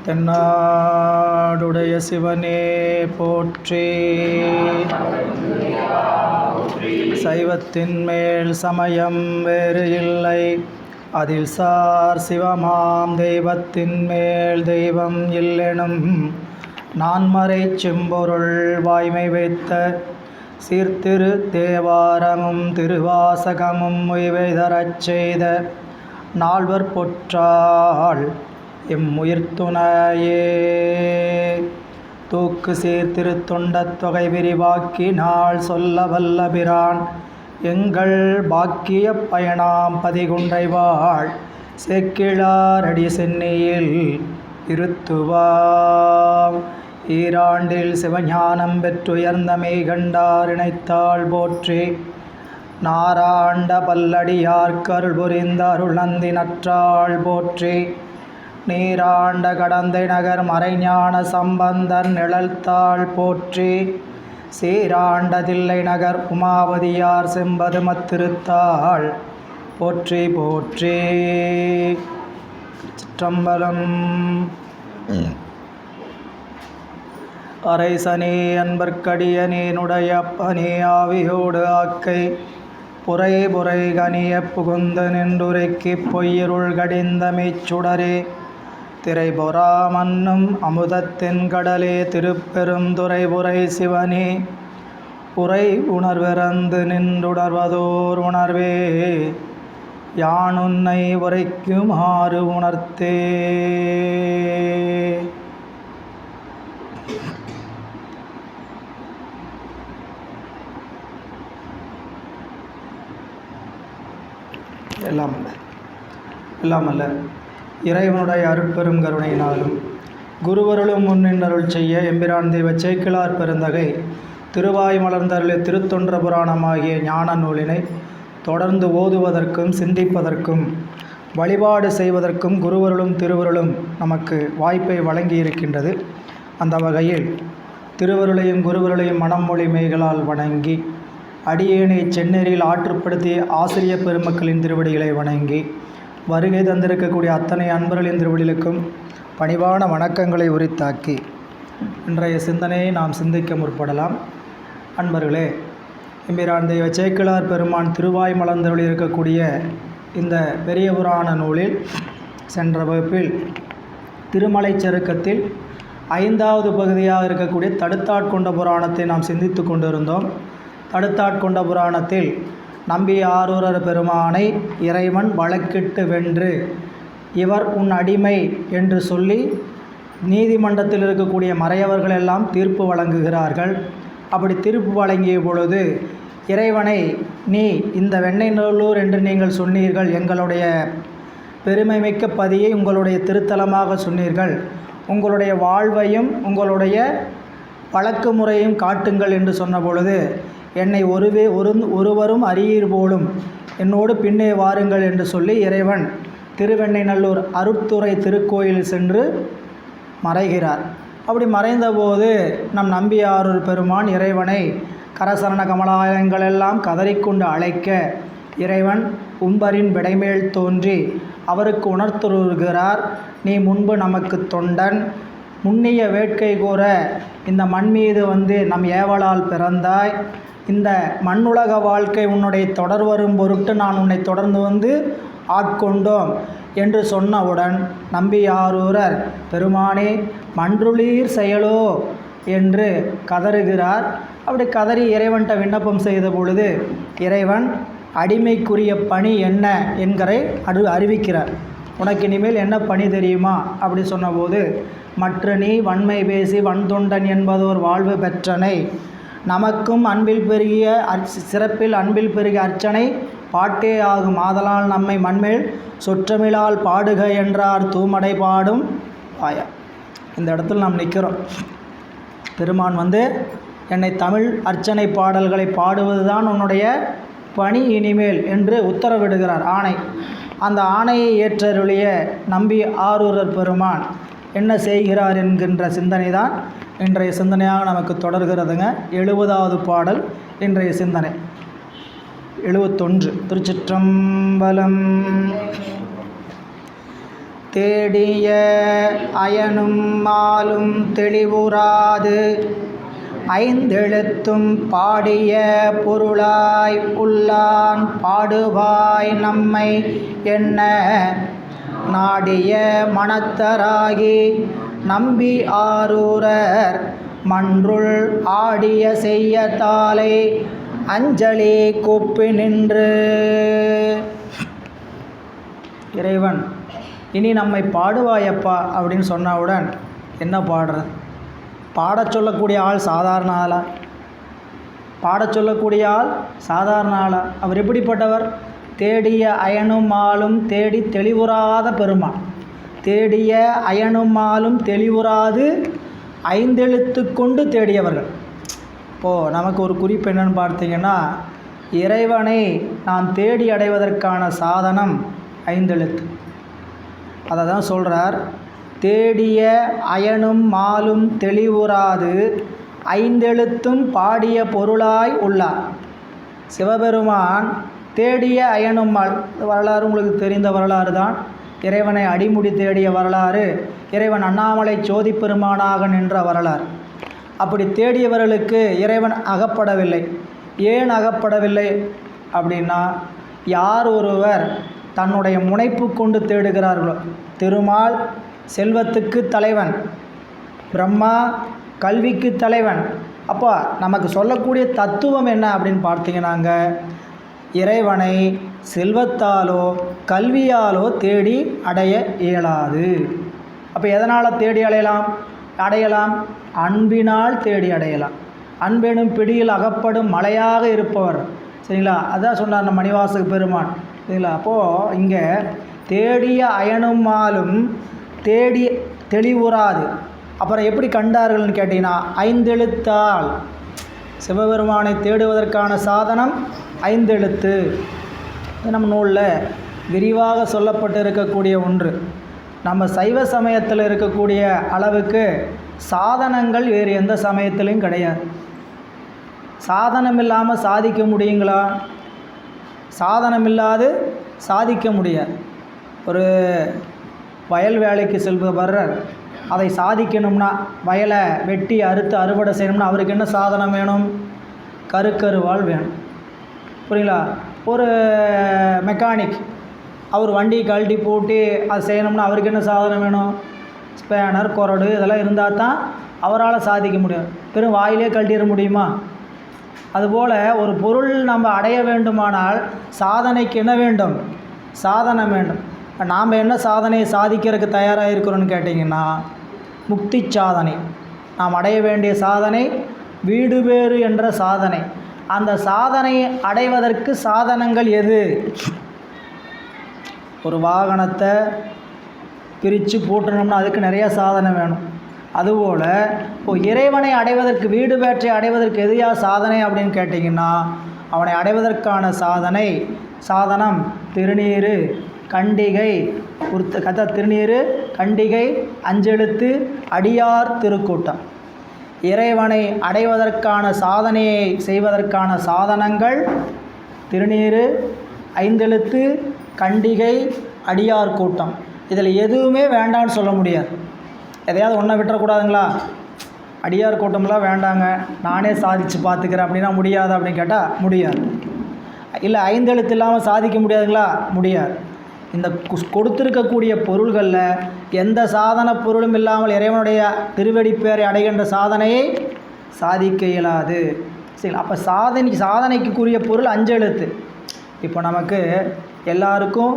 தென்னாடுடைய சிவனே போற்றி. சைவத்தின் மேல் சமயம் வேறு இல்லை, அதில் சார் சிவமாம் தெய்வத்தின் மேல் தெய்வம் இல்லெனும் நான்மறை செம்பொருள் வாய்மை வைத்த சீர்திரு தேவாரமும் திருவாசகமும் உய்வைதரச் செய்த நால்வர் பொற்றாள் எம்முயிர்த்துணையே. தூக்கு சீர்திருத்தொண்டத் தொகை விரிவாக்கினாள் சொல்ல வல்ல பிரான் எங்கள் பாக்கிய பயணாம் பதிகுன்றைவாள் சேக்கிழாரடி சென்னியில் இருத்துவாம். ஈராண்டில் சிவஞானம் பெற்றுயர்ந்த மெய்கண்டார் இணைத்தாள் போற்றி. நாராண்ட பல்லடியார்க்கருள் புரிந்த அருளந்தி நற்றாள் போற்றி. நீராண்ட கடந்தை நகர் மறைஞான சம்பந்தர் நிழல்தாள் போற்றி. சீராண்ட தில்லை நகர் உமாவதியார் செம்பதுமத்திருத்தாள் போற்றி போற்றி. சிற்றம்பலம். அரைசனே அன்பர்க்கடியனேனுடைய பனே ஆவியோடு ஆக்கை புரை புரை கனிய புகுந்து நின்றுரைக்கு பொய்யிருள் கடிந்த மெய்ச்சுடரே திரைபொறா மன்னும் அமுதத்தின் கடலே திருப்பெரும் துறைபுரை சிவனே உரை உணர்விறந்து நின்றுணர்வதோர் உணர்வே யானுன்னை உரைக்குமாறு உணர்த்தே. எல்லாமல்ல இறைவனுடைய அருட்பெரும் கருணையினாலும் குருவருளும் முன்னின்றருள் செய்ய எம்பிரான் தெய்வ சேக்கிழார் பெருந்தகை திருவாய் மலர்ந்தருளை திருத்தொன்ற புராணமாகிய ஞான நூலினை தொடர்ந்து ஓதுவதற்கும் சிந்திப்பதற்கும் வழிபாடு செய்வதற்கும் குருவருளும் திருவருளும் நமக்கு வாய்ப்பை வழங்கியிருக்கின்றது. அந்த வகையில் திருவருளையும் குருவருளையும் மனமொழி மெய்களால் வணங்கி அடியேனை செந்நெறியில் ஆற்றுப்படுத்திய ஆசிரிய பெருமக்களின் திருவடிகளை வணங்கி வருகை தந்திருக்கக்கூடிய அத்தனை அன்பர்களின் திருவடிகளுக்கும் பணிவான வணக்கங்களை உரித்தாக்கி இன்றைய சிந்தனையை நாம் சிந்திக்க முற்படலாம். அன்பர்களே, எம்பிரான் தெய்வ சேக்கிழார் பெருமான் திருவாய் மலர்ந்தருளி இருக்கக்கூடிய இந்த பெரிய புராண நூலில் சென்ற வகுப்பில் திருமலைச் சருக்கத்தில் 5வது பகுதியாக இருக்கக்கூடிய தடுத்தாட்கொண்ட புராணத்தை நாம் சிந்தித்து கொண்டிருந்தோம். தடுத்தாட்கொண்ட புராணத்தில் நம்பி ஆரூரர் பெருமானை இறைவன் வழக்கிட்டு வென்று இவர் உன் அடிமை என்று சொல்லி நீதிமன்றத்தில் இருக்கக்கூடிய மறையவர்கள் எல்லாம் தீர்ப்பு வழங்குகிறார்கள். அப்படி தீர்ப்பு வழங்கிய பொழுது இறைவனை, நீ இந்த வெண்ணெய் நல்லூர் என்று நீங்கள் சொன்னீர்கள், எங்களுடைய பெருமைமிக்க பதியை உங்களுடைய திருத்தலமாக சொன்னீர்கள், உங்களுடைய வாழ்வையும் உங்களுடைய வழக்கு முறையும் காட்டுங்கள் என்று சொன்ன பொழுது என்னை ஒருவரும் அறியீர் போலும், என்னோடு பின்னே வாருங்கள் என்று சொல்லி இறைவன் திருவெண்ணெய்நல்லூர் அருட்துறை திருக்கோயில் சென்று மறைகிறார். அப்படி மறைந்தபோது நம் நம்பியாரூர் பெருமான் இறைவனை கரசரண கமலாயங்களெல்லாம் கதறிக்கொண்டு அழைக்க இறைவன் உம்பரின் விடைமேல் தோன்றி அவருக்கு உணர்த்துகிறார். நீ முன்பு நமக்கு தொண்டன், முன்னிய வேட்கை கூற இந்த மண் மீது நம் ஏவலால் பிறந்தாய், இந்த மண்ணுலக வாழ்க்கை உன்னுடைய தொடர் வரும் பொருட்டு நான் உன்னை தொடர்ந்து ஆட்கொண்டோம் என்று சொன்னவுடன் நம்பியாரூரர் பெருமானே மன்றுளீர் செயலோ என்று கதறுகிறார். அப்படி கதறி இறைவன்கிட்ட விண்ணப்பம் செய்த பொழுது இறைவன் அடிமைக்குரிய பணி என்ன என்கிற அறிவிக்கிறார். உனக்கு இனிமேல் என்ன பணி தெரியுமா அப்படி சொன்னபோது, மற்ற நீ வன்மை பேசி வன்தொண்டன் என்பதோர் வாழ்வு பெற்றனை, நமக்கும் அன்பில் பெருகிய சிறப்பில் அன்பில் பெருகிய அர்ச்சனை பாட்டே ஆகும், ஆதலால் நம்மை மண்மேல் சொற்றமிழால் பாடுக என்றார் தூமடை பாடும் ஆயா. இந்த இடத்துல நாம் நிற்கிறோம். பெருமான் என்னை தமிழ் அர்ச்சனை பாடல்களை பாடுவதுதான் உன்னுடைய பணி இனிமேல் என்று உத்தரவிடுகிறார், ஆணை. அந்த ஆணையை ஏற்றருளிய நம்பி ஆரூரர் பெருமான் என்ன செய்கிறார் என்கின்ற சிந்தனை தான் இன்றைய சிந்தனையாக நமக்கு தொடர்கிறதுங்க. 70வது பாடல் இன்றைய சிந்தனை. 71. திருச்சிற்றம்பலம். தேடிய அயனும் மாலும் தெளிவுறாது ஐந்தெழுத்தும் பாடிய பொருளாய் உள்ளான் பாடுவாய் நம்மை என்ன நாடிய மனத்தராகி நம்பி ஆரூரர் மன்றுள் ஆடிய செய்யத்தாலே அஞ்சலி கூப்பி நின்று. இறைவன் இனி நம்மை பாடுவாயப்பா அப்படின்னு சொன்னவுடன் என்ன பாடுறது? பாடச் சொல்லக்கூடிய ஆள் சாதாரண ஆளா? பாடச் சொல்லக்கூடிய ஆள் சாதாரண ஆளா? அவர் எப்படிப்பட்டவர்? தேடிய அயனும் ஆளும் தேடி தெளிவுறாத பெருமாள். தேடிய அயனும் ஆளும் தெளிவுறாது ஐந்தெழுத்து கொண்டு தேடியவர்கள். இப்போது நமக்கு ஒரு குறிப்பு என்னென்னு பார்த்தீங்கன்னா, இறைவனை நாம் தேடி அடைவதற்கான சாதனம் ஐந்தெழுத்து. அதை தான் சொல்கிறார், தேடிய அயனும் மாலும் தெளிவுறாது ஐந்தெழுத்தும் பாடிய பொருளாய் உள்ளார். சிவபெருமான் தேடிய அயனும் மால் வரலாறு உங்களுக்கு தெரிந்த வரலாறு தான். இறைவனை அடிமுடி தேடிய வரலாறு, இறைவன் அண்ணாமலை சோதி பெருமானாக நின்ற வரலாறு. அப்படி தேடியவர்களுக்கு இறைவன் அகப்படவில்லை. ஏன் அகப்படவில்லை அப்படின்னா, யார் ஒருவர் தன்னுடைய முனைப்பு கொண்டு தேடுகிறார்களோ, திருமால் செல்வத்துக்கு தலைவன், பிரம்மா கல்விக்கு தலைவன். அப்போ நமக்கு சொல்லக்கூடிய தத்துவம் என்ன அப்படின்னு பார்த்தீங்கன்னாங்க, இறைவனை செல்வத்தாலோ கல்வியாலோ தேடி அடைய இயலாது. அப்போ எதனால் தேடி அடையலாம்? அன்பினால் தேடி அடையலாம். அன்பெனும் பிடியில் அகப்படும் மலையாக இருப்பவர். சரிங்களா? அதான் சொன்னார் நம்ம மணிவாசக பெருமான். சரிங்களா? அப்போது இங்கே தேடிய அயனும் மாலும் தேடி தெளிவுறாது. அப்புறம் எப்படி கண்டார்கள்னு கேட்டிங்கன்னா, ஐந்தெழுத்தால். சிவபெருமானை தேடுவதற்கான சாதனம் ஐந்தெழுத்து. நம்ம நூலில் விரிவாக சொல்லப்பட்டு இருக்கக்கூடிய ஒன்று. நம்ம சைவ சமயத்தில் இருக்கக்கூடிய அளவுக்கு சாதனங்கள் வேறு எந்த சமயத்திலையும் கிடையாது. சாதனம் இல்லாமல் சாதிக்க முடியுங்களா? சாதனம் இல்லாது சாதிக்க முடியாது. ஒரு வயல் வேலைக்கு செல்பவர் அதை சாதிக்கணும்னா, வயலை வெட்டி அறுத்து அறுவடை செய்யணும்னா அவருக்கு என்ன சாதனம் வேணும்? கருக்கருவாள் வேணும். புரியுங்களா? ஒரு மெக்கானிக் அவர் வண்டியை கழட்டி போட்டு அது செய்யணும்னா அவருக்கு என்ன சாதனம் வேணும்? ஸ்பேனர், கொரடு இதெல்லாம் இருந்தால் தான் அவரால் சாதிக்க முடியும். பெரும் வாயிலே கழட்டிட முடியுமா? அதுபோல் ஒரு பொருள் நம்ம அடைய வேண்டுமானால் சாதனைக்கு என்ன வேண்டும்? சாதனம் வேண்டும். நாம் என்ன சாதனையை சாதிக்கிறதுக்கு தயாராக இருக்கிறோன்னு கேட்டிங்கன்னா, முக்தி சாதனை. நாம் அடைய வேண்டிய சாதனை வீடு பேறு என்ற சாதனை. அந்த சாதனையை அடைவதற்கு சாதனங்கள் எது? ஒரு வாகனத்தை பிரித்து போட்டணும்னா அதுக்கு நிறைய சாதனை வேணும். அதுபோல் இப்போ இறைவனை அடைவதற்கு, வீடு பேற்றை அடைவதற்கு எதையா சாதனை அப்படின்னு கேட்டிங்கன்னா, அவனை அடைவதற்கான சாதனம் திருநீறு, கண்டிகை, திருநீறு, கண்டிகை, அஞ்செழுத்து, அடியார் திருக்கூட்டம். இறைவனை அடைவதற்கான சாதனையை செய்வதற்கான சாதனங்கள் திருநீறு, ஐந்தெழுத்து, கண்டிகை, அடியார் கூட்டம். இதில் எதுவுமே வேண்டான்னு சொல்ல முடியாது. எதையாவது ஒன்றை விட்டுறக்கூடாதுங்களா? அடியார் கூட்டம்லாம் வேண்டாங்க, நானே சாதித்து பார்த்துக்கிறேன் அப்படின்னா முடியாது அப்படின்னு கேட்டால் முடியாது. இல்லை ஐந்தெழுத்து இல்லாமல் சாதிக்க முடியாதுங்களா? முடியாது. இந்த கொடுத்திருக்கக்கூடிய பொருள்களில் எந்த சாதன பொருளும் இல்லாமல் இறைவனுடைய திருவடி பேரை அடைகின்ற சாதனையை சாதிக்க இயலாது. சரி, அப்போ சாதனைக்குரிய பொருள் அஞ்செழுத்து. இப்போ நமக்கு எல்லாருக்கும்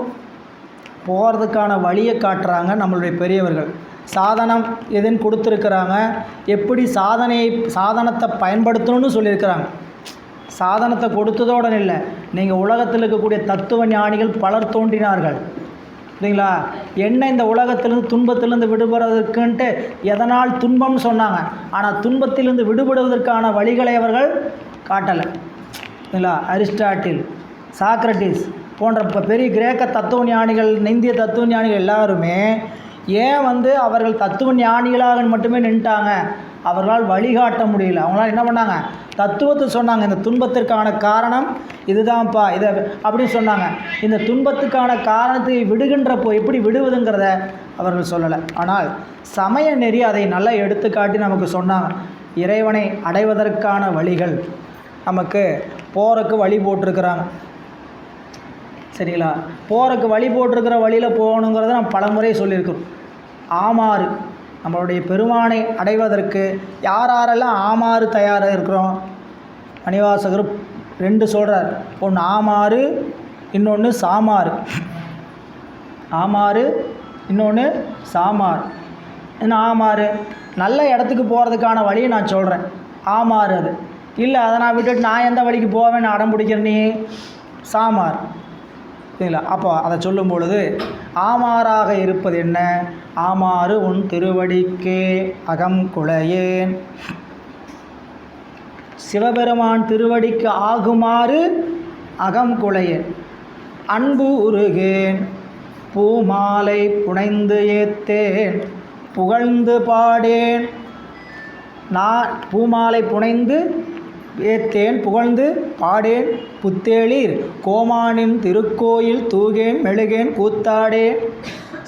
போகிறதுக்கான வழியை காட்டுறாங்க நம்மளுடைய பெரியவர்கள். சாதனம் எதுன்னு கொடுத்துருக்குறாங்க, எப்படி சாதனத்தை பயன்படுத்தணும்னு சொல்லியிருக்கிறாங்க. சாதனத்தை கொடுத்ததோடு இல்லை, நீங்கள் உலகத்தில் இருக்கக்கூடிய தத்துவ ஞானிகள் பலர் தோன்றினார்கள். சரிங்களா? என்ன இந்த உலகத்திலிருந்து துன்பத்திலிருந்து விடுபடுவதற்குன்ட்டு எதனால் துன்பம்னு சொன்னாங்க. ஆனால் துன்பத்திலிருந்து விடுபடுவதற்கான வழிகளை அவர்கள் காட்டலை. சரிங்களா? அரிஸ்டாட்டில், சாக்ரட்டிஸ் போன்ற பெரிய கிரேக்க தத்துவ ஞானிகள், இந்திய தத்துவ ஞானிகள் எல்லாருமே ஏன் அவர்கள் தத்துவ ஞானிகளாக மட்டுமே நின்ட்டாங்க? அவர்களால் வழிகாட்ட முடியல. அவங்களால் என்ன பண்ணாங்க? தத்துவத்தை சொன்னாங்க. இந்த துன்பத்திற்கான காரணம் இதுதான்ப்பா, இதை அப்படின்னு சொன்னாங்க. இந்த துன்பத்துக்கான காரணத்தை விடுகின்றப்போ எப்படி விடுவதுங்கிறத அவர்கள் சொல்லலை. ஆனால் சமய நெறி அதை நல்லா எடுத்துக்காட்டி நமக்கு சொன்னாங்க. இறைவனை அடைவதற்கான வழிகள் நமக்கு போகிறக்கு வழி போட்டிருக்கிறாங்க. சரிங்களா? போகிறக்கு வழி போட்டிருக்கிற வழியில் போகணுங்கிறத நம்ம பலமுறை சொல்லியிருக்கிறோம். ஆமாறு நம்மளுடைய பெருமானை அடைவதற்கு யாரெல்லாம் ஆமாறு தயாராக இருக்கிறோம்? மணிவாசகர் 2 சொல்கிறார். ஒன்று ஆமாறு, இன்னொன்று சாமாறு. ஆமாறு, இன்னொன்று சாமாறு. என்ன ஆமாறு? நல்ல இடத்துக்கு போகிறதுக்கான வழியை நான் சொல்கிறேன். ஆமாறு அது இல்லை, அதை நான் விட்டுட்டு நான் எந்த வழிக்கு போவேன்னு அடம் பிடிக்கிறேன் நீ, சாமார். சரிங்களா? அப்போ அதை சொல்லும் பொழுது ஆமாறாக இருப்பது என்ன? ஆமாறு உன் திருவடிக்கே அகம் குழையேன். சிவபெருமான் திருவடிக்கு ஆகுமாறு அகம் குழையேன். அன்பு உருகேன், பூமாலை புனைந்து ஏத்தேன், புகழ்ந்து பாடேன். நான் பூமாலை புனைந்து ஏத்தேன், புகழ்ந்து பாடேன். புத்தேளீர் கோமானின் திருக்கோயில் தூகேன், மெழுகேன், கூத்தாடேன்.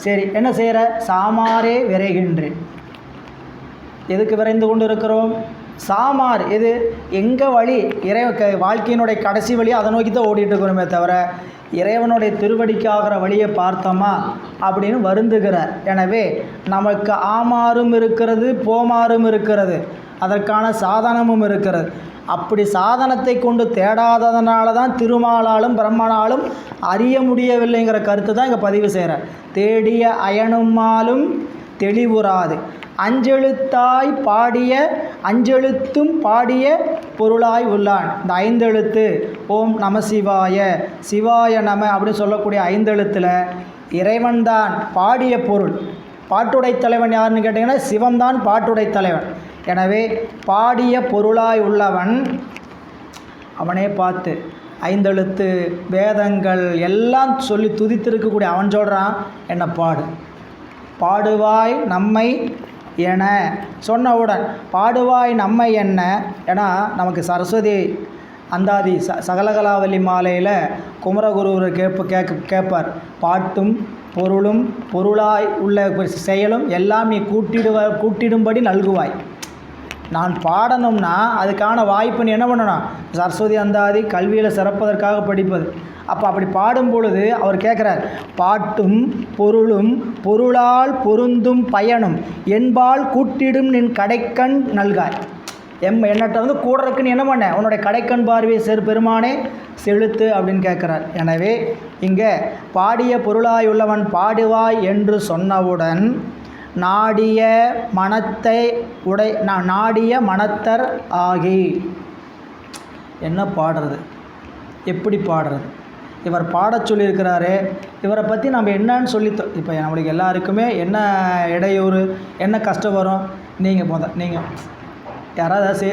சரி, என்ன செய்கிற? சாமாரே விரைகின்றேன். எதுக்கு விரைந்து கொண்டு இருக்கிறோம்? சாமார் எது? எங்கள் வழி வாழ்க்கையினுடைய கடைசி வழி அதை நோக்கி தான் ஓடிட்டு இருக்கிறோமே தவிர இறைவனுடைய திருவடிக்காகிற வழியை பார்த்தோமா அப்படின்னு வருந்துகிறார். எனவே நமக்கு ஆமாறும் இருக்கிறது, போமாறும் இருக்கிறது, அதற்கான சாதனமும் இருக்கிறது. அப்படி சாதனத்தை கொண்டு தேடாததுனால தான் திருமாலாலும் பிரம்மனாலும் அறிய முடியவில்லைங்கிற கருத்து தான் இங்கே பதிவு செய்கிறார். தேடிய அயனுமாலும் தெளிவுறாது, அஞ்செழுத்தாய் பாடிய அஞ்செழுத்தும் பாடிய பொருளாய் உள்ளான். இந்த 5 எழுத்து ஓம் நம சிவாய, சிவாய நம அப்படின்னு சொல்லக்கூடிய 5 எழுத்தில் இறைவன்தான் பாடிய பொருள். பாட்டுடை தலைவன் யாருன்னு கேட்டிங்கன்னா சிவம்தான் பாட்டுடை தலைவன். எனவே பாடிய பொருளாய் உள்ளவன் அவனே பார்த்து 5 எழுத்து வேதங்கள் எல்லாம் சொல்லி துதித்திருக்கக்கூடிய அவன் சொல்கிறான், என்ன பாடு, பாடுவாய் நம்மை என சொன்னவுடன் பாடுவாய் நம்மை என்ன. ஏன்னா நமக்கு சரஸ்வதி அந்தாதி சகலகலாவல்லி மாலையில் குமரகுருவர் கேட்பார், பாட்டும் பொருளும் பொருளாய் உள்ள செயலும் எல்லாம் நீ கூட்டிடும்படி நல்குவாய். நான் பாடணும்னா அதுக்கான வாய்ப்பு நீ என்ன பண்ணணும்? சரஸ்வதி அந்தாதி கல்வியில் சிறப்பதற்காக படிப்பது. அப்போ அப்படி பாடும் பொழுது அவர் கேட்குறார், பாட்டும் பொருளும் பொருளால் பொருந்தும் பயனும் என்பால் கூட்டிடும் நின் கடைக்கண் நல்காய். என்னட்ட வந்து கூடுறதுக்கு நீ என்ன பண்ண? உன்னுடைய கடைக்கண் பார்வையை பெருமானே செலுத்து அப்படின்னு கேட்குறார். எனவே இங்கே பாடிய பொருளாயுள்ளவன் பாடுவாய் என்று சொன்னவுடன் நாடிய மனத்தர் ஆகி என்ன பாடுறது, எப்படி பாடுறது? இவர் பாடச் சொல்லியிருக்கிறாரு. இவரை பற்றி நம்ம என்னன்னு இப்போ நம்மளுக்கு எல்லாருக்குமே என்ன இடையூறு, என்ன கஷ்டம் வரும்? நீங்கள் யாராவது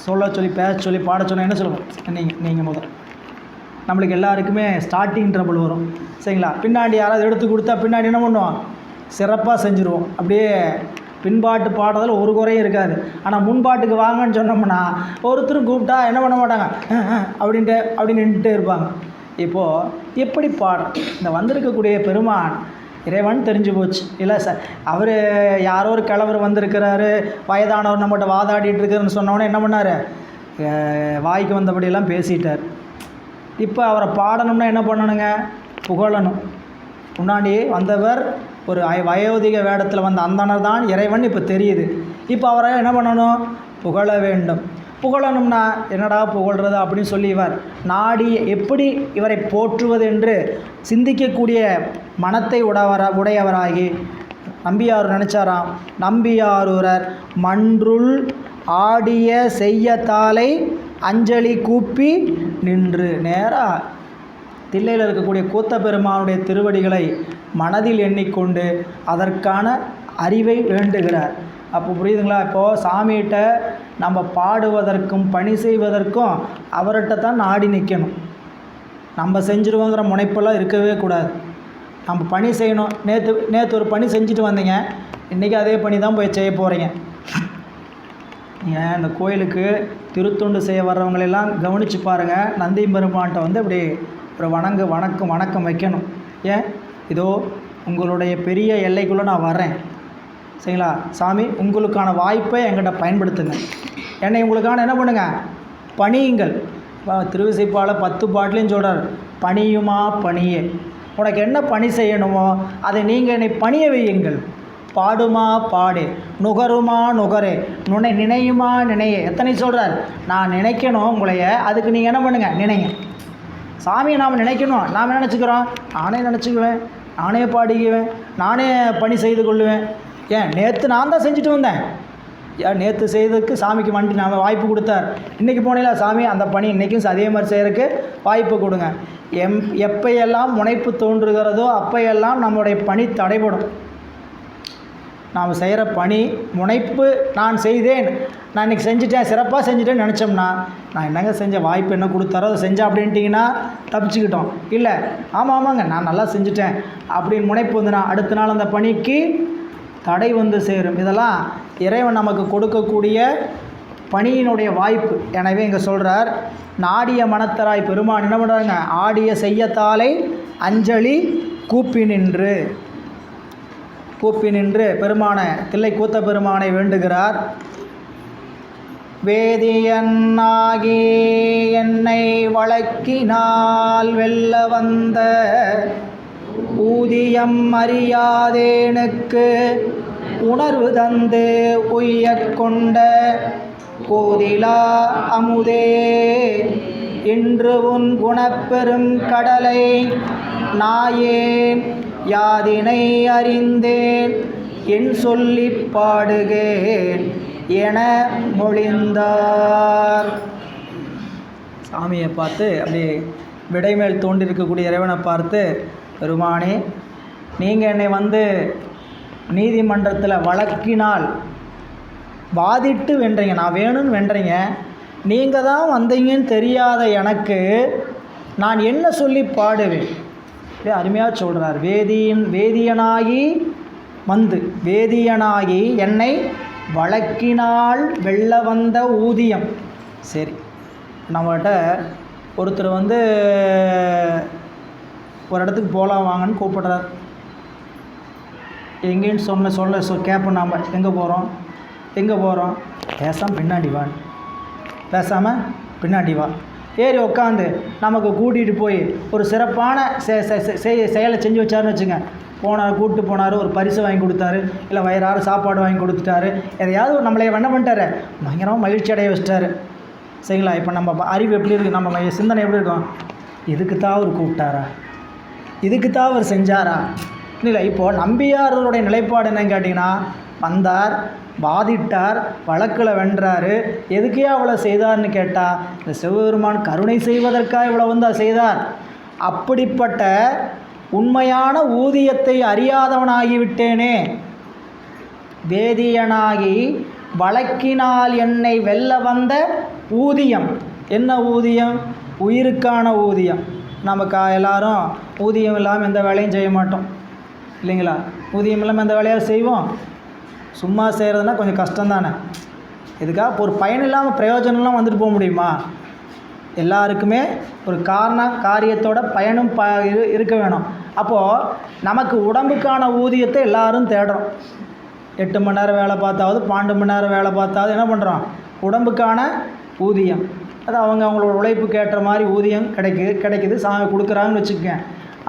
சொல்ல சொல்லி பேச சொல்லி பாட சொன்னால் என்ன சொல்லுவோம்? நீங்கள் நம்மளுக்கு எல்லாருக்குமே ஸ்டார்டிங் ட்ரபிள் வரும். சரிங்களா? பின்னாடி யாராவது எடுத்து கொடுத்தா பின்னாடி என்ன பண்ணுவோம்? சிறப்பாக செஞ்சுருவோம். அப்படியே பின்பாட்டு பாடுறதில் ஒரு குறையும் இருக்காது. ஆனால் முன்பாட்டுக்கு வாங்கன்னு சொன்னோம்னா ஒருத்தரும் கூப்பிட்டா என்ன பண்ண மாட்டாங்க, அப்படின்னு நின்றுட்டே இருப்பாங்க. இப்போது எப்படி பாடுற? இந்த வந்திருக்கக்கூடிய பெருமான் இறைவன் தெரிஞ்சு போச்சு இல்லை சார். அவர் யாரோ ஒரு கிழவர் வந்திருக்கிறாரு, வயதானவர் நம்மகிட்ட வாதாடிட்டு இருக்கிறன்னு சொன்னோன்னே என்ன பண்ணார்? வாய்க்கு வந்தபடியெல்லாம் பேசிட்டார். இப்போ அவரை பாடணும்னா என்ன பண்ணணுங்க? புகழணும். முன்னாடி வந்தவர் ஒரு வயோதிக வேடத்தில் வந்த அந்தனர் தான் இறைவன் இப்போ தெரியுது. இப்போ அவரை என்ன பண்ணணும்? புகழ வேண்டும். புகழணும்னா என்னடா புகழ்றது அப்படின்னு சொல்லி இவர் நாடி எப்படி இவரை போற்றுவது என்று சிந்திக்கக்கூடிய மனத்தை உடையவராகி நம்பியார் நினச்சாராம், நம்பியாரூரர் மன்றுள் ஆடிய செய்யத்தாலை அஞ்சலி கூப்பி நின்று நேராக தில்லையில் இருக்கக்கூடிய கூத்த பெருமானுடைய திருவடிகளை மனதில் எண்ணிக்கொண்டு அதற்கான அறிவை வேண்டுகிறார். அப்போ புரியுதுங்களா? இப்போது சாமிகிட்ட நம்ம பாடுவதற்கும் பணி செய்வதற்கும் அவர்கிட்ட தான் நாடி நிற்கணும். நம்ம செஞ்சுருவோங்கிற முனைப்பெல்லாம் இருக்கவே கூடாது. நம்ம பணி செய்யணும். நேற்று ஒரு பணி செஞ்சுட்டு வந்தீங்க, இன்றைக்கி அதே பணி தான் போய் செய்ய போகிறீங்க. ஏன் இந்த கோயிலுக்கு திருத்தொண்டு செய்ய வர்றவங்களெல்லாம் கவனித்து பாருங்கள். நந்தி பெருமான்கிட்ட வந்து அப்படி ஒரு வணக்கம் வைக்கணும். ஏன் இதோ உங்களுடைய பெரிய எல்லைக்குள்ளே நான் வர்றேன், சரிங்களா? சாமி, உங்களுக்கான வாய்ப்பை என்கிட்ட பயன்படுத்துங்க, என்னை உங்களுக்கான என்ன பண்ணுங்கள், பணியுங்கள். திருவிசைப்பால 10 பாட்டிலையும் சொல்கிறார், பணியுமா பணியே. உனக்கு என்ன பணி செய்யணுமோ அதை நீங்கள் என்னை பணிய வையுங்கள். பாடுமா பாடு, நுகருமா நுகரே, நினையுமா நினையே. எத்தனை சொல்கிறார்? நான் நினைக்கணும் உங்களைய, அதுக்கு நீங்கள் என்ன பண்ணுங்கள், நினைங்க. சாமியை நாம் நினைக்கணும். நாம் என்ன நினச்சிக்கிறோம்? நானே நினச்சிக்குவேன், நானே பாடிக்குவேன், நானே பணி செய்து கொள்ளுவேன். ஏன் நேற்று நான் தான் செஞ்சுட்டு வந்தேன். ஏன் நேற்று செய்ததுக்கு சாமிக்கு வண்டி நாம் வாய்ப்பு கொடுத்தார். இன்றைக்கி போனீங்களா சாமி, அந்த பணி இன்றைக்கும் அதே மாதிரி செய்கிறதுக்கு வாய்ப்பு கொடுங்க. எப்பையெல்லாம் முனைப்பு தோன்றுகிறதோ அப்பையெல்லாம் நம்முடைய பணி தடைபடும். நாம் செய்கிற பணி முனைப்பு, நான் செய்தேன், நான் இன்றைக்கி செஞ்சுட்டேன், சிறப்பாக செஞ்சுட்டேன்னு நினச்சோம்னா, நான் என்னங்க செஞ்ச, வாய்ப்பு என்ன கொடுத்தாரோ அதை செஞ்சேன் அப்படின்ட்டிங்கன்னா தப்பிச்சுக்கிட்டோம். இல்லை, ஆமாங்க நான் நல்லா செஞ்சுட்டேன் அப்படின்னு முனைப்பு வந்துன்னா அடுத்த நாள் அந்த பணிக்கு தடை வந்து சேரும். இதெல்லாம் இறைவன் நமக்கு கொடுக்கக்கூடிய பணியினுடைய வாய்ப்பு. எனவே இங்கே சொல்கிறார், நாடிய மனத்தராய் பெருமான் என்ன பண்ணுறாங்க, ஆடிய செய்யத்தாலை அஞ்சலி கூப்பி நின்று பெருமானை, தில்லை கூத்த பெருமானை வேண்டுகிறார். வேதியன்னாகி என்னை வழக்கினால் வெல்ல வந்த ஊதியம் அறியாதேனுக்கு உணர்வு தந்து உய்யக் கொண்ட கோதிலா அமுதே, இன்று உன் குணப்பெரும் கடலை நாயேன் யாதினை அறிந்தேன் என் சொல்லி பாடுகேன் என மொழிந்தார். சாமியை பார்த்து அப்படியே விடைமேல் தோன்றிருக்கக்கூடிய இறைவனை பார்த்து, பெருமானே, நீங்கள் என்னை வந்து நீதிமன்றத்தில் வழக்கினால் வாதிட்டு வென்றீங்க, நான் வேணும்னு வென்றீங்க, நீங்கள் தான் வந்தீங்கன்னு தெரியாத எனக்கு நான் என்ன சொல்லி பாடுவேன். அருமையாக சொல்கிறார். வேதியனாகி என்னை வழக்கினால் வெல்ல வந்த ஊதியம். சரி, நம்மகிட்ட ஒருத்தர் வந்து ஒரு இடத்துக்கு போகலாம் வாங்கன்னு கூப்பிடுறார். எங்கேன்னு கேட்போம். நாம் எங்கே போகிறோம், பேசாமல் பின்னாடி வா. ஏறி உட்காந்து நமக்கு கூட்டிகிட்டு போய் ஒரு சிறப்பான செயலை செஞ்சு வச்சாருன்னு வச்சுங்க. கூப்பிட்டு போனார், ஒரு பரிசு வாங்கி கொடுத்தாரு, இல்லை வயிறாறு சாப்பாடு வாங்கி கொடுத்துட்டாரு, எதையாவது நம்மளை என்ன பண்ணிட்டாரு, பயங்கரமாக மகிழ்ச்சி அடைய வச்சிட்டாரு. சரிங்களா? இப்போ நம்ம அறிவு எப்படி இருக்குது, நம்ம சிந்தனை எப்படி இருக்கும், இதுக்கு தான் அவர் கூப்பிட்டாரா, இதுக்கு தான் அவர் செஞ்சாரா? இல்லை, இப்போது நம்பியாரோடைய நிலைப்பாடு என்னன்னு கேட்டிங்கன்னா, வந்தார், வாதிட்டார், வழக்கில் வென்றார். எதுக்கே அவ்வளோ செய்தார்னு கேட்டால், இந்த சிவபெருமான் கருணை செய்வதற்காக இவ்வளோ வந்து செய்தார். அப்படிப்பட்ட உண்மையான ஊதியத்தை அறியாதவனாகிவிட்டேனே. வேதியனாகி வழக்கினால் என்னை வெல்ல வந்த ஊதியம். என்ன ஊதியம்? உயிருக்கான ஊதியம். நமக்கு எல்லாரும் ஊதியம் இல்லாமல் எந்த வேலையும் செய்ய மாட்டோம், இல்லைங்களா? ஊதியம் இல்லாமல் எந்த வேலையாக செய்வோம்? சும்மா செய்கிறதுனா கொஞ்சம் கஷ்டம்தானே. இதுக்காக ஒரு பயன் இல்லாமல் பிரயோஜனம்லாம் வந்துட்டு போக முடியுமா? எல்லாருக்குமே ஒரு காரியத்தோட பயனும் இருக்க வேணும். அப்போது நமக்கு உடம்புக்கான ஊதியத்தை எல்லோரும் தேடுறோம். 8 மணி நேரம் வேலை பார்த்தாவது, 12 மணி நேரம் வேலை பார்த்தாவது என்ன பண்ணுறோம், உடம்புக்கான ஊதியம். அது அவங்களோட உழைப்புக்கு ஏற்ற மாதிரி ஊதியம் கிடைக்குது, சாமி கொடுக்குறாங்கன்னு வச்சுக்கோங்க.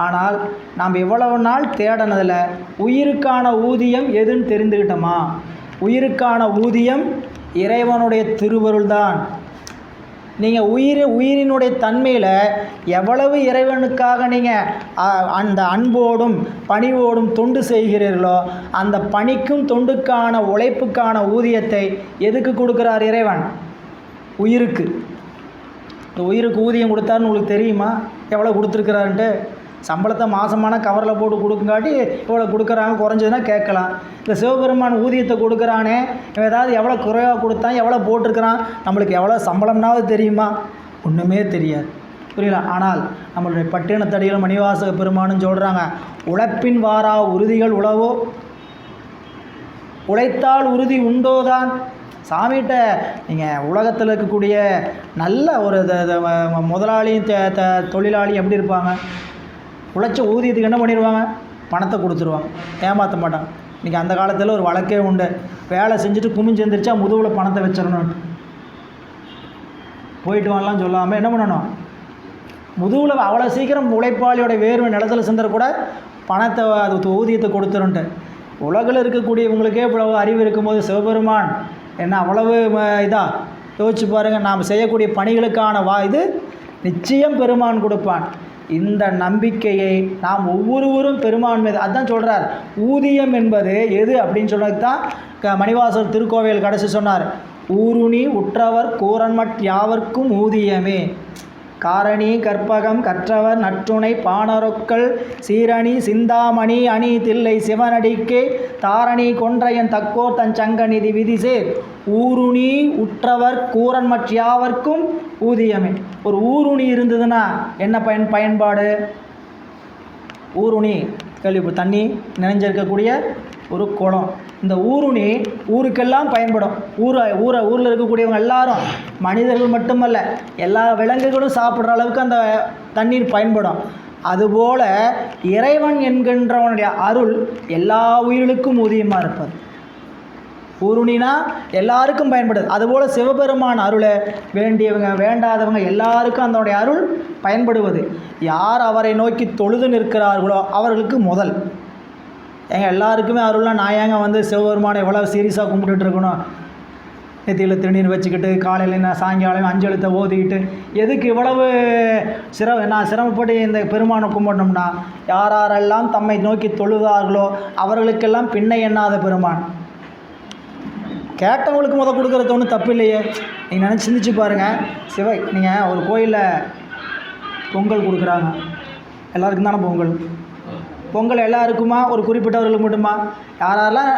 ஆனால் நாம் இவ்வளவு நாள் தேடினதில் உயிருக்கான ஊதியம் எதுன்னு தெரிந்துக்கிட்டோமா? உயிருக்கான ஊதியம் இறைவனுடைய திருவருள் தான். நீங்கள் உயிரினுடைய தன்மையில் எவ்வளவு இறைவனுக்காக நீங்கள் அந்த அன்போடும் பணிவோடும் தொண்டு செய்கிறீர்களோ, அந்த பணிக்கும் தொண்டுக்கான உழைப்புக்கான ஊதியத்தை எதுக்கு கொடுக்குறார் இறைவன்? உயிருக்கு. இந்த உயிருக்கு ஊதியம் கொடுத்தாருன்னு உங்களுக்கு தெரியுமா? எவ்வளோ கொடுத்துருக்குறாருன்ட்டு. சம்பளத்தை மாதமான கவரில் போட்டு கொடுக்குங்காட்டி இவ்வளோ கொடுக்குறாங்க, குறைஞ்சதுன்னா கேட்கலாம். இந்த சிவபெருமான் ஊதியத்தை கொடுக்குறானே, ஏதாவது எவ்வளோ குறைவாக கொடுத்தான், எவ்வளோ போட்டிருக்கிறான், நம்மளுக்கு எவ்வளோ சம்பளம்னாவது தெரியுமா? ஒன்றுமே தெரியாது, புரியல. ஆனால் நம்மளுடைய பட்டினத்தடிகள் மணிவாசக பெருமானும் சொல்கிறாங்க, உழைப்பின் வாரா உறுதிகள் உழவோ, உழைத்தால் உறுதி உண்டோதான். சாமிகிட்ட நீங்கள் உலகத்தில் இருக்கக்கூடிய நல்ல ஒரு முதலாளியும் தொழிலாளியும் எப்படி இருப்பாங்க? உழைச்ச ஊதியத்துக்கு என்ன பண்ணிடுவாங்க? பணத்தை கொடுத்துருவாங்க, ஏமாற்ற மாட்டாங்க. இன்றைக்கி அந்த காலத்தில் ஒரு வழக்கே உண்டு, வேலை செஞ்சுட்டு குமிஞ்சு எழுந்திரிச்சா முதுகில் பணத்தை வச்சிடணும், போயிட்டு வாங்கலாம் சொல்லாமல் என்ன பண்ணணும், முதுகில் அவ்வளோ சீக்கிரம் உழைப்பாளியோட வேர்வை நிலத்தில் சிந்தரக்கூட பணத்தை அது ஊதியத்தை கொடுத்துருன்ட்டு. உலகில் இருக்கக்கூடியவங்களுக்கே இவ்வளவு அறிவு இருக்கும்போது சிவபெருமான் என்ன அவ்வளவு இதாக யோசிச்சு பாருங்கள். நாம் செய்யக்கூடிய பணிகளுக்கான இது நிச்சயம் பெருமான் கொடுப்பான். இந்த நம்பிக்கையை நாம் ஒவ்வொருவரும் பெருமான் மீது, அதுதான் சொல்கிறார். ஊதியம் என்பது எது அப்படின்னு சொன்னது தான் மணிவாசர் திருக்கோவையில் கடைசி சொன்னார். ஊருணி உற்றவர் கூரன்மட் யாவர்க்கும் ஊதியமே. காரணி கற்பகம் கற்றவர் நற்றுணை பாணரொக்கள் சீரணி சிந்தாமணி அணி தில்லை சிவனடிக்கே தாரணி கொன்றையன் தக்கோர் தன் சங்க நிதி விதிசேர் ஊருணி உற்றவர் கூரன்மட் யாவர்க்கும் ஊதியமே. ஒரு ஊருணி இருந்ததுன்னா என்ன பயன்பாடு? ஊருணி கேள்வி, தண்ணி நிறைஞ்சிருக்கக்கூடிய ஒரு குளம். இந்த ஊருணி ஊருக்கெல்லாம் பயன்படும். ஊரில் இருக்கக்கூடியவங்க எல்லாரும், மனிதர்கள் மட்டுமல்ல எல்லா விலங்குகளும் சாப்பிட்ற அளவுக்கு அந்த தண்ணீர் பயன்படும். அதுபோல் இறைவன் என்கின்றவனுடைய அருள் எல்லா உயிர்களுக்கும் ஊதியமாக இருப்பது. ஊருணினா எல்லாருக்கும் பயன்படுது. அதுபோல் சிவபெருமான் அருளை வேண்டியவங்க வேண்டாதவங்க எல்லாருக்கும் அதனுடைய அருள் பயன்படுவது. யார் அவரை நோக்கி தொழுது நிற்கிறார்களோ அவர்களுக்கு முதல். எல்லாருக்குமே அருள்லாம் நான் ஏங்க சிவபெருமானை எவ்வளோ சீரியஸாக கும்பிட்டுட்டு இருக்கணும், நெத்தியில் திருநீர் வச்சுக்கிட்டு காலையில் நான் சாயங்காலம் 5 எழுத்தை ஓதிக்கிட்டு எதுக்கு இவ்வளவு நான் சிரமப்பட்டு இந்த பெருமானை கும்பிடணும்னா, யாரெல்லாம் தம்மை நோக்கி தொழுதார்களோ அவர்களுக்கெல்லாம் பின்னை எண்ணாத பெருமான். கேட்டவங்களுக்கு கொடுக்குறது ஒன்றும் தப்பு இல்லையே. நீங்கள் நினச்சி சிந்திச்சு பாருங்கள். நீங்கள் ஒரு கோயிலில் பொங்கல் கொடுக்குறாங்க, எல்லாருக்கும் தானே பொங்கல் எல்லாருக்குமா, ஒரு குறிப்பிட்டவர்களுக்கு மட்டுமா? யாரெல்லாம்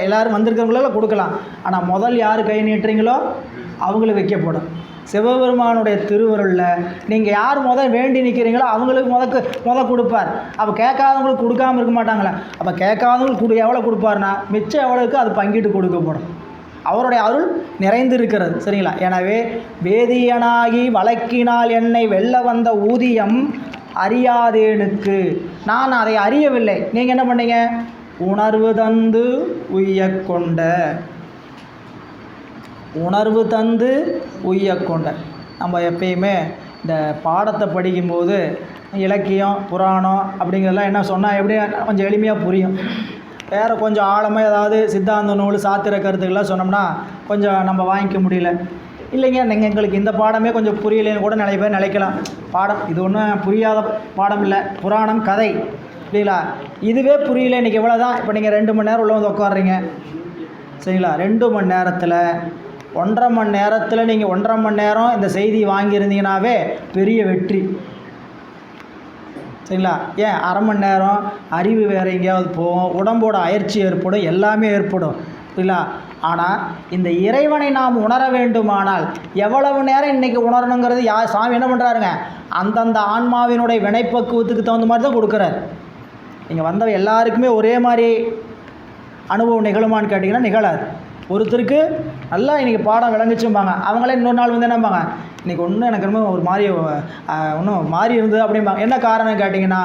எல்லோரும் வந்திருக்கிறவங்களெல்லாம் கொடுக்கலாம். ஆனால் முதல் யார் கை நீட்டுறீங்களோ அவங்களுக்கு வைக்கப்படும். சிவபெருமானுடைய திருவருளில் நீங்கள் யார் வேண்டி நிற்கிறீங்களோ அவங்களுக்கு கொடுப்பார். அப்போ கேட்காதவங்களுக்கு கொடுக்காமல் இருக்க மாட்டாங்களே. அப்போ கேட்காதவங்களுக்கு எவ்வளோ கொடுப்பார்னா மிச்சம் எவ்வளோக்கு அது பங்கிட்டு கொடுக்கப்படும். அவருடைய அருள் நிறைந்து இருக்கிறது. சரிங்களா? எனவே வேதியனாகி வழக்கினால் என்னை வெல்ல வந்த ஊதியம் அறியாதேனுக்கு, நான் அதை அறியவில்லை. நீங்கள் என்ன பண்ணீங்க? உணர்வு தந்து உய்ய கொண்ட, உணர்வு தந்து உய்ய கொண்ட. நம்ம எப்பயுமே இந்த பாடத்தை படிக்கும்போது இலக்கியம் புராணம் அப்படிங்கிறதெல்லாம் என்ன சொன்னால் எப்படி கொஞ்சம் எளிமையாக புரியும். வேறு கொஞ்சம் ஆழமாக ஏதாவது சித்தாந்த நூல் சாத்திர கருத்துக்கெல்லாம் சொன்னோம்னா கொஞ்சம் நம்ம வாங்கிக்க முடியல. இல்லைங்க நீங்கள் எங்களுக்கு இந்த பாடமே கொஞ்சம் புரியலைன்னு கூட நிறைய பேர் நினைக்கலாம். பாடம் இது ஒன்றும் புரியாத பாடம் இல்லை, புராணம் கதை இல்லைங்களா? இதுவே புரியல இன்றைக்கி எவ்வளோ தான். இப்போ நீங்கள் 2 மணி நேரம் உள்ள உட்காடுறீங்க சரிங்களா? 2 மணி நேரத்தில் 1.5 மணி நேரத்தில் நீங்கள் 1.5 மணி நேரம் இந்த செய்தி வாங்கியிருந்தீங்கன்னாவே பெரிய வெற்றி சரிங்களா? ஏன் 1/2 மணி நேரம் அறிவு வேறு எங்கேயாவது போகும், உடம்போட அயற்சி ஏற்படும், எல்லாமே ஏற்படும் சரிங்களா? ஆனால் இந்த இறைவனை நாம் உணர வேண்டுமானால் எவ்வளவு நேரம் இன்றைக்கி உணரணுங்கிறது சாமி என்ன பண்ணுறாருங்க? அந்தந்த ஆன்மாவினுடைய வினைப்பக்குவத்துக்கு தகுந்த மாதிரி தான் கொடுக்குறாரு. நீங்கள் வந்தவங்க எல்லாருக்குமே ஒரே மாதிரி அனுபவம் நிகழுமான்னு கேட்டிங்கன்னா நிகழாது. ஒருத்தருக்கு நல்லா இன்றைக்கி பாடம் விளங்குச்சும்பாங்க, அவங்களே இன்னொரு நாள் என்னம்பாங்க, இன்றைக்கி ஒன்றும் எனக்கு ரொம்ப ஒரு மாதிரி ஒன்றும் மாறி இருந்தது அப்படிம்பாங்க. என்ன காரணம் கேட்டிங்கன்னா,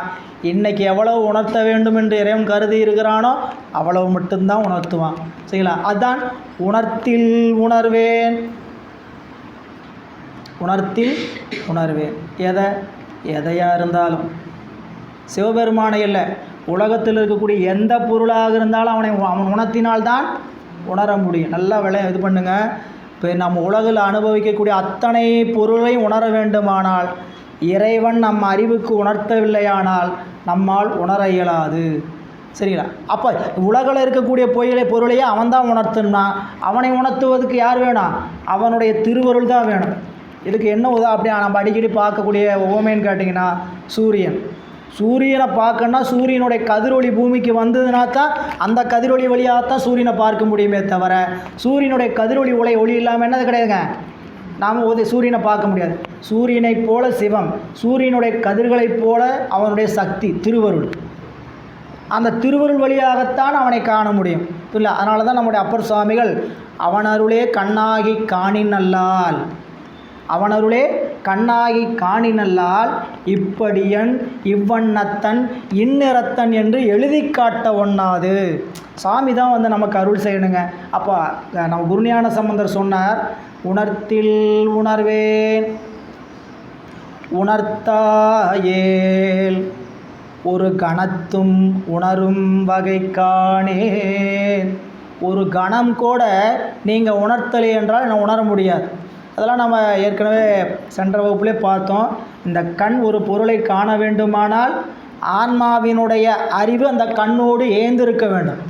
இன்றைக்கி எவ்வளவு உணர்த்த வேண்டும் என்று இறைவன் கருதி இருக்கிறானோ அவ்வளவு மட்டும்தான் உணர்த்துவான் சரிங்களா? அதுதான் உணர்த்தில் உணர்வேன், உணர்த்தில் உணர்வேன். எதையாக இருந்தாலும் சிவபெருமானை இல்லை, உலகத்தில் இருக்கக்கூடிய எந்த பொருளாக இருந்தாலும் அவன் உணர்த்தினால்தான் உணர முடியும். நல்லா இது பண்ணுங்கள். இப்போ நம்ம உலகில் அனுபவிக்கக்கூடிய அத்தனை பொருளையும் உணர வேண்டுமானால் இறைவன் நம் அறிவுக்கு உணர்த்தவில்லையானால் நம்மால் உணர இயலாது சரிங்களா? அப்போ உலகில் இருக்கக்கூடிய பொருளையே அவன் தான் உணர்த்துனா, அவனை உணர்த்துவதுக்கு யார் வேணும்? அவனுடைய திருவருள் தான் வேணும். இதுக்கு என்ன அப்படி நம்ம அடிக்கடி பார்க்கக்கூடிய ஓமைன்னு கேட்டிங்கன்னா, சூரியனை பார்க்கணுன்னா சூரியனுடைய கதிரொளி பூமிக்கு வந்ததுனா தான் அந்த கதிரொளி வழியாகத்தான் சூரியனை பார்க்க முடியுமே தவிர சூரியனுடைய கதிரொளி ஒளி இல்லாமல் என்னது கிடையாதுங்க, நாம் சூரியனை பார்க்க முடியாது. சூரியனைப் போல சிவம், சூரியனுடைய கதிர்களைப் போல அவனுடைய சக்தி திருவருள், அந்த திருவருள் வழியாகத்தான் அவனை காண முடியும் இல்லை? அதனால தான் நம்முடைய அப்பர் சுவாமிகள் அவனருளே கண்ணாகி காணின் அல்லால், அவனருளே கண்ணாகி காணினல்லால் இப்படியன் இவ்வண்ணத்தன் இந்நிறத்தன் என்று எழுதி காட்ட ஒண்ணாது. சாமி தான் வந்து நமக்கு அருள் செய்யணுங்க. அப்போ நம்ம குருஞான சம்பந்தர் சொன்னார், உணர்த்தில் உணர்வேன் உணர்த்தாயேல் ஒரு கணத்தும் உணரும் வகை காணேன். ஒரு கணம் கூட நீங்கள் உணர்த்தலை என்றால் நான் உணர முடியாது. அதெல்லாம் நம்ம ஏற்கனவே சென்ற வகுப்புலே பார்த்தோம். இந்த கண் ஒரு பொருளை காண வேண்டுமானால் ஆன்மாவினுடைய அறிவு அந்த கண்ணோடு ஏந்திருக்க வேண்டும்.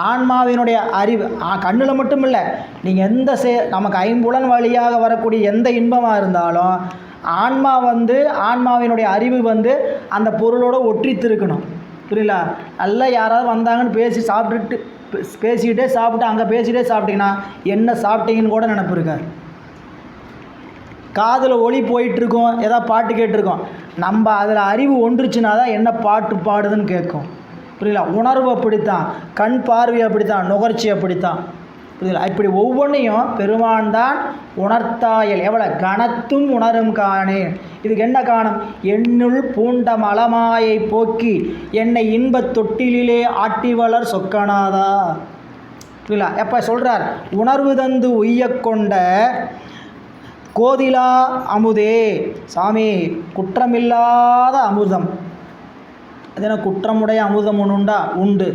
ஆன்மாவினுடைய அறிவு கண்ணில் மட்டும் இல்லை, நீங்கள் எந்த நமக்கு ஐம்புலன் வழியாக வரக்கூடிய எந்த இன்பமாக இருந்தாலும் ஆன்மாவினுடைய அறிவு வந்து அந்த பொருளோடு ஒற்றித்திருக்கணும். புரியல? நல்லா யாராவது வந்தாங்கன்னு பேசிக்கிட்டே சாப்பிட்டு அங்கே பேசிகிட்டே சாப்பிட்டீங்கன்னா என்ன சாப்பிட்டீங்கன்னு கூட நினப்பு இருக்காது. காதில் ஒளி போயிட்டுருக்கோம், ஏதாவது பாட்டு கேட்டிருக்கோம், நம்ம அதில் அறிவு ஒன்றுச்சுன்னா தான் என்ன பாட்டு பாடுதுன்னு கேட்கும். புரியல? உணர்வு அப்படித்தான், கண் பார்வை அப்படித்தான், நுகர்ச்சி அப்படித்தான். புரியல? இப்படி ஒவ்வொன்றையும் பெருமான் தான் உணர்த்தாயல். எவ்வளோ கணத்தும் உணரும் காணேன். இதுக்கு என்ன காணும்? என்னுள் பூண்ட மலமாயை போக்கி என்னை இன்பத் தொட்டிலே ஆட்டி வளர் சொக்கனாதா. புரியல? எப்போ சொல்கிறார்? உணர்வு தந்து உய்ய கொண்ட கோதிலா அமுதே. சாமி குற்றமில்லாத அமுதம். அது என்ன குற்றமுடைய அமுதம் ஒன்றுண்டா? உண்டு.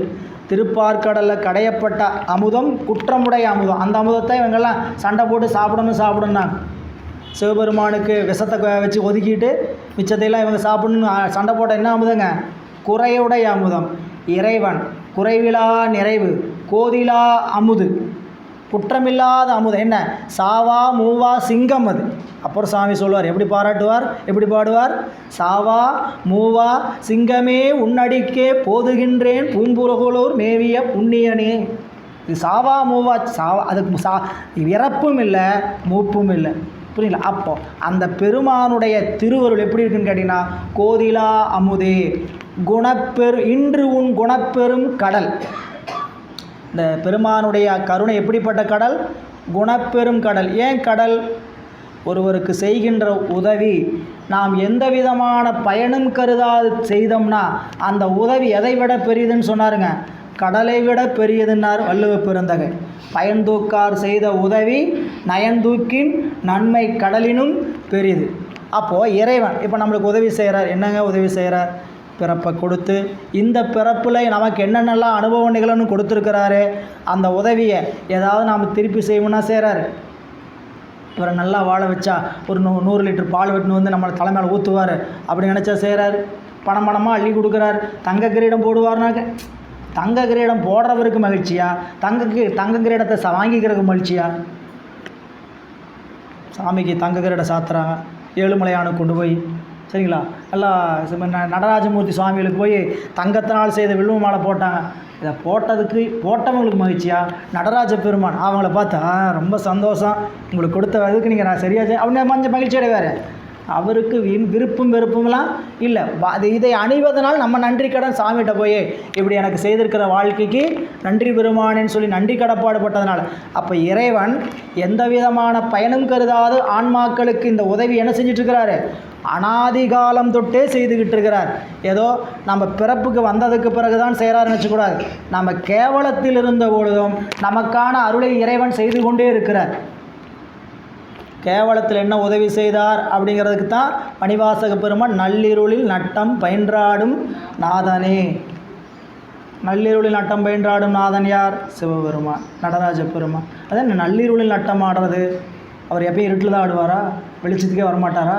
திருப்பார்கடலில் கடையப்பட்ட அமுதம் குற்றமுடைய அமுதம். அந்த அமுதத்தை இவங்கெல்லாம் சண்டை போட்டு சாப்பிடணும்னா சிவபெருமானுக்கு விஷத்தை வச்சு ஒதுக்கிட்டு மிச்சத்தையெல்லாம் இவங்க சாப்பிடணும்னு சண்டை போட்ட என்ன அமுதங்க? குறையுடைய அமுதம். இறைவன் குறைவிலா நிறைவு, கோதிலா அமுது, குற்றமில்லாத அமுதம். என்ன? சாவா மூவா சிங்கம். அது அப்புறம் சாமி சொல்வார், எப்படி பாராட்டுவார், எப்படி பாடுவார்? சாவா மூவா சிங்கமே உன்னடிக்கே போதுகின்றேன் பூம்புலகுலூர் மேவிய புண்ணியனே. இது சாவா மூவா, அதுக்கு இறப்பும் இல்லை மூப்பும் இல்லை. புரியல? அப்போ அந்த பெருமானுடைய திருவருள் எப்படி இருக்குன்னு கேட்டிங்கன்னா, கோதிலா அமுதே இன்று உன் குணப்பெரும் கடல். இந்த பெருமானுடைய கருணை எப்படிப்பட்ட கடல்? குணப்பெரும் கடல். ஏன் கடல்? ஒருவருக்கு செய்கின்ற உதவி நாம் எந்த விதமான பயனும் கருதாது செய்தோம்னா அந்த உதவி எதை விட பெரியதுன்னு சொன்னாருங்க? கடலை விட பெரியதுன்னார் வள்ளுவ பெருந்தகை. பயன்தூக்கார் செய்த உதவி நயன்தூக்கின் நன்மை கடலினும் பெரிது. அப்போது இறைவன் இப்போ நம்மளுக்கு உதவி செய்கிறார். என்னங்க உதவி செய்கிறார்? பிறப்பை கொடுத்து இந்த பிறப்பில் நமக்கு என்னென்னலாம் அனுபவ நிகழ்வுன்னு கொடுத்துருக்கிறாரு. அந்த உதவியை ஏதாவது நாம் திருப்பி செய்வோம்னா செய்கிறாரு. இவரை நல்லா வாழ வச்சா ஒரு 100 லிட்டர் பால் வெட்டுன்னு வந்து நம்ம தலைமையில் ஊற்றுவார் அப்படி நினச்சா செய்கிறாரு. பணமாக அள்ளி கொடுக்குறாரு. தங்க கிரீடம் போடுவார்னாக்க தங்க கிரீடம் போடுறவருக்கு மகிழ்ச்சியா? தங்க கிரீடத்தை வாங்கிக்கிறதுக்கு மகிழ்ச்சியா? சாமிக்கு தங்க கிரீடம் சாத்துறாங்க. ஏழுமலையானு கொண்டு போய் சரிங்களா, எல்லாம் நடராஜமூர்த்தி சுவாமிகளுக்கு போய் தங்கத்தினால் செய்த வில்வ மாலை போட்டாங்க. இதை போட்டவங்களுக்கு மகிழ்ச்சியா? நடராஜ பெருமான் அவங்கள பார்த்தா ரொம்ப சந்தோஷம், உங்களுக்கு கொடுத்த இதுக்கு நீங்கள் நான் சரியாக அவங்க மஞ்சள் மகிழ்ச்சி அடைவார். அவருக்கு விருப்பம் வெறுப்பும்லாம் இல்லை. இதை அணிவதனால் நம்ம நன்றி கடன் சாமிகிட்ட போய் இப்படி எனக்கு செய்திருக்கிற வாழ்க்கைக்கு நன்றி பெருமானேன்னு சொல்லி நன்றி கடப்பாடுபட்டதுனால. அப்போ இறைவன் எந்த விதமான பயனும் கருதாது ஆன்மாக்களுக்கு இந்த உதவி என்ன செஞ்சிட்ருக்கிறாரு? அனாதிகாலம் தொட்டே செய்துக்கிட்டு இருக்கிறார். ஏதோ நம்ம பிறப்புக்கு வந்ததுக்கு பிறகு தான் செய்கிறாருன்னு வச்சுக்கூடாது. நம்ம கேவலத்தில் இருந்த பொழுதும் நமக்கான அருளை இறைவன் செய்து கொண்டே இருக்கிறார். கேவலத்தில் என்ன உதவி செய்தார் அப்படிங்கிறதுக்கு தான் மணிவாசக பெருமான் நள்ளிருளில் நட்டம் பயின்றாடும் நாதனே. நள்ளிருளில் நட்டம் பயின்றாடும் நாதன் யார்? சிவபெருமான், நடராஜ பெருமான். அதான் நள்ளிருளில் நட்டம் ஆடுறது. அவர் எப்பயும் இருட்டில் தான் ஆடுவாரா? வெளிச்சத்துக்கே வரமாட்டாரா?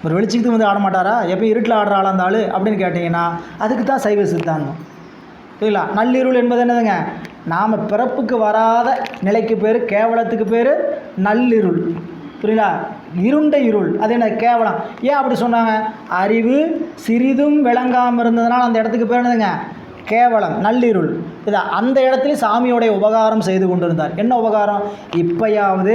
ஒரு வெளிச்சத்துக்கு வந்து ஆட மாட்டாரா? எப்பயும் இருட்டில் ஆடுற ஆள் அந்த ஆள் அப்படின்னு கேட்டிங்கன்னா அதுக்கு தான் சைவ சித்தாந்தம். புரியல? நள்ளிருள் என்பது என்னதுங்க? நாம் பிறப்புக்கு வராத நிலைக்கு பேர், கேவலத்துக்கு பேர் நள்ளிருள். புரியல? இருண்ட இருள். அது என்ன? கேவலம். ஏன் அப்படி சொன்னாங்க? அறிவு சிறிதும் விளங்காமல் இருந்ததுனால அந்த இடத்துக்கு பேர் என்னதுங்க? கேவலம், நள்ளிருள். இதை அந்த இடத்துல சாமியோடைய உபகாரம் செய்து கொண்டிருந்தார். என்ன உபகாரம்? இப்போயாவது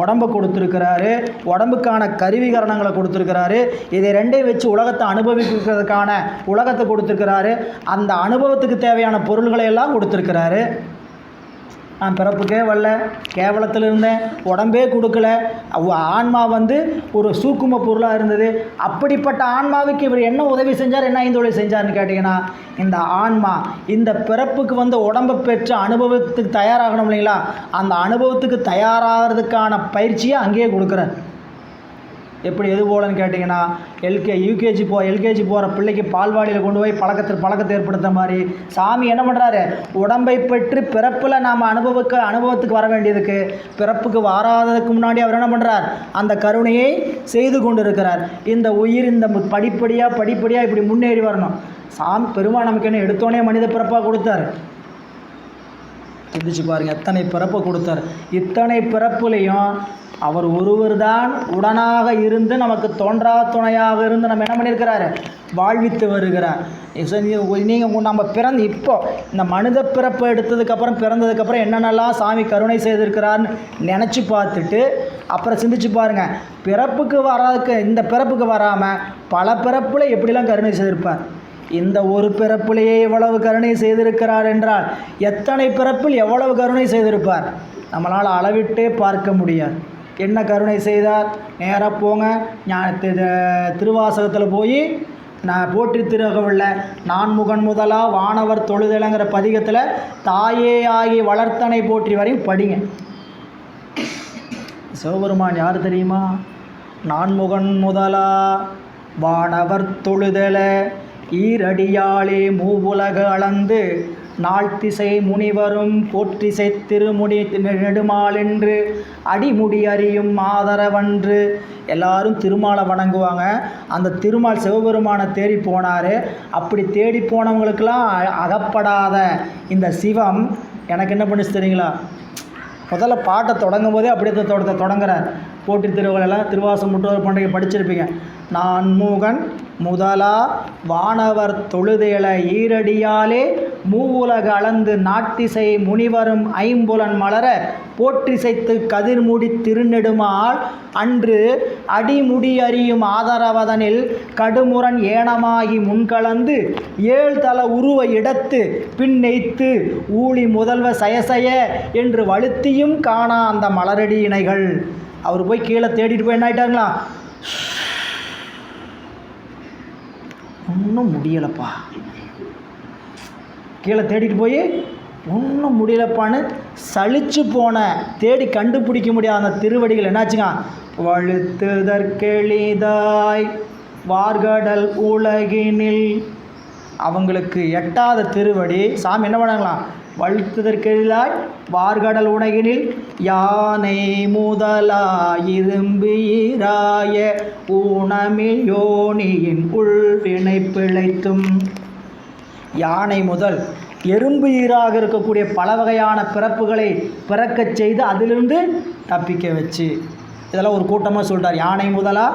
உடம்பை கொடுத்துருக்கிறாரு, உடம்புக்கான கருவிகரணங்களை கொடுத்துருக்கிறாரு. இதை ரெண்டையும் வச்சு உலகத்தை அனுபவிக்கிறதுக்கான உலகத்தை கொடுத்துருக்கிறாரு. அந்த அனுபவத்துக்கு தேவையான பொருள்களை எல்லாம் கொடுத்துருக்கிறாரு. நான் பிறப்புக்கே வரல, கேவலத்தில் இருந்தேன், உடம்பே கொடுக்கல, ஆன்மா ஒரு சூக்கும பொருளாக இருந்தது. அப்படிப்பட்ட ஆன்மாவுக்கு இவர் என்ன உதவி செஞ்சார், என்ன ஐந்தொழில் செஞ்சார்னு கேட்டிங்கன்னா, இந்த ஆன்மா இந்த பிறப்புக்கு உடம்பை பெற்று அனுபவத்துக்கு தயாராகணும் இல்லைங்களா, அந்த அனுபவத்துக்கு தயாராகிறதுக்கான பயிற்சியை அங்கேயே கொடுக்குறார். எப்படி எது போலன்னு கேட்டிங்கன்னா, எல்கேஜி போகிற பிள்ளைக்கு பால்வாடியில் கொண்டு போய் பழக்கத்தை ஏற்படுத்த மாதிரி சாமி என்ன பண்ணுறாரு, உடம்பை பெற்று பிறப்பில் நாம் அனுபவத்துக்கு வர வேண்டியதுக்கு பிறப்புக்கு வராததுக்கு முன்னாடி அவர் என்ன பண்ணுறார், அந்த கருணையை செய்து கொண்டு இருக்கிறார். இந்த உயிர் இந்த படிப்படியாக இப்படி முன்னேறி வரணும். சாமி பெருமாள் நமக்கு என்ன எடுத்தோடனே மனித பிறப்பாக கொடுத்தார். சிந்திச்சு பாருங்கள், எத்தனை பிறப்பை கொடுத்தார். இத்தனை பிறப்புலையும் அவர் ஒருவர் தான் உடனாக இருந்து நமக்கு தோன்றா துணையாக இருந்து நம்ம என்ன பண்ணியிருக்கிறாரு, வாழ்வித்து வருகிறார். நீங்கள் நம்ம இப்போ இந்த மனித பிறப்பை பிறந்ததுக்கப்புறம் என்னென்னலாம் சாமி கருணை செய்திருக்கிறார்னு நினச்சி பார்த்துட்டு அப்புறம் சிந்திச்சு பாருங்கள், இந்த பிறப்புக்கு வராமல் பல பிறப்பில் எப்படிலாம் கருணை செய்திருப்பார். இந்த ஒரு பிறப்பிலேயே எவ்வளவு கருணை செய்திருக்கிறார் என்றால் எத்தனை பிறப்பில் எவ்வளவு கருணை செய்திருப்பார் நம்மளால் அளவிட்டே பார்க்க முடியாது. என்ன கருணை செய்தார், நேராக போங்க, திருவாசகத்தில் போய் நான் போற்றி திருகவில்ல நான்முகன் முதலா வானவர் தொழுதலைங்கிற பதிகத்தில் தாயே ஆகி வளர்த்தனை போற்றி வரையும் படிங்க. சிவபெருமான் யார் தெரியுமா, நான்முகன் முதலா வானவர் தொழுதல ஈரடியாளே மூவுலக அளந்து நாள்திசை முனிவரும் போற்றிசை திருமுடி நெடுமாள் என்று அடிமுடி அறியும் ஆதரவன்று. எல்லாரும் திருமாலை வணங்குவாங்க. அந்த திருமால் சிவபெருமானை தேடி போனார். அப்படி தேடி போனவங்களுக்கெல்லாம் அகப்படாத இந்த சிவம் எனக்கு என்ன பண்ணிச்சு தெரியுங்களா, முதல்ல பாட்டை தொடங்கும் போதே அப்படியே தொடங்குறார். போற்றி திருவள்ளுவரெல்லாம் திருவாசம் முற்றோர் பண்டிகை படிச்சிருப்பீங்க. நான்முகன் முதலா வானவர் தொழுதேல ஈரடியாலே மூவுலக அளந்து நாட்டிசை முனிவரும் ஐம்புலன் மலர போற்றிசைத்து கதிர்முடி திருநெடுமால் அன்று அடிமுடி அறியும் ஆதரவதனில் கடுமுரண் ஏனமாகி முன்கலந்து ஏழ்தல உருவ இடத்து பின்னெய்த்து ஊழி முதல்வ சயசய என்று வலுத்தியும் காணா அந்த மலரடி இணைகள். அவர் போய் கீழே தேடிட்டு போய் என்ன ஆயிட்டாங்களா, ஒன்றும் முடியலப்பா, கீழே தேடிட்டு போய் ஒன்றும் முடியலப்பான்னு சலிச்சு போன தேடி கண்டுபிடிக்க முடியாத அந்த திருவடிகள் என்னாச்சுங்க, வழுத்துதற்கெளிதாய் வார்கடல் உலகினில். அவங்களுக்கு எட்டாத திருவடி சாமி என்ன பண்ணாங்களாம், வழுத்துதற்கெளிதாய் வார்கடல் உலகினில் யானை முதலா இரும்பு ஈராய ஊனமில் யோனியின் உள்வினை பிழைத்தும். யானை முதல் எறும்பு ஈராக இருக்கக்கூடிய பல வகையான பிறப்புகளை பிறக்கச் செய்து அதிலிருந்து தப்பிக்க வச்சு, இதெல்லாம் ஒரு கூட்டமாக சொல்லிட்டார். யானை முதலா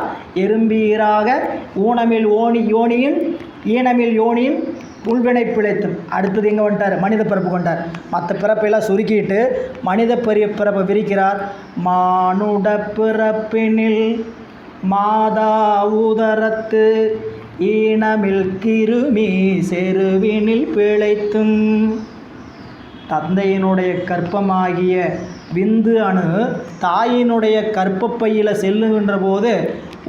எறும்பு ஈராக ஊனமில் யோனியின் ஈனமில் யோனியின் உள்வினை பிழைத்தும். அடுத்தது எங்கே வந்துட்டார், மனித பிறப்பு கொண்டார். மற்ற பிறப்பையெல்லாம் சுருக்கிட்டு மனித பிறப்பை விரிக்கிறார். மானுட பிறப்பினில் மாதா உதரத்து ஈனமில் கிருமி செருவினில் பிழைத்தும். தந்தையினுடைய கற்பமாகிய விந்து அணு தாயினுடைய கற்பப்பையில் செல்லுகின்ற போது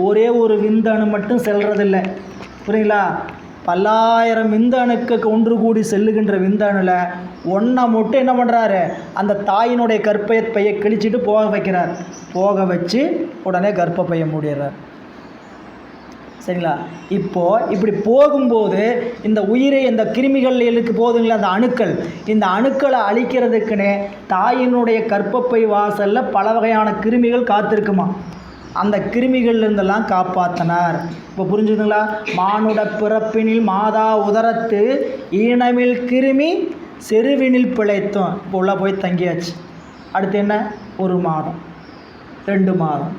ஒரே ஒரு விந்து அணு மட்டும் செல்றதில்லை, புரியுங்களா. பல்லாயிரம் விந்தணுக்கு ஒன்று கூடி செல்லுகின்ற விந்தணுல ஒன்றை மட்டும் என்ன பண்ணுறாரு, அந்த தாயினுடைய கற்பப்பையை கிழிச்சிட்டு போக வச்சு உடனே கர்ப்பப்பையை மூடிடுறார். சரிங்களா. இப்போது இப்படி போகும்போது இந்த உயிரை இந்த கிருமிகளுக்கு போதுங்களா அந்த அணுக்கள், இந்த அணுக்களை அழிக்கிறதுக்குன்னு தாயினுடைய கற்பப்பை வாசலில் பல வகையான கிருமிகள் காத்திருக்குமா. அந்த கிருமிகள்லேருந்தெல்லாம் காப்பாற்றினார். இப்போ புரிஞ்சுதுங்களா. மானுட பிறப்பினில் மாதா உதரத்து ஈனமில் கிருமி செருவினில் பிழைத்தோம். இப்போ உள்ளே போய் தங்கியாச்சு. அடுத்து என்ன, 1 மாதம் 2 மாதம்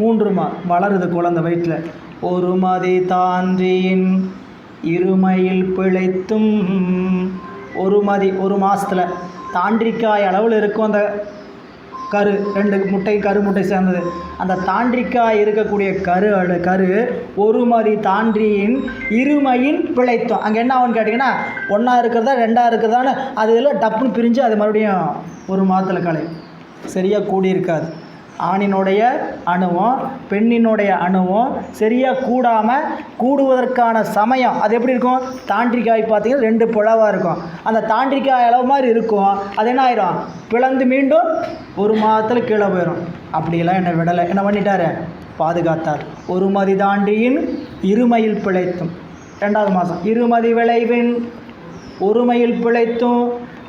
3 மாதம் வளருது குழந்தை வயிற்றில். 1 மதி தான்றியின் இருமையில் பிழைத்தும். 1 மதி 1 மாதத்தில் தாண்டிக்காய் அளவில் இருக்கும் அந்த கரு, 2 முட்டை கரு முட்டை சேர்ந்தது. அந்த தாண்டிக்காய் இருக்கக்கூடிய கரு ஒருமதி தாண்டியின் இருமையின் பிழைத்தோம். அங்கே என்ன ஆகுன்னு கேட்டிங்கன்னா, 1 இருக்கிறதா 2 இருக்கிறதான்னு அது எல்லாம் டப்புன்னு பிரிஞ்சு அது மறுபடியும் 1 மாதத்தில் கலையும். சரியாக கூடியிருக்காது. ஆணினுடைய அணுவும் பெண்ணினுடைய அணுவும் சரியாக கூடாமல் கூடுவதற்கான சமயம் அது எப்படி இருக்கும்? தாண்டிக்காய் பார்த்திங்கன்னா 2 பிளவாக இருக்கும். அந்த தாண்டிக்காய் அளவு மாதிரி இருக்கும். அது என்ன ஆயிரும்? பிளந்து மீண்டும் 1 மாதத்தில் கீழே போயிடும். அப்படியெல்லாம் என்னை விடலை. என்ன பண்ணிட்டார்? பாதுகாத்தார். ஒருமதி தாண்டியின் இருமையில் பிழைத்தும். 2வது மாதம் இருமதி விளைவின் ஒருமையில் பிழைத்தும்.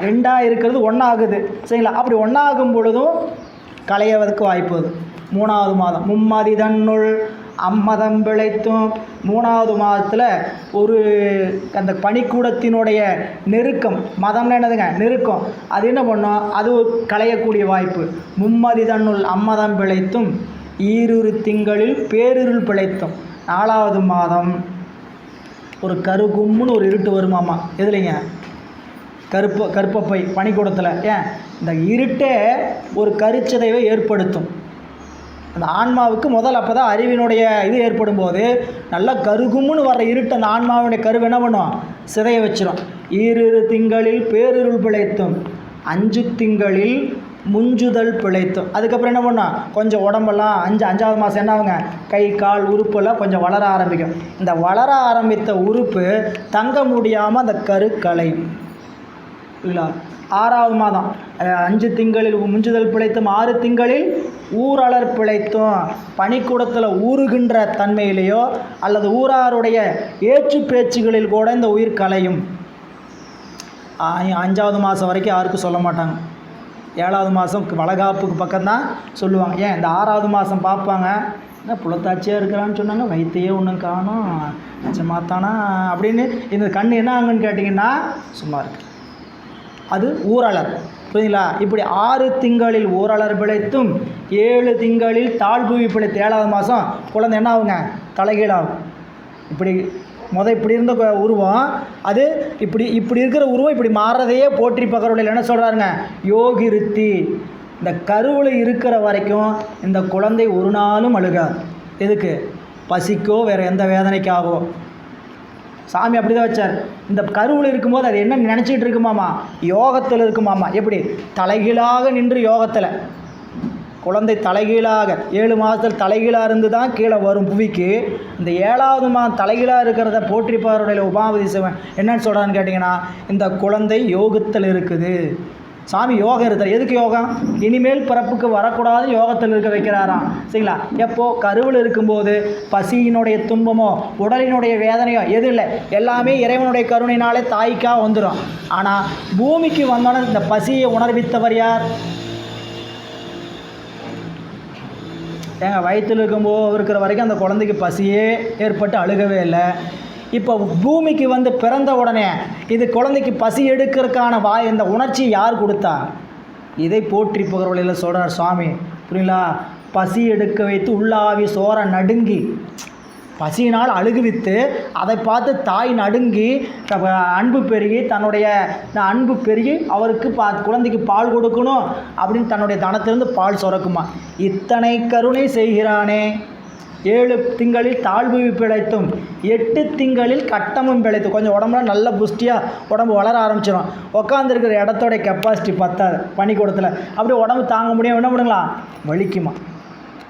2 இருக்கிறது 1 ஆகுது. சரிங்களா? அப்படி 1 ஆகும் பொழுதும் களையவதற்கு வாய்ப்பு. 3வது மாதம் மும்மதி தன்னுள் அம்மதம் பிழைத்தும். 3வது மாதத்தில் ஒரு அந்த பனிக்கூடத்தினுடைய நெருக்கம், மதம்னா என்னதுங்க? நெருக்கம். அது என்ன பண்ணும்? அது களையக்கூடிய வாய்ப்பு. மும்மதி தன்னுள் அம்மதம் பிழைத்தும் ஈருரு திங்களில் பேரிருள் பிழைத்தும். 4வது மாதம் ஒரு கருகும்னு ஒரு இருட்டு வருமாமா. எதுலைங்க? கருப்பப்பை பனிக்கூடத்தில். ஏன்? இந்த இருட்டே ஒரு கருச்சிதைவை ஏற்படுத்தும். அந்த ஆன்மாவுக்கு அப்போ தான் அறிவினுடைய இது ஏற்படும் போது நல்லா கருகும்னு வர்ற இருட்டு அந்த ஆன்மாவுடைய கருவை என்ன பண்ணும்? சிதைய வச்சிடும். ஈரிரு திங்களில் பேரிருள் பிழைத்தும் 5 திங்களில் முஞ்சுதல் பிழைத்தும். அதுக்கப்புறம் என்ன பண்ணோம்? கொஞ்சம் உடம்பெல்லாம் 5வது மாதம் என்ன ஆகுங்க? கை கால் உறுப்பெல்லாம் கொஞ்சம் வளர ஆரம்பிக்கும். இந்த வளர ஆரம்பித்த உறுப்பு தங்க முடியாமல் அந்த கரு களையும். இல்லை 6வது மாதம் 5 திங்களில் முஞ்சுதல் பிழைத்தும் 6 திங்களில் ஊரலர் பிழைத்தும். பனிக்கூடத்தில் ஊறுகின்ற தன்மையிலேயோ அல்லது ஊராருடைய ஏற்று பேச்சுகளில் கூட இந்த உயிர் கலையும். 5வது மாதம் வரைக்கும் யாருக்கும் சொல்ல மாட்டாங்க. 7வது மாதம் வளகாப்புக்கு பக்கம்தான் சொல்லுவாங்க. ஏன்? இந்த 6வது மாதம் பார்ப்பாங்க. என்ன புலத்தாச்சியாக இருக்கிறான்னு சொன்னாங்க, வயிற்றையே ஒன்றும் காணும், நிச்சயமாத்தானா அப்படின்னு. இந்த கண் என்ன ஆகுன்னு கேட்டிங்கன்னா சும்மா இருக்கு. அது ஊரலர். புரியுதுங்களா? இப்படி 6 திங்களில் ஊரலர் பிழைத்தும் 7 திங்களில் தாழ்புவி பிழைத்து. 7வது மாதம் குழந்தை என்ன ஆகுங்க? தலைகீழாகும். இப்படி இப்படி இருந்த உருவம் அது இப்படி இருக்கிற உருவம் இப்படி மாறுறதையே போற்றி பகருடையில் என்ன சொல்கிறாருங்க? யோகிருத்தி. இந்த கருவில் இருக்கிற வரைக்கும் இந்த குழந்தை ஒரு நாளும் அழுகாது. எதுக்கு? பசிக்கோ வேறு எந்த வேதனைக்காகவோ. சாமி அப்படி தான் வச்சார். இந்த கருவில் இருக்கும்போது அது என்ன நினச்சிக்கிட்டு இருக்குமாமா? யோகத்தில் இருக்குமாமா. எப்படி? தலைகீழாக நின்று யோகத்தில். குழந்தை தலைகீழாக 7 மாதத்தில் தலைகீழாக இருந்து தான் கீழே வரும் புவிக்கு. இந்த 7வது மாதம் தலைகீழாக இருக்கிறத போற்றிப்பாருடைய உபாபதி சிவன் என்னன்னு சொல்கிறான்னு கேட்டிங்கன்னா, இந்த குழந்தை யோகத்தில் இருக்குது. சாமி யோகம் இருக்கிறார். எதுக்கு யோகம்? இனிமேல் பிறப்புக்கு வரக்கூடாது யோகத்தில் இருக்க வைக்கிறாராம். சரிங்களா? எப்போது? கருவில் இருக்கும்போது பசியினுடைய துன்பமோ உடலினுடைய வேதனையோ எதுவும் இல்லை. எல்லாமே இறைவனுடைய கருணையினாலே தாய்க்காக வந்துடும். ஆனால் பூமிக்கு வந்தோன்னே இந்த பசியை உணர்வித்தவர் யார்? ஏங்க, வயிற்றில் இருக்கும்போது இருக்கிற வரைக்கும் அந்த குழந்தைக்கு பசியே ஏற்பட்டு அழுகவே இல்லை. இப்போ பூமிக்கு வந்து பிறந்த உடனே இது குழந்தைக்கு பசி எடுக்கிறதுக்கான இந்த உணர்ச்சி யார் கொடுத்தா? இதை போற்றி புகழ்வழியில் சொல்கிறார் சுவாமி. புரியுங்களா? பசி எடுக்க வைத்து உள்ளாவி சோற நடுங்கி பசியினால் அழுகுவித்து அதை பார்த்து தாய் நடுங்கி அன்பு பெருகி தன்னுடைய அன்பு பெருகி அவருக்கு குழந்தைக்கு பால் கொடுக்கணும் அப்படின்னு தன்னுடைய தனத்திலிருந்து பால் சுரக்குமா. இத்தனை கருணை செய்கிறானே. 7 திங்களில் தாழ்வு பிழைத்தும் 8 திங்களில் கட்டமும் பிழைத்தும். கொஞ்சம் உடம்புலாம் நல்ல புஷ்டியாக உடம்பு வளர ஆரம்பிச்சிடும். உட்காந்துருக்கிற இடத்தோட கெப்பாசிட்டி பத்தாது பனிக்கூடத்தில். அப்படியே உடம்பு தாங்க முடியும். என்ன பண்ணுங்களா? வலிக்குமா.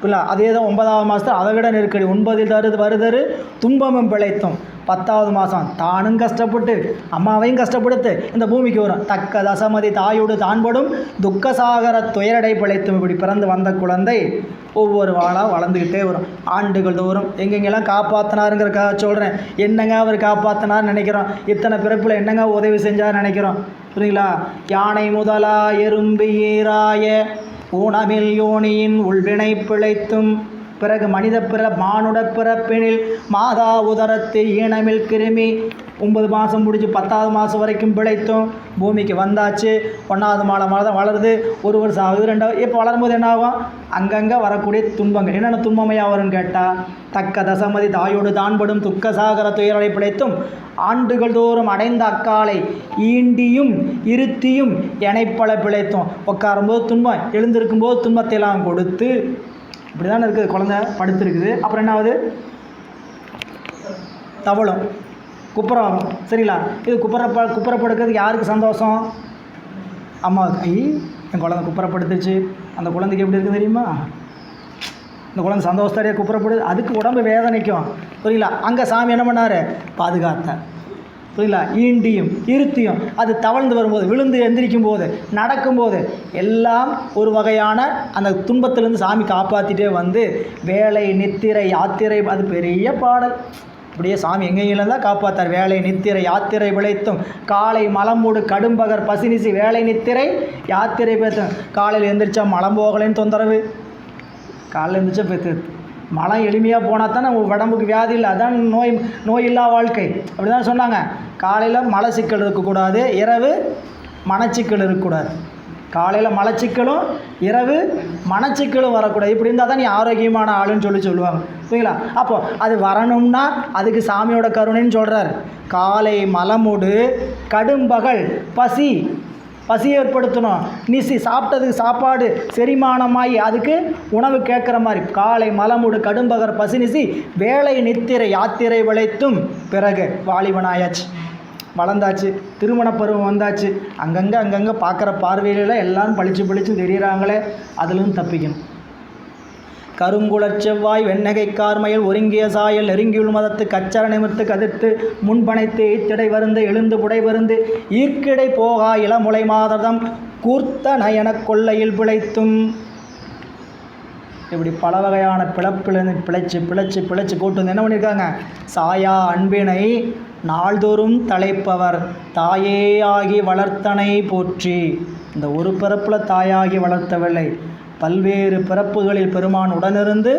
இல்லை அதே தான் 9வது மாதத்தில் அதை விட நெருக்கடி. 9 வருதரு துன்பமும் பிழைத்தும். 10வது மாதம் தானும் கஷ்டப்பட்டு அம்மாவையும் கஷ்டப்படுத்து இந்த பூமிக்கு வரும். தக்க தசமதி தாயோடு தான்படும் துக்கசாகர துயரடை பிழைத்தும். இப்படி பிறந்து வந்த குழந்தை ஒவ்வொரு வாளாக வளர்ந்துக்கிட்டே வரும். ஆண்டுகள் தோறும் எங்கெங்கெல்லாம் காப்பாற்றினாருங்கிறக்காக சொல்கிறேன். என்னங்க அவர் காப்பாற்றினார் நினைக்கிறோம். இத்தனை பிறப்பில் என்னங்க உதவி செஞ்சார் நினைக்கிறோம். புரியுங்களா? யானை முதலா எறும்பு ஈராய ஊனமில் யோனியின் உள்வினை பிழைத்தும் பிறகு மனித மானுட பிறப்பினில் மாதா உதரத்து ஈனமில் கிருமி 9 மாதம் முடிஞ்சு 10வது மாதம் வரைக்கும் பிழைத்தோம். பூமிக்கு வந்தாச்சு. 1வது மாதம் தான் வளருது. 1 வருஷம் ஆகுது, 2வது. இப்போ வளரும்போது என்ன ஆகும்? அங்கங்கே வரக்கூடிய துன்பங்கள் என்னென்ன துன்பமையாக வரும்னு கேட்டால், தக்க தசமதி தாயோடு தான்படும் துக்க சாகர துயரலை பிழைத்தும் ஆண்டுகள் தோறும் அடைந்த அக்காலை ஈண்டியும் இருத்தியும் எனைப்பல பிழைத்தோம். உட்காரும்போது துன்பம், எழுந்திருக்கும்போது துன்பத்தையெல்லாம் கொடுத்து இப்படி தானே இருக்குது. குழந்தை படுத்துருக்குது, அப்புறம் என்ன ஆகுது? தவளும் குப்புறாகும். சரிங்களா? இது குப்புறப்படுக்கிறதுக்கு யாருக்கு சந்தோஷம்? அம்மாவுக்கு. என் குழந்தை குப்புறப்படுத்துச்சு. அந்த குழந்தைக்கு எப்படி இருக்குது தெரியுமா? இந்த குழந்தை சந்தோஷத்தோடைய குப்புறப்படுது. அதுக்கு உடம்பு வேதனைக்கும். புரியல? அங்கே சாமி என்ன பண்ணார்? பாதுகாத்தார். புரியல? ஈண்டியும் இருத்தியும் அது தவழ்ந்து வரும்போது, விழுந்து எந்திரிக்கும் போது, நடக்கும்போது எல்லாம் ஒரு வகையான அந்த துன்பத்திலேருந்து சாமி காப்பாற்றிட்டே வந்து வேலை நித்திரை யாத்திரை, அது பெரிய பாடல். அப்படியே சாமி எங்கெங்கிலும் தான் காப்பாற்றார். வேலை நித்திரை யாத்திரை விளைத்தும் காலை மலமூடு கடும்பகர் பசினிசி வேலை நித்திரை யாத்திரை பேத்தும். காலையில் எழுந்திரிச்சா மலம் போகலைன்னு தொந்தரவு. காலையில் எழுந்திரிச்சா மலம் எளிமையாக போனால் தான் நம்ம உடம்புக்கு வியாதி இல்லை. அதான் நோயில்லா வாழ்க்கை. அப்படி தான் சொன்னாங்க. காலையில் மலச்சிக்கல் இருக்கக்கூடாது, இரவு மனச்சிக்கல் இருக்கக்கூடாது. காலையில் மலச்சிக்கலும் இரவு மனச்சிக்கலும் வரக்கூடாது. இப்படி இருந்தால் தான் நீ ஆரோக்கியமான ஆளுன்னு சொல்லுவாங்க. புரியுங்களா? அப்போது அது வரணும்னா அதுக்கு சாமியோட கருணைன்னு சொல்கிறார். காலை மலமுடு கடும்பகல் பசி ஏற்படுத்தணும். நிசி சாப்பிட்டதுக்கு சாப்பாடு செரிமானமாகி அதுக்கு உணவு கேட்குற மாதிரி. காலை மலமுடு கடும்பகர் பசினிசி வேலை நித்திரை யாத்திரை விளைத்தும். பிறகு வாலிபனாயாச்சு, வளர்ந்தாச்சு, திருமண பருவம் வந்தாச்சு. அங்கங்கே பார்க்குற பார்வையில எல்லாம் பளிச்சு தெரிகிறாங்களே, அதுலேருந்து தப்பிக்கணும். கருங்குளச் செவ்வாய் வெண்ணகை கார்மயல் ஒருங்கிய சாயல் நெருங்கியுள் மதத்து கச்சர நிமிர்த்து கதிர்த்து முன்பனைத்து இத்திடை வருந்து எழுந்து புடை வருந்து ஈர்க்கிடை போகா இளமுலை மாததம் கூர்த்த நயன கொள்ளையில் பிழைத்தும். இப்படி பல வகையான பிழைப்பிலிருந்து பிழைச்சு கூட்டு வந்து என்ன பண்ணியிருக்காங்க? சாயா அன்பினை நாள்தோறும் தலைப்பவர் தாயே ஆகி வளர்த்தனை போற்றி. இந்த ஒரு பிறப்பில் தாயாகி வளர்த்தவில்லை, பல்வேறு பிறப்புகளில் பெருமான் உடனிருந்து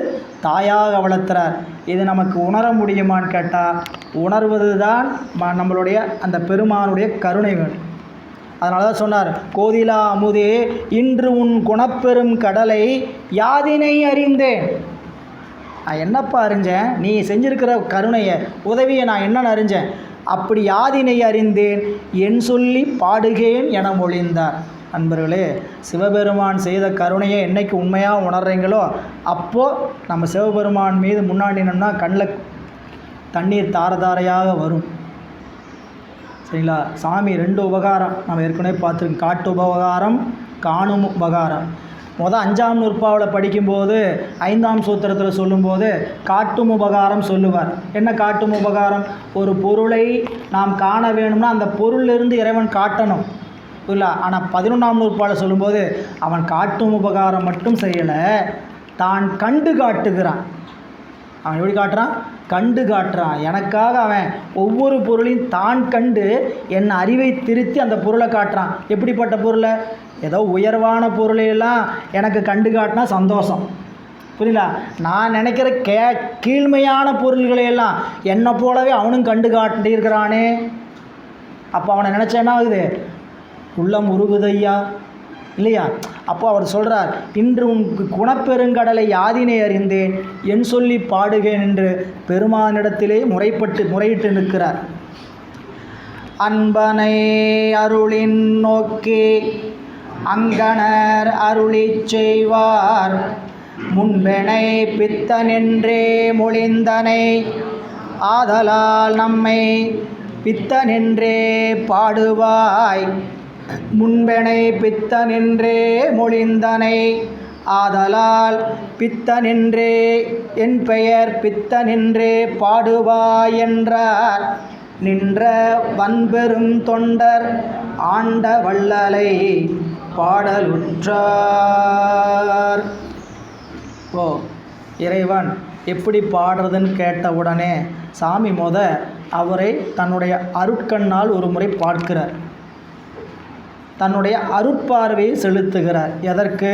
தாயாக வளர்த்துறார். இது நமக்கு உணர முடியுமான்னு கேட்டால், உணர்வது தான் நம்மளுடைய அந்த பெருமானுடைய கருணை வேணும். அதனால தான் சொன்னார், கோதிலா அமுதே இன்று உன் குணப்பெரும் கடலை யாதினை அறிந்தேன். நான் என்னப்பா அறிஞ்சேன்? நீ செஞ்சிருக்கிற கருணையை உதவியை நான் என்னென்னு அறிஞ்சேன்? அப்படி யாதினை அறிந்தேன் என் சொல்லி பாடுகேன் என மொழிந்தார். அன்பர்களே, சிவபெருமான் செய்த கருணையை என்றைக்கு உண்மையாக உணர்றீங்களோ அப்போது நம்ம சிவபெருமான் மீது முன்னாடினோம்னா கண்ணில் தண்ணீர் தாரதாரையாக வரும். சரிங்களா? சாமி 2 உபகாரம் நம்ம ஏற்கனவே பார்த்துருக்கோம். காட்டு உபகாரம், காணும் உபகாரம். 5ஆம் நூற்பாவில் படிக்கும்போது 5ஆம் சூத்திரத்தில் சொல்லும்போது காட்டும் உபகாரம் சொல்லுவார். என்ன காட்டும் உபகாரம்? ஒரு பொருளை நாம் காண வேணும்னா அந்த பொருளிலிருந்து இறைவன் காட்டணும் இல்லை. ஆனால் 11ஆம் நூற்பாவில் சொல்லும்போது அவன் காட்டும் உபகாரம் மட்டும் செய்யலை, தான் கண்டு காட்டுகிறான். அவன் எப்படி காட்டுறான்? கண்டு காட்டுறான். எனக்காக அவன் ஒவ்வொரு பொருளையும் தான் கண்டு என் அறிவை திருத்தி அந்த பொருளை காட்டுறான். எப்படிப்பட்ட பொருளை? ஏதோ உயர்வான பொருளையெல்லாம் எனக்கு கண்டு காட்டினா சந்தோஷம். புரியல? நான் நினைக்கிற கீழ்மையான பொருள்களையெல்லாம் என்னை போலவே அவனும் கண்டு காட்டியிருக்கிறானே. அப்போ அவனை நினச்ச என்ன ஆகுது? உள்ளம் உருகுதையா இல்லையா? அப்போ அவர் சொல்கிறார், இன்று உன் குணப்பெருங்கடலை யாதினை அறிந்தேன் என் சொல்லி பாடுகேன் என்று பெருமானிடத்திலே முறையிட்டு நிற்கிறார். அன்பனை அருளின் நோக்கி அங்கணர் அருளி செய்வார் முன்பெனை பித்தனென்றே மொழிந்தனை ஆதலால் நம்மை பித்தனென்றே பாடுவாய் முன்பெனை பித்தனென்றே மொழிந்தனை ஆதலால் பித்தனென்றே என் பெயர் பித்தனென்றே பாடுவாய் என்றார். நின்ற வன்பெரும் தொண்டர் ஆண்ட வள்ளலை பாடலுற்றார். ஓ, இறைவன் எப்படி பாடுறதுன்னு கேட்ட உடனே சாமி அவரை தன்னுடைய அருட்கண்ணால் ஒரு முறை பார்க்கிறார். தன்னுடைய அருட்பார்வையை செலுத்துகிறார். எதற்கு?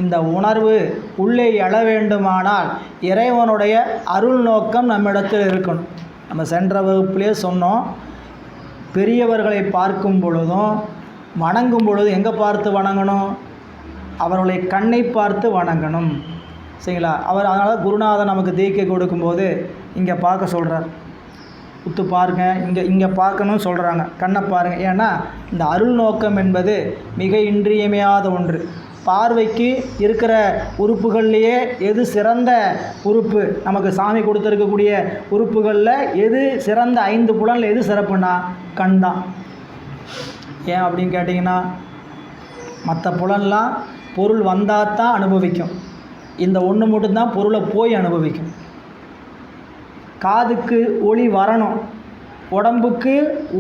இந்த உணர்வு உள்ளே எழ வேண்டுமானால் இறைவனுடைய அருள் நோக்கம் நம்மிடத்தில் இருக்கணும். நம்ம சென்ற வகுப்பிலே சொன்னோம், பெரியவர்களை பார்க்கும் பொழுதும் வணங்கும் பொழுதும் எங்கே பார்த்து வணங்கணும்? அவர்களுடைய கண்ணை பார்த்து வணங்கணும். சரிங்களா? அவர் அதனால் குருநாதன் நமக்கு தீக்கை கொடுக்கும்போது இங்கே பார்க்க சொல்கிறார். உத்து பாருங்க, இங்கே பார்க்கணும்னு சொல்கிறாங்க. கண்ணை பாருங்கள். ஏன்னா இந்த அருள் நோக்கம் என்பது மிக இன்றியமையாத ஒன்று. பார்வைக்கு இருக்கிற உறுப்புகள்லேயே எது சிறந்த உறுப்பு? நமக்கு சாமி கொடுத்துருக்கக்கூடிய உறுப்புகளில் எது சிறந்த 5 புலனில் எது சிறப்புன்னா கண் தான். ஏன் அப்படின்னு கேட்டிங்கன்னா, மற்ற புலன்லாம் பொருள் வந்தால் தான் அனுபவிக்கும். இந்த ஒன்று மட்டும்தான் பொருளை போய் அனுபவிக்கும். காதுக்கு ஒளி வரணும், உடம்புக்கு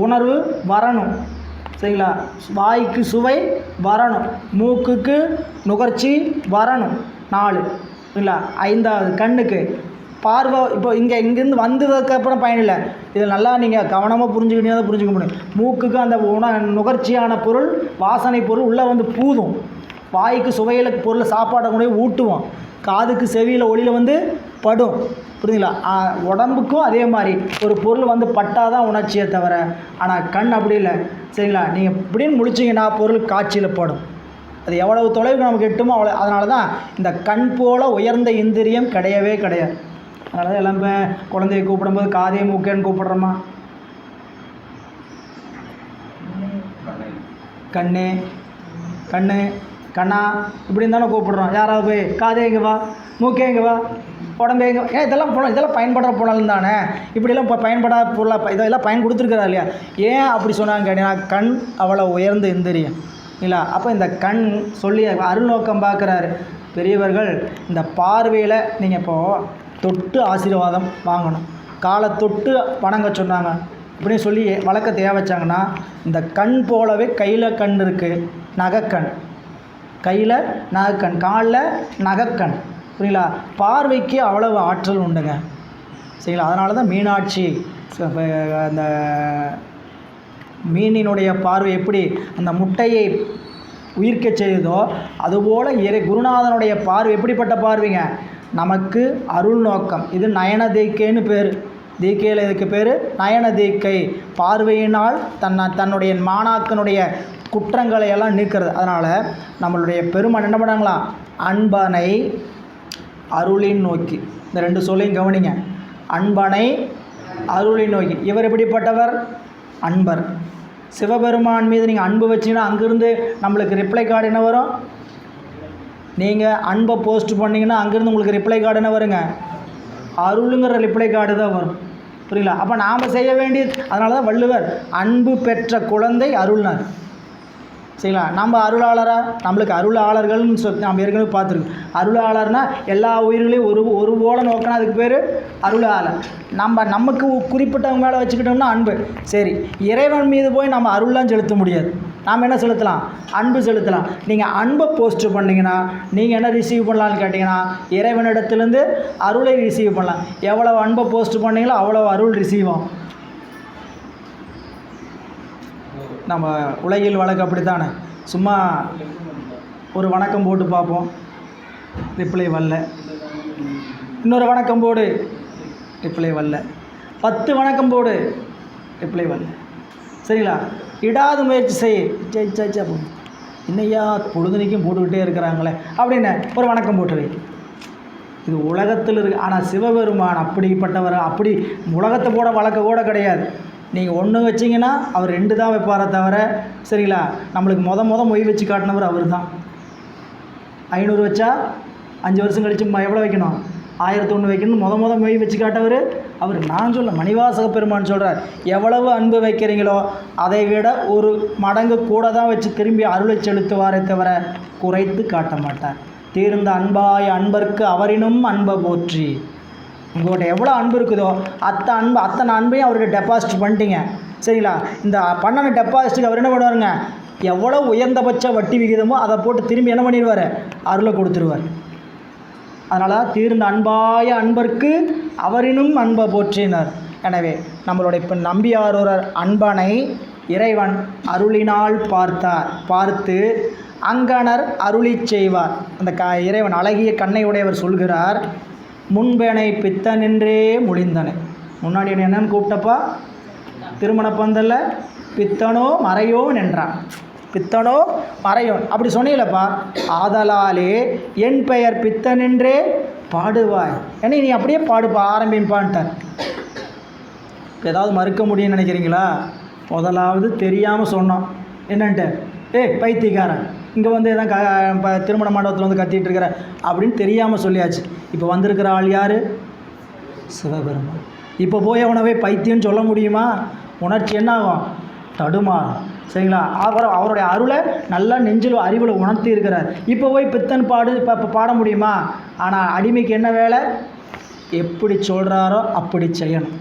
உணர்வு வரணும். சரிங்களா? வாய்க்கு சுவை வரணும், மூக்குக்கு நுகர்ச்சி வரணும். 4. சரிங்களா? 5வது கண்ணுக்கு பார்வை. இப்போ இங்கேருந்து வந்ததுக்கப்புறம் பயன் இல்லை. இதில் நல்லா நீங்கள் கவனமாக புரிஞ்சுக்கிட்டீங்கன்னா புரிஞ்சுக்க முடியும். மூக்குக்கு அந்த நுகர்ச்சியான பொருள், வாசனை பொருள் உள்ளே வந்து பூதும். வாய்க்கு சுவையில் பொருள் சாப்பாடை கொண்டு போய் ஊட்டுவோம். காதுக்கு செவியில் ஒளியில் வந்து படும். புரியுதுங்களா? உடம்புக்கும் அதே மாதிரி ஒரு பொருள் வந்து பட்டாதான் உணர்ச்சியை தவிர, ஆனால் கண் அப்படி இல்லை. சரிங்களா? நீங்கள் இப்படின்னு முடிச்சிங்கன்னா பொருள் காட்சியில் படும். அது எவ்வளவு தொலைவுக்கு நமக்கு எட்டுமோ அவ்வளோ. அதனால தான் இந்த கண் போல உயர்ந்த இந்திரியம் கிடையவே கிடையாது. அதனால தான் எல்லாம் இப்போ குழந்தைய கூப்பிடும்போது காதே மூக்கேன்னு கூப்பிடுறோமா? கண்ணு கண்ணு கண்ணா இப்படின்னு தானே கூப்பிடுறோம். யாராவது போய் காதே எங்கே வா, மூக்கே எங்கே வா, உடம்பு எங்கே? ஏன் இதெல்லாம் புலன், இதெல்லாம் பயன்படுற புலன் தானே. இப்படிலாம் இப்போ பயன்படாத பொருளாக இதெல்லாம் பயன் கொடுத்துருக்குறா இல்லையா? ஏன் அப்படி சொன்னாங்க கேட்டீங்கன்னா, கண் அவ்வளோ உயர்ந்த இந்திரியம் இல்லை. அப்போ இந்த கண் சொல்லி அருள் நோக்கம் பார்க்குறாரு பெரியவர்கள். இந்த பார்வையில் நீங்கள் இப்போது தொட்டு ஆசீர்வாதம் வாங்கணும், காலை தொட்டு வணங்க சொன்னாங்க இப்படின்னு சொல்லி வழக்க தேவை வச்சாங்கன்னா, இந்த கண் போலவே கையில் கண் இருக்குது, நகைக்கண். கையில் நகைக்கண், காலில் நகைக்கண். புரியுங்களா? பார்வைக்கு அவ்வளவு ஆற்றல் உண்டுங்க. சரிங்களா? அதனால தான் மீனாட்சி அந்த மீனினுடைய பார்வை எப்படி அந்த முட்டையை உயிர்க்க செய்ததோ, அதுபோல் குருநாதனுடைய பார்வை எப்படிப்பட்ட பார்வைங்க? நமக்கு அருள் நோக்கம். இது நயன தீக்கைன்னு பேர். தீக்கையில் இதுக்கு பேர் நயன தீக்கை. பார்வையினால் தன்னுடைய மாணாக்கனுடைய குற்றங்களை எல்லாம் நீக்கிறது. அதனால் நம்மளுடைய பெருமான் என்ன பண்ணாங்களா? அன்பனை அருளின் நோக்கி. இந்த 2 சொல்லையும் கவனிங்க. அன்பனை அருளின் நோக்கி. இவர் எப்படிப்பட்டவர்? அன்பர். சிவபெருமான் மீது நீங்கள் அன்பு வச்சிங்கன்னா அங்கேருந்து நம்மளுக்கு ரிப்ளை கார்டு என்ன வரும்? நீங்கள் அன்பை போஸ்ட் பண்ணிங்கன்னா அங்கேருந்து உங்களுக்கு ரிப்ளை கார்டு என்ன வருங்க? அருளுங்கிற ரிப்ளை கார்டு தான் வரும். புரியல? அப்போ நாம் செய்ய வேண்டியது, அதனால தான் வள்ளுவர் அன்பு பெற்ற குழந்தை அருள்னார். சரிங்களா? நம்ம அருளாளராக, நம்மளுக்கு அருளாளர்கள்னு சொல்லி நம்ம ஏற்கனவே பார்த்துருக்கோம். அருளாளர்னால் எல்லா உயிர்களையும் ஒரு போல நோக்கினா அதுக்கு பேர் அருளாளர். நமக்கு குறிப்பிட்டவங்க மேலே வச்சுக்கிட்டோம்னா அன்பு. சரி, இறைவன் மீது போய் நம்ம அருள்லாம் செலுத்த முடியாது. நாம் என்ன செலுத்தலாம்? அன்பு செலுத்தலாம். நீங்கள் அன்பை போஸ்ட் பண்ணிங்கன்னா நீங்கள் என்ன ரிசீவ் பண்ணலான்னு கேட்டிங்கன்னா, இறைவனிடத்துலேருந்து அருளை ரிசீவ் பண்ணலாம். எவ்வளோ அன்பை போஸ்ட் பண்ணிங்களோ அவ்வளோ அருள் ரிசீவ் ஆகும். நம்ம உலகில் வழக்கு அப்படித்தானே. சும்மா ஒரு வணக்கம் போட்டு பார்ப்போம், ரிப்ளை வரல. இன்னொரு வணக்கம் போடு, ரிப்ளை வரல. 10 வணக்கம் போடு, ரிப்ளை வரல. சரிங்களா? இடாத முயற்சி ஜெயிச்சா போகும். இன்னையா பொழுதுனைக்கும் போட்டுக்கிட்டே இருக்கிறாங்களே அப்படின்னு ஒரு வணக்கம் போட்டுரு. இது உலகத்தில் இருக்குது. ஆனால் சிவபெருமான் அப்படிப்பட்டவர். அப்படி உலகத்தை போட வழக்க கூட கிடையாது. நீங்கள் 1 வச்சிங்கன்னா அவர் 2 தான் வைப்பாரே தவிர, சரிங்களா? நம்மளுக்கு மொத மொய் வச்சு காட்டினவர் அவர் தான். 500 வச்சா 5 வருஷம் கழித்து எவ்வளோ வைக்கணும்? 1001 வைக்கணும். மொத மொய் வச்சு காட்டவர் அவர். நான் சொல்ல மணிவாசக பெருமான் சொல்கிறார், எவ்வளவு அன்பு வைக்கிறீங்களோ அதை விட ஒரு மடங்கு கூட தான் வச்சு திரும்பி அருளை செலுத்துவாரே தவிர குறைத்து காட்ட மாட்டார். தீர்ந்த அன்பாய அன்பர்க்கு அவரினும் அன்பை போற்றி. உங்கள்கிட்ட எவ்வளோ அன்பு இருக்குதோ அத்தனை அன்பையும் அவர்கிட்ட டெபாசிட் பண்ணிட்டீங்க. சரிங்களா? இந்த பண்ணன டெபாசிட்டுக்கு அவர் என்ன பண்ணுவாருங்க? எவ்வளோ உயர்ந்தபட்ச வட்டி விகிதமோ அதை போட்டு திரும்பி என்ன பண்ணிடுவார்? அருளை கொடுத்துருவார். அதனால் தீர்ந்த அன்பாய அன்பர்க்கு அவரினும் அன்பை போற்றினார். எனவே நம்மளுடைய இப்போ நம்பியாரூரர் அன்பனை இறைவன் அருளினால் பார்த்து அங்கனர் அருளி செய்வார். அந்த இறைவன் அழகிய கண்ணை உடையவர் சொல்கிறார், முன்பேனை பித்தனென்றே மொழிந்தனை. முன்னாடி என்னன்னு கூப்பிட்டப்பா திருமண பந்தல்ல பித்தனோ மறையோ நின்றான். பித்தனோ மறையோன் அப்படி சொன்னீங்களப்பா. ஆதலாலே என் பெயர் பித்தனென்றே பாடுவாய். ஏன்னா நீ அப்படியே பாடுப்பா ஆரம்பிப்பான்ட்டார். ஏதாவது மறுக்க முடியும்னு நினைக்கிறீங்களா? முதலாவது தெரியாமல் சொன்னோம். என்னன்ட்டு பைத்தியக்காரன் இங்கே வந்து எதான் திருமண மண்டபத்தில் வந்து கத்திட்டு இருக்கிற அப்படின்னு தெரியாமல் சொல்லியாச்சு. இப்போ வந்திருக்கிற ஆள் யார்? சிவபெருமான். இப்போ போய் அவனவே பைத்தியம்னு சொல்ல முடியுமா? உணர்ச்சி என்ன ஆகும்? தடுமாறும். சரிங்களா? அவருடைய அருளை நல்லா நெஞ்சில் அறிவில் உணர்த்தி இருக்கிறார். இப்போ போய் பித்தன் இப்போ பாட முடியுமா? ஆனால் அடிமைக்கு என்ன வேலை? எப்படி சொல்கிறாரோ அப்படி செய்யணும்,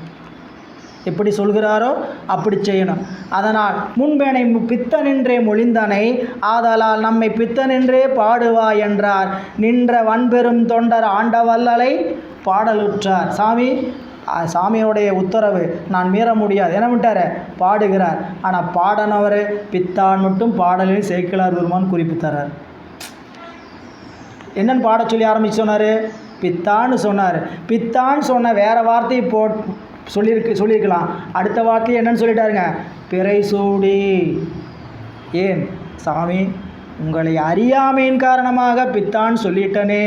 எப்படி சொல்கிறாரோ அப்படி செய்யணும். அதனால் முன்பேனை பித்தனென்றே மொழிந்தனை, ஆதலால் நம்மை பித்தனென்றே பாடுவாய் என்றார். நின்ற வன்பெரும் தொண்டர் ஆண்டவல்லலை பாடலுற்றார். சாமியோடைய உத்தரவு நான் மீற முடியாது என்ன விட்டார்? பாடுகிறார். ஆனால் பாடனவர் பித்தான் மட்டும் பாடலில் சேக்கிழார் பெருமான் குறிப்பிட்டார். என்னன்னு பாட சொல்லி ஆரம்பிச்சு சொன்னார்? பித்தான்னு சொன்னார். பித்தான்னு சொன்ன வேறு வார்த்தையை சொல்லியிருக்கலாம். அடுத்த வார்த்தையை என்னன்னு சொல்லிட்டாருங்க? பிறை சூடி. ஏன் சாமி, உங்களை அறியாமையின் காரணமாக பித்தான்னு சொல்லிட்டனே.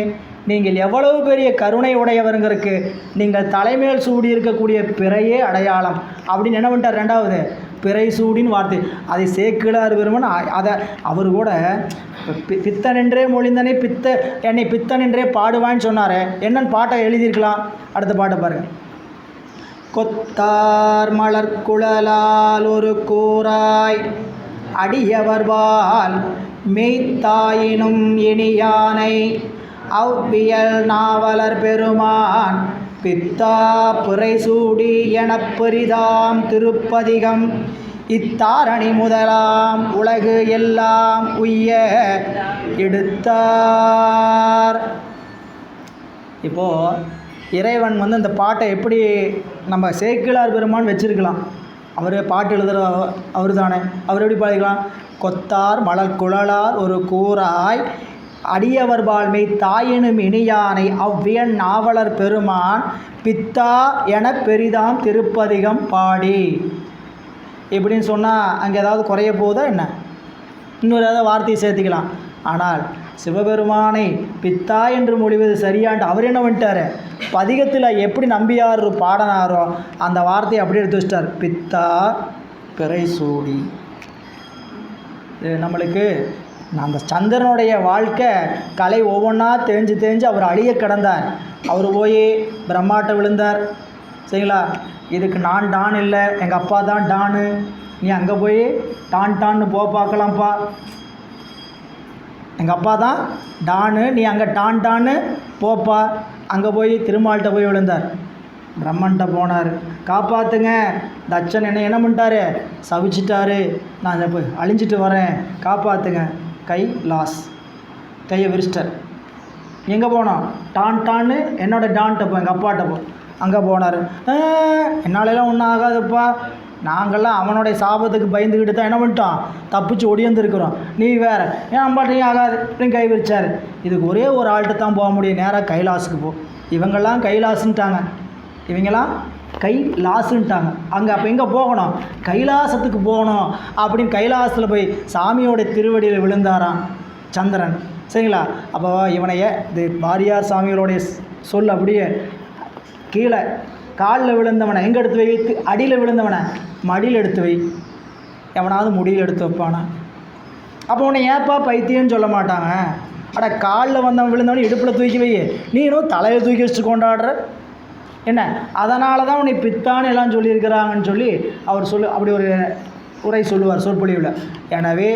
நீங்கள் எவ்வளவு பெரிய கருணை உடையவருங்கிறதுக்கு நீங்கள் தலைமையில் சூடி இருக்கக்கூடிய பிறையே அடையாளம் அப்படின்னு என்ன பண்ணிட்டார்? ரெண்டாவது பிறை சூடின்னு வார்த்தை. அதை சேக்கிழார் பெருமான் அதை அவர் கூட பித்தனென்றே மொழிந்தனே என்னை பித்தனென்றே பாடுவான்னு சொன்னார். என்னன்னு பாட்டை எழுதியிருக்கலாம். அடுத்த பாட்டை பாருங்கள். கொத்தார் மலர்குழலால் ஒரு கூராய் அடியவர்வால் மெய்த்தாயினும் இனியானை அவ்வியல் நாவலர் பெருமான் பித்தா பிறைசூடி எனப் பெரிதாம் திருப்பதிகம் இத்தாரணி முதலாம் உலகு எல்லாம் உய்ய எடுத்தார். இப்போது இறைவன் வந்து இந்த பாட்டை எப்படி நம்ம சேக்கிழார் பெருமான் வச்சுருக்கலாம். அவர் பாட்டு எழுதுகிற அவர் தானே. அவர் எப்படி பாடிக்கலாம்? கொத்தார் மலர் குழலார் ஒரு கூராய் அடியவர் பால்மை தாயினும் இனியானை அவ்வியன் நாவலர் பெருமான் பித்தா என பெரிதாம் திருப்பதிகம் பாடி. எப்படின்னு சொன்னால் அங்கே ஏதாவது குறைய போதா என்ன? இன்னொரு ஏதாவது வார்த்தையை சேர்த்துக்கலாம். ஆனால் சிவபெருமானை பித்தா என்று மொழிவது சரியான்ட்டு அவர் என்ன பண்ணிட்டார்? பதிகத்தில் எப்படி நம்பியார் பாடனாரோ அந்த வார்த்தையை அப்படியே எடுத்து வச்சிட்டார். பித்தா பிறை சூடி. நம்மளுக்கு அந்த சந்திரனுடைய வாழ்க்கை கலை ஒவ்வொன்றா தேஞ்சு அவர் அழிய கிடந்தார். அவர் போய் பிரம்மாட்ட விழுந்தார். சரிங்களா? இதுக்கு நான் டான் இல்லை, எங்கள் அப்பா தான் டானு, நீ அங்கே போய் டான்னு பார்க்கலாம்ப்பா, எங்கள் அப்பா தான் டானு, நீ அங்கே டான்னு போப்பா. அங்கே போய் திருமால்கிட்ட போய் விழுந்தார். பிரம்மன்ட்ட போனார், காப்பாற்றுங்க, தட்சன் என்ன பண்ணிட்டாரு? சவிச்சிட்டாரு, நான் போய் அழிஞ்சிட்டு வரேன், காப்பாற்றுங்க. கை லாஸ், கையை விரிச்சிட்டார். எங்கே போனோம்? டான்னு என்னோட டான்கிட்ட போ, எங்கள் அப்பாட்ட போ. அங்கே போனார். என்னாலெல்லாம் ஒன்றும் ஆகாதுப்பா, நாங்கள்லாம் அவனுடைய சாபத்துக்கு பயந்துக்கிட்டு தான் என்ன பண்ணிட்டோம், தப்பிச்சு ஒடியந்துருக்குறோம், நீ வேறு ஏன் அம்பாட்டையும் ஆகாது அப்படின்னு கை விரிச்சார். இதுக்கு ஒரே ஒரு ஆள்கிட்ட தான் போக முடியும், நேராக கைலாஸுக்கு போ. இவங்கெல்லாம் கைலாசுன்ட்டாங்க, இவங்கெல்லாம் கைலாசுன்ட்டாங்க. அங்கே அப்போ எங்கே போகணும்? கைலாசத்துக்கு போகணும் அப்படின்னு கைலாசத்தில் போய் சாமியோடைய திருவடியில் விழுந்தாராம் சந்திரன். சரிங்களா? அப்போ இவனைய இது பாரியார் சாமிகளுடைய சொல் அப்படியே கீழே காலில் விழுந்தவனை எங்கே எடுத்து வை? அடியில் விழுந்தவனை மடியில் எடுத்து வை. எவனாவது முடியில் எடுத்து வைப்பானா? அப்போ உன்னை ஏப்பா பைத்தியம்னு சொல்ல மாட்டாங்க. அட காலில் வந்தவன் விழுந்தவனை இடுப்பில் தூக்கி வை, நீனும் தலையில் தூக்கி வச்சு கொண்டாடுற என்ன? அதனால தான் உன்னை பித்தான்னு எல்லாம் சொல்லியிருக்கிறாங்கன்னு சொல்லி அவர் அப்படி ஒரு உரை சொல்லுவார் சொற்பொழிவில். எனவே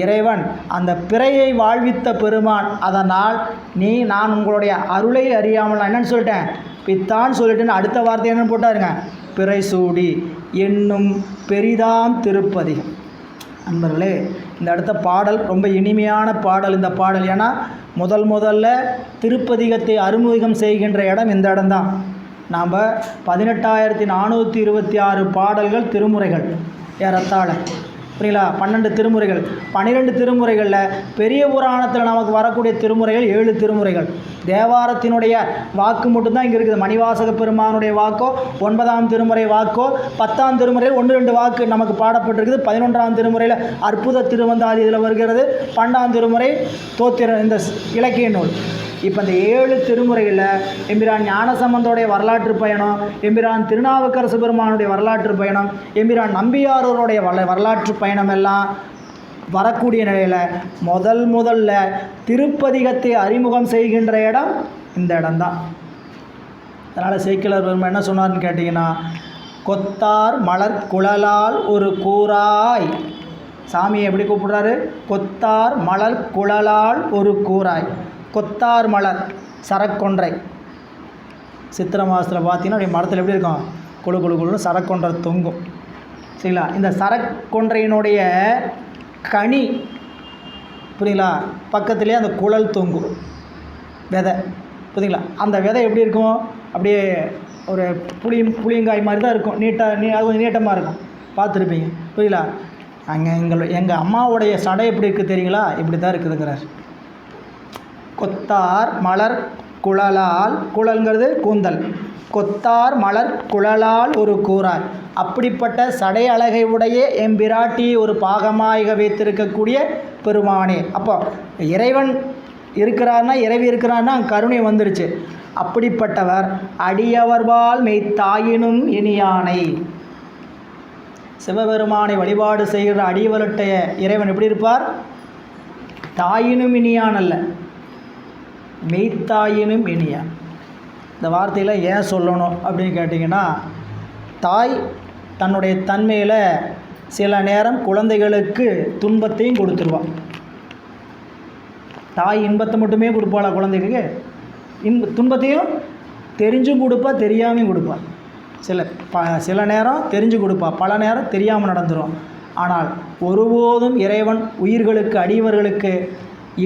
இறைவன் அந்த பிறையை வாழ்வித்த பெருமான். அதனால் நான் உங்களுடைய அருளை அறியாமல் நான் என்னன்னு சொல்லிட்டேன்? பித்தான்னு சொல்லிட்டுன்னு அடுத்த வார்த்தை என்னன்னு போட்டாருங்க? பிறை சூடி என்னும் பெரிதாம் திருப்பதிகம். நண்பர்களே, இந்த அடுத்த பாடல் ரொம்ப இனிமையான பாடல். இந்த பாடல் ஏன்னா முதல்ல திருப்பதிகத்தை அறிமுகம் செய்கின்ற இடம் இந்த இடம்தான். நாம் 18,426 பாடல்கள் திருமுறைகள் ஏறத்தாழ. புரியுங்களா? 12 திருமுறைகள். 12 திருமுறைகளில் பெரிய புராணத்தில் நமக்கு வரக்கூடிய திருமுறைகள் 7 திருமுறைகள். தேவாரத்தினுடைய வாக்கு மட்டும்தான் இங்கே இருக்குது. மணிவாசக பெருமானுடைய வாக்கோ, 9ஆம் திருமுறை வாக்கோ, 10ஆம் திருமுறையில் 1-2 வாக்கு நமக்கு பாடப்பட்டிருக்குது. 11ஆம் திருமுறையில் அற்புத திருவந்தாதி இதில் வருகிறது. 12ஆம் திருமுறை தோத்திர இந்த இலக்கிய நூல். இப்போ இந்த 7 திருமுறைகளில் எம்பிரான் ஞானசம்பந்தோடைய வரலாற்று பயணம், எம்பிரான் திருநாவுக்கரசு பெருமானுடைய வரலாற்று பயணம், எம்பிரான் நம்பியாரூருடைய வரலாற்று பயணம் எல்லாம் வரக்கூடிய நிலையில் முதல்ல திருப்பதிகத்தை அறிமுகம் செய்கின்ற இடம் இந்த இடம்தான். அதனால் சேக்கிழார் பெருமான் என்ன சொன்னார்னு கேட்டிங்கன்னா, கொத்தார் மலர் குழலால் ஒரு கூராய். சாமியை எப்படி கூப்பிடுறாரு? கொத்தார் மலர் குழலால் ஒரு கூராய். கொத்தார் மலர் சரக்கொன்றை. சித்திரை மாதத்தில் பார்த்தீங்கன்னா அப்படி மரத்தில் எப்படி இருக்கும்? குழு குழு குழுன்னு சரக்கொன்றை தொங்கும். சரிங்களா? இந்த சரக்கொன்றையினுடைய கனி புரியுங்களா? பக்கத்துலேயே அந்த குழல் தொங்கும் விதை. புரியுங்களா? அந்த விதை எப்படி இருக்கும்? அப்படியே ஒரு புளியங்காய் மாதிரி தான் இருக்கும். அது கொஞ்சம் நீட்டமாக இருக்கும். பார்த்துருப்பீங்க. புரியுங்களா? அங்கே எங்கள் அம்மாவுடைய சடை எப்படி இருக்குது தெரியுங்களா? இப்படி தான் இருக்குதுங்கிறார். கொத்தார் மலர் குழலால், குழல்ங்கிறது கூந்தல், கொத்தார் மலர் குழலால் ஒரு கூராய். அப்படிப்பட்ட சடை அழகை உடைய எம்பிராட்டி ஒரு பாகமாக வைத்திருக்கக்கூடிய பெருமானே. அப்போ இறைவன் இருக்கிறார்னா, இறைவி இருக்கிறார்னா கருணை வந்துருச்சு. அப்படிப்பட்டவர் அடியவர்பால் மெய்த்தாயினும் இனியானை. சிவபெருமானை வழிபாடு செய்கிற அடியவருடைய இறைவன் எப்படி இருப்பார்? தாயினும் இனியான் அல்ல, மெய்த்தாயினும் இனியான். இந்த வார்த்தையில் ஏன் சொல்லணும் அப்படின்னு கேட்டிங்கன்னா, தாய் தன்னுடைய தன்மையில் சில நேரம் குழந்தைகளுக்கு துன்பத்தையும் கொடுத்துருவாள். தாய் இன்பத்தை மட்டுமே கொடுப்பாளா குழந்தைக்கு? துன்பத்தையும் தெரிஞ்சும் கொடுப்பா, தெரியாமையும் கொடுப்பா. சில நேரம் தெரிஞ்சு கொடுப்பா, பல நேரம் தெரியாமல் நடந்துடும். ஆனால் ஒருபோதும் இறைவன் உயிர்களுக்கு, அடியவர்களுக்கு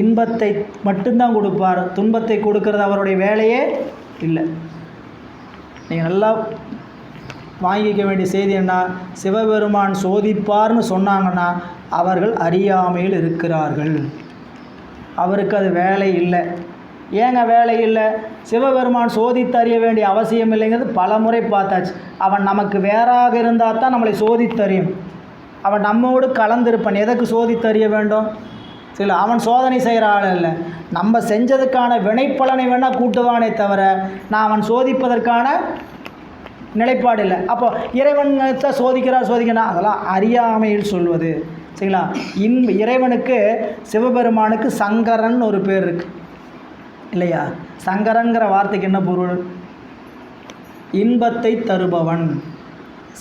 இன்பத்தை மட்டும்தான் கொடுப்பார். துன்பத்தை கொடுக்கறது அவருடைய வேலையே இல்லை. நீங்கள் நல்லா வாங்கிக்க வேண்டிய செய்தி என்ன? சிவபெருமான் சோதிப்பார்னு சொன்னாங்கன்னா அவர்கள் அறியாமையில் இருக்கிறார்கள். அவருக்கு அது வேலை இல்லை. ஏங்க வேலை இல்லை? சிவபெருமான் சோதித்து அறிய வேண்டிய அவசியம் இல்லைங்கிறது பல முறை பார்த்தாச்சு. அவன் நமக்கு வேறாக இருந்தால் தான் நம்மளை சோதித்தறியும். அவன் நம்மோடு கலந்திருப்பான். எதற்கு சோதித்தறிய வேண்டும்? சரி, அவன் சோதனை செய்கிற ஆள் இல்லை. நம்ம செஞ்சதுக்கான வினைப்பலனை வேணால் கூட்டுவானே தவிர நான் அவன் சோதிப்பதற்கான நிலைப்பாடு இல்லை. அப்போ இறைவனை சோதிக்கிறான் அதெல்லாம் அறியாமையில் சொல்வது. சரிங்களா? இறைவனுக்கு, சிவபெருமானுக்கு சங்கரன் ஒரு பேர் இருக்குது இல்லையா? சங்கரன்கிற வார்த்தைக்கு என்ன பொருள்? இன்பத்தை தருபவன்.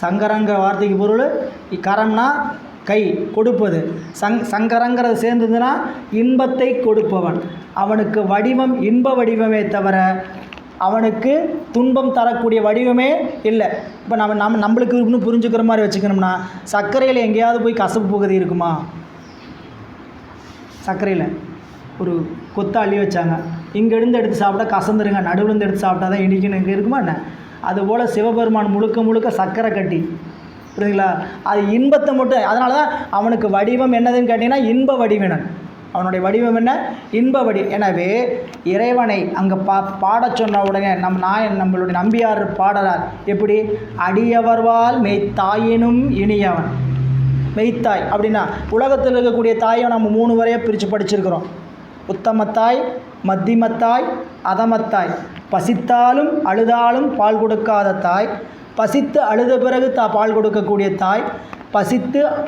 சங்கரங்கிற வார்த்தைக்கு பொருள் கரம்னா கை, கொடுப்பது. சங்கரங்கிறது சேர்ந்ததுன்னா இன்பத்தை கொடுப்பவன். அவனுக்கு வடிவம் இன்ப வடிவமே தவிர அவனுக்கு துன்பம் தரக்கூடிய வடிவமே இல்லை. இப்போ நம்மளுக்கு இருக்குன்னு புரிஞ்சுக்கிற மாதிரி வச்சுக்கணும்னா, சர்க்கரையில் எங்கேயாவது போய் கசப்பு பகுதி இருக்குமா? சர்க்கரையில் ஒரு கொத்த அள்ளி வச்சாங்க, இங்கேருந்து எடுத்து சாப்பிட்டா கசந்துருங்க, நடுவிலேருந்து எடுத்து சாப்பிட்டா தான் இனிக்கணும், இங்கே இருக்குமா என்ன? அதுபோல் சிவபெருமான் முழுக்க சர்க்கரை கட்டி. புரியுதுங்களா? அது இன்பத்தை மட்டும். அதனால தான் அவனுக்கு வடிவம் என்னதுன்னு கேட்டிங்கன்னா இன்ப வடிவினன். அவனுடைய வடிவம் என்ன? இன்ப வடி. எனவே இறைவனை அங்கே பாடச் சொன்ன உடனே நம்மளுடைய நம்பியார் பாடறார். எப்படி? அடியவர்வால் மெய்த்தாயினும் இனியவன். மெய்த்தாய் அப்படின்னா உலகத்தில் இருக்கக்கூடிய தாயை நம்ம 3 வரையாக பிரித்து படிச்சிருக்கிறோம். உத்தமத்தாய், மத்திமத்தாய், அதமத்தாய். பசித்தாலும் அழுதாலும் பால் கொடுக்காத தாய், பசித்து அழுத பிறகு பால் கொடுக்கக்கூடிய தாய்,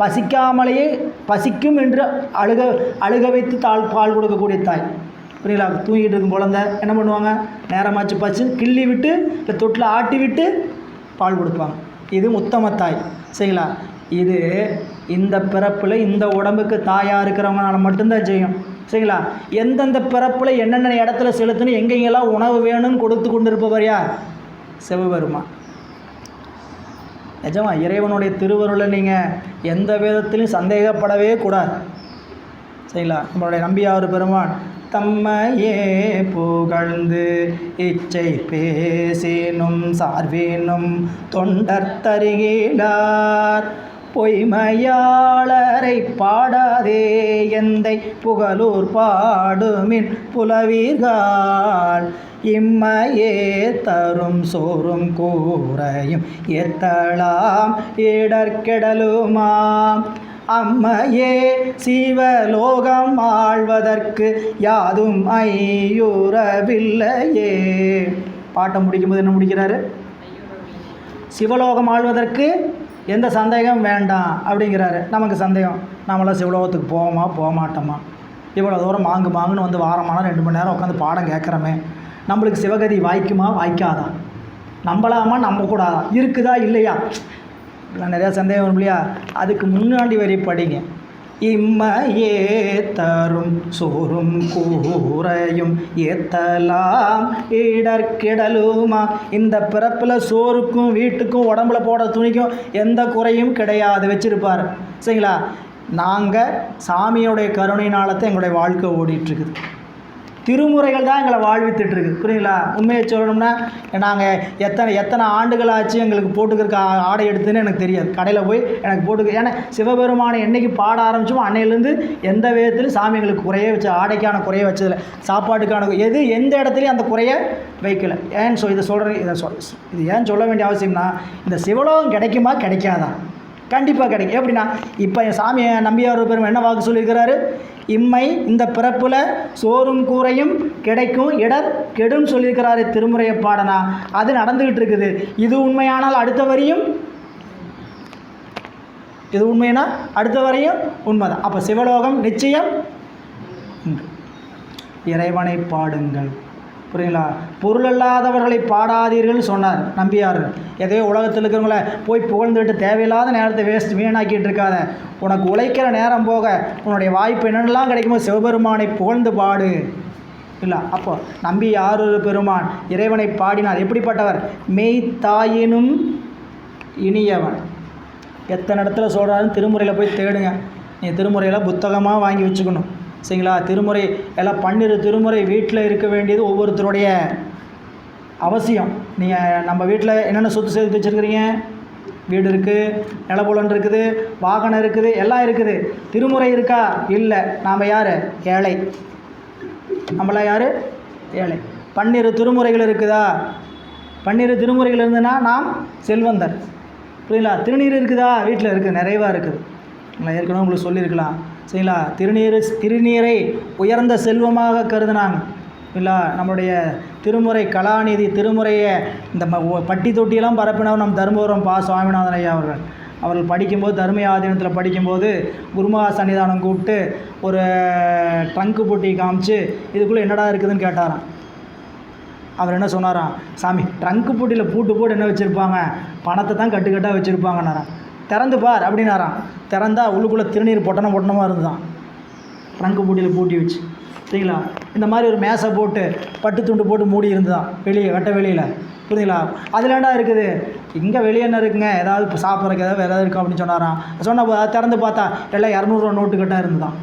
பசிக்காமலேயே பசிக்கும் என்று அழுக வைத்து பால் கொடுக்கக்கூடிய தாய். புரியலா? தூங்கிட்டு இருக்கும் குழந்தை என்ன பண்ணுவாங்க? நேரமாச்சு பசி கிள்ளி விட்டு இல்லை தொட்டில் ஆட்டி விட்டு பால் கொடுப்பாங்க. இது உத்தமத்தாய். சரிங்களா? இது இந்த பிறப்பில் இந்த உடம்புக்கு தாயாக இருக்கிறவங்களால மட்டும்தான் செய்யும். சரிங்களா? எந்தெந்த பிறப்பில் என்னென்ன இடத்துல செலுத்தணும், எங்கெங்கெல்லாம் உணவு வேணும்னு கொடுத்து கொண்டு இருப்பவர் யார்? சிவபெருமான். நிஜமா இறைவனுடைய திருவருளை நீங்கள் எந்த விதத்திலையும் சந்தேகப்படவே கூடாது. சரிங்களா? நம்மளுடைய நம்பியார் பெருமான் தம்மையே புகழ்ந்து இச்சை பேசினும் சார்வேனும் தொண்டர் தருகிறார் பொய்மையாளரை பாடாதே எந்தை புகழூர் பாடுமின் புலவீர்கள் இம்மையே தரும் சோறும் கூரையும் ஏத்தலாம் இடர்கெடலுமாம் அம்மையே சிவலோகம் ஆழ்வதற்கு யாதும் ஐயுறவில்லையே. பாட்டை முடிக்கும்போது என்ன முடிக்கிறாரு? சிவலோகம் ஆழ்வதற்கு எந்த சந்தேகம் வேண்டாம் அப்படிங்கிறாரு. நமக்கு சந்தேகம், நம்மளாம் சிவலோகத்துக்கு போவோமா போக மாட்டோமா? இவ்வளோ தூரம் மாங்குன்னு வந்து வாரமான 2 மணி நேரம் உட்காந்து பாடம் கேட்குறோமே, நம்மளுக்கு சிவகதி வாய்க்குமா வாய்க்காதா? நம்பலாமா நம்பக்கூடாதா? இருக்குதா இல்லையா? இப்படிலாம் நிறையா சந்தேகம் வரும் இல்லையா? அதுக்கு முன்னாடி வரி படிங்க. இம்மையே தரும் சோறும் கூரையும் ஏத்தலாம் இடர்கெடலுமா. இந்த பிறப்பில் சோறுக்கும் வீட்டுக்கும் உடம்புல போட துணிக்கும் எந்த குறையும் கிடையாது, வச்சுருப்பார். சரிங்களா? நாங்கள் சாமியோடைய கருணையினால்தான் எங்களுடைய வாழ்க்கை ஓடிட்டுருக்குது. திருமுறைகள் தான் எங்களை வாழ்வித்துட்ருக்கு. புரியுங்களா? உண்மையை சொல்லணும்னா நாங்கள் எத்தனை ஆண்டுகள் ஆச்சு எங்களுக்கு போட்டுக்கிறக்க ஆடை எடுத்துன்னு எனக்கு தெரியாது. கடையில் போய் எனக்கு போட்டுக்க, ஏன்னா சிவபெருமானை என்றைக்கு பாட ஆரம்பிச்சோமோ அன்னையிலேருந்து எந்த விதத்திலும் சாமி எங்களுக்கு குறைய வச்சு, ஆடைக்கான குறைய வச்சதில்லை, சாப்பாட்டுக்கான எந்த இடத்துலையும் அந்த குறைய வைக்கலை. ஏன்னு இதை சொல்கிறேன், இது ஏன் சொல்ல வேண்டிய அவசியம்னா, இந்த சிவலோகம் கிடைக்குமா கிடைக்காதா? கண்டிப்பாக கிடைக்கும். எப்படின்னா, இப்போ என் சாமியை நம்பியார் பெருமை என்ன வாக்கு சொல்லியிருக்கிறாரு? இம்மை இந்த பிறப்பில் சோறும் கூரையும் கிடைக்கும், இடர் கெடும் சொல்லியிருக்கிறாரு திருமுறையை பாடனா. அது நடந்துக்கிட்டு இருக்குது. இது உண்மையானால் அடுத்த வரையும், இது உண்மைனா அடுத்த வரையும் உண்மைதான். அப்போ சிவலோகம் நிச்சயம் உண்டு. இறைவனை பாடுங்கள். புரியுங்களா? பொருளல்லாதவர்களை பாடாதீர்கள் சொன்னார் நம்பியார். எதையோ உலகத்தில் இருக்கிறவங்கள போய் புகழ்ந்துட்டு தேவையில்லாத நேரத்தை வீணாக்கிட்டு இருக்காத. உனக்கு உழைக்கிற நேரம் போக உன்னுடைய வாய்ப்பு என்னென்னலாம் கிடைக்குமோ சிவபெருமானை புகழ்ந்து பாடு. இல்லை, அப்போ நம்பியார் பெருமான் இறைவனை பாடினார். எப்படிப்பட்டவர்? மெய்த்தாயினும் இனியவன். எத்தனை இடத்துல சொல்கிறாருன்னு திருமுறையில் போய் தேடுங்க. நீ திருமுறையில் புத்தகமாக வாங்கி வச்சுக்கணும். சரிங்களா? திருமுறை எல்லாம் 12 திருமுறை வீட்டில் இருக்க வேண்டியது ஒவ்வொருத்தருடைய அவசியம். நீங்கள் நம்ம வீட்டில் என்னென்ன சொத்து சேர்த்து வச்சுருக்கிறீங்க? வீடு இருக்குது, நிலபுலன் இருக்குது, வாகனம் இருக்குது, எல்லாம் இருக்குது. திருமுறை இருக்கா? இல்லை. நாம் யார்? ஏழை. நம்மளாம் யார்? ஏழை. 12 திருமுறைகள் இருக்குதா? 12 திருமுறைகள் இருந்ததுன்னா நாம் செல்வந்தர். புரியுங்களா? திருநீர் இருக்குதா? வீட்டில் இருக்குது, நிறைவாக இருக்குது. நான் ஏற்கனவே உங்களுக்கு சொல்லியிருக்கலாம். சரிங்களா? திருநீரை உயர்ந்த செல்வமாக கருதுனாங்க. இல்லை, நம்மளுடைய திருமுறை கலாநிதி திருமுறையை இந்த பட்டி தொட்டியெல்லாம் பரப்பினவர் நம் தருமபுரம் சுவாமிநாதன் ஐயா அவர்கள். அவர்கள் படிக்கும்போது தர்ம ஆதீனத்தில் படிக்கும்போது குருமகா சன்னிதானம் கூப்பிட்டு ஒரு ட்ரங்கு பூட்டி காமிச்சு இதுக்குள்ளே என்னடா இருக்குதுன்னு கேட்டாராம். அவர் என்ன சொன்னாராம்? சாமி, ட்ரங்கு பூட்டியில் பூட்டு போட்டு என்ன வச்சுருப்பாங்க? பணத்தை தான் கட்டுக்கட்டாக வச்சுருப்பாங்கன்னாராம். திறந்து பார் அப்படின்னாராம். திறந்தால் உள்ளுக்குள்ளே திருநீர் பொட்டணமாக இருந்துதான், ட்ரங்கு பூட்டியில் பூட்டி வச்சு. சரிங்களா? இந்த மாதிரி ஒரு மேசை போட்டு பட்டு துண்டு போட்டு மூடி இருந்துதான் வெளியே, வெட்ட வெளியில். புரியுதுங்களா? அதுலேண்டா இருக்குது. இங்கே வெளியே என்ன இருக்குங்க? ஏதாவது சாப்பிட்றதுக்கு ஏதாவது வேறு இருக்கா அப்படின்னு சொன்னாராம். சொன்ன திறந்து பார்த்தா எல்லாம் 200 ரூபா நோட்டு கட்டாக இருந்துதான்.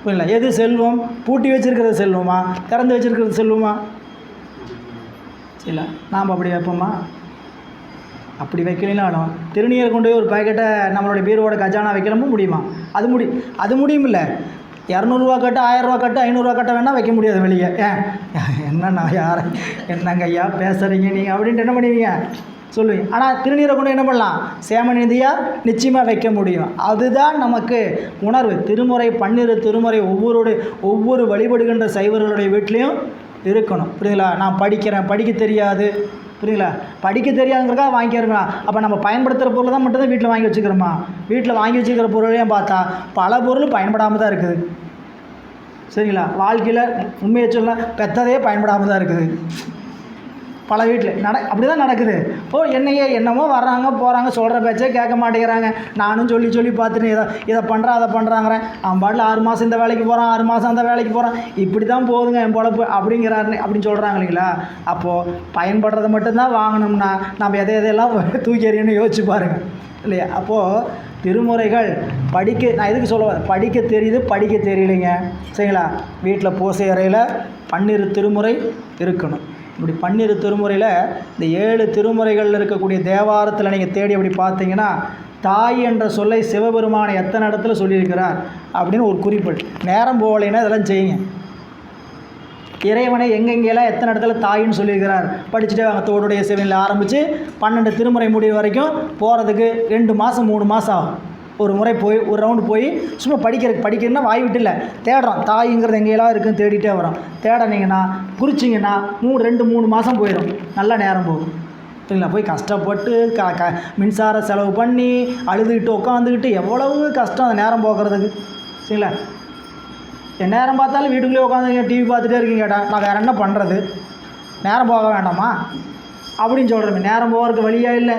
புரியல? எது செல்வம்? பூட்டி வச்சுருக்கிறது செல்வமா? திறந்து வச்சுருக்கிறது செல்வமா? இல்லை, நாம் அப்படி வைப்போமா? அப்படி வைக்கலாலும் திருநீரை கொண்டு போய் ஒரு பாக்கெட்டை நம்மளுடைய பீரோட கஜானா வைக்கலாமும் முடியுமா? அது முடியும். இல்லை, 200 ரூபா கட்டு, 1000 ரூபா கட்டு, 500 ரூபா கட்ட வேணால் வைக்க முடியாது வெளியே. என்னண்ணா யார் என்னங்க ஐயா பேசுகிறீங்க நீங்கள் அப்படின்ட்டு என்ன பண்ணுவீங்க? சொல்லுவீங்க. ஆனால் திருநீரை கொண்டு என்ன பண்ணலாம்? சேமநிதியாக நிச்சயமாக வைக்க முடியும். அதுதான் நமக்கு உணர்வு. திருமுறை 12 திருமுறை ஒவ்வொரு வழிபடுகின்ற சைவர்களுடைய வீட்லேயும் இருக்கணும். புரியுதுங்களா? நான் படிக்க தெரியாது. புரியுங்களா? படிக்க தெரியாதுங்கிறக்காக வாங்கிக்கிறோங்களா? அப்போ நம்ம பயன்படுத்துகிற பொருளை தான் மட்டும்தான் வீட்டில் வாங்கி வச்சுக்கிறோமா? வீட்டில் வாங்கி வச்சுக்கிற பொருளையும் பார்த்தா பல பொருள் பயன்படாமல் தான் இருக்குது. சரிங்களா? வாழ்க்கையில் உண்மையை சொல்ல பெற்றதே பயன்படாமல் தான் இருக்குது. பல வீட்டில் அப்படி தான் நடக்குது. என்னமோ வர்றாங்க போகிறாங்க, சொல்கிற பேச்சே கேட்க மாட்டேங்கிறாங்க. நானும் சொல்லி பார்த்துட்டு இதை பண்ணுறேன் அதை பண்ணுறாங்கிறேன். அவன் பாட்டில் 6 மாதம் இந்த வேலைக்கு போகிறான், 6 மாதம் அந்த வேலைக்கு போகிறான், இப்படி தான் போகுதுங்க என் பொழப்பு அப்படிங்கிறாரு அப்படின்னு சொல்கிறாங்க இல்லைங்களா? அப்போது பயன்படுறதை மட்டும்தான் வாங்கணும்னா நம்ம எதையெல்லாம் தூக்கி எறியணும்னு யோசிச்சு பாருங்கள் இல்லையா? அப்போது திருமுறைகள் நான் எதுக்கு சொல்லுவேன்? படிக்க தெரியுது, படிக்க தெரியலைங்க. சரிங்களா? வீட்டில் பூசை அறையில் 12 திருமுறை இருக்கணும். இப்படி 12 திருமுறையில் இந்த 7 திருமுறைகளில் இருக்கக்கூடிய தேவாரத்தில் நீங்கள் தேடி அப்படி பார்த்தீங்கன்னா தாய் என்ற சொல்லை சிவபெருமானை எத்தனை இடத்துல சொல்லியிருக்கிறார் அப்படின்னு ஒரு குறிப்பில். நேரம் போகலைன்னா இதெல்லாம் செய்யுங்க. இறைவனை எங்கெங்கெல்லாம் எத்தனை இடத்துல தாயின்னு சொல்லியிருக்கிறார் படிச்சுட்டே வாங்க. தோடுடைய சிவனில் ஆரம்பித்து 12 திருமுறை முடிவு வரைக்கும் போகிறதுக்கு 2 மாதம் 3 மாதம் ஆகும். ஒரு முறை போய் ஒரு ரவுண்டு போய் சும்மா படிக்கிறதுன்னா வாய் விட்டு இல்லை, தேடுறோம். தாய்ங்கிறது எங்கெல்லாம் இருக்குதுன்னு தேடிட்டே வரோம். தேடினீங்கன்னா குறிச்சிங்கன்னா 2-3 மாதம் போயிடும். நல்ல நேரம் போகும் சரிங்களா. போய் கஷ்டப்பட்டு மின்சார செலவு பண்ணி அழுதுகிட்டு உட்காந்துக்கிட்டு எவ்வளவு கஷ்டம் அந்த நேரம் போக்குறதுக்கு சரிங்களா. என் நேரம் பார்த்தாலும் வீட்டுக்குள்ளேயே உட்காந்துங்க டிவி பார்த்துட்டே இருக்கீங்க. கேட்டால் நான் வேறு என்ன பண்ணுறது, நேரம் போக வேண்டாமா அப்படின்னு சொல்கிறோமே. நேரம் போகிறதுக்கு வழியாக இல்லை,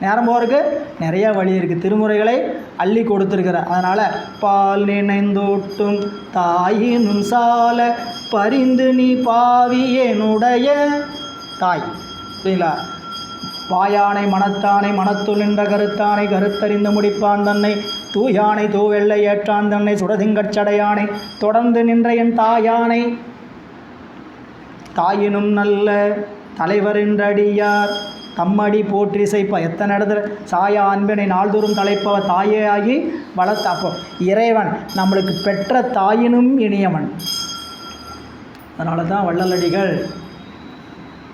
நேரம் போகிறதுக்கு நிறையா வழி இருக்குது. திருமுறைகளை அள்ளி கொடுத்துருக்குற. அதனால் பால் நினைந்தோட்டும் தாயினும் சால பரிந்து நீ பாவியனுடைய தாய் சரிங்களா. வாயானை மனத்தானை மனத்துள் நின்ற கருத்தானை கருத்தறிந்து முடிப்பான் தன்னை தூயானை தூவெள்ளை ஏற்றான் தன்னை சுடதிங்கச்சடையானை தொடர்ந்து நின்ற என் தாயானை தாயினும் நல்ல தலைவரின்றடியார் தம்மடி போற்றி செய்ப்ப. எத்தனை இடத்துல சாயா அன்பினை நாள்தோறும் தலைப்பவ தாயே ஆகி வளர்த்த. அப்போ இறைவன் நம்மளுக்கு பெற்ற தாயினும் இனியவன். அதனால தான் வள்ளலடிகள்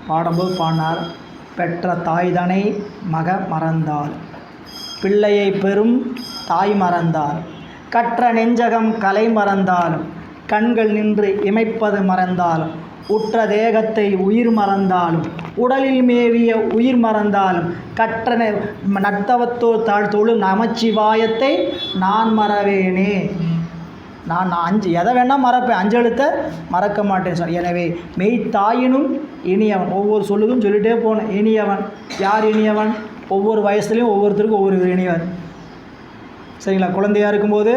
பாடும்போது பாடினார், பெற்ற தாய்தனை மக மறந்தாள், பிள்ளையை பெறும் தாய் மறந்தாள், கற்ற நெஞ்சகம் கலை மறந்தாலும், கண்கள் நின்று இமைப்பது மறந்தாலும், உற்ற தேகத்தை உயிர் மறந்தாலும், உடலில் மேவிய உயிர் மறந்தாலும், கற்ற நத்தவத்தோர் தாழ்த்தோழு நமச்சிவாயத்தை நான் மறவேனே. நான் 5 எதை வேணால் மறப்பேன், 5 எழுத்தை மறக்க மாட்டேன் சொல். எனவே மெய்த்தாயினும் இனியவன். ஒவ்வொரு சொல்லுக்கும் சொல்லிகிட்டே போனேன். இனியவன் யார்? இனியவன் ஒவ்வொரு வயசுலேயும் ஒவ்வொருத்தருக்கும் ஒவ்வொரு இனியவன் சரிங்களா. குழந்தையாக இருக்கும்போது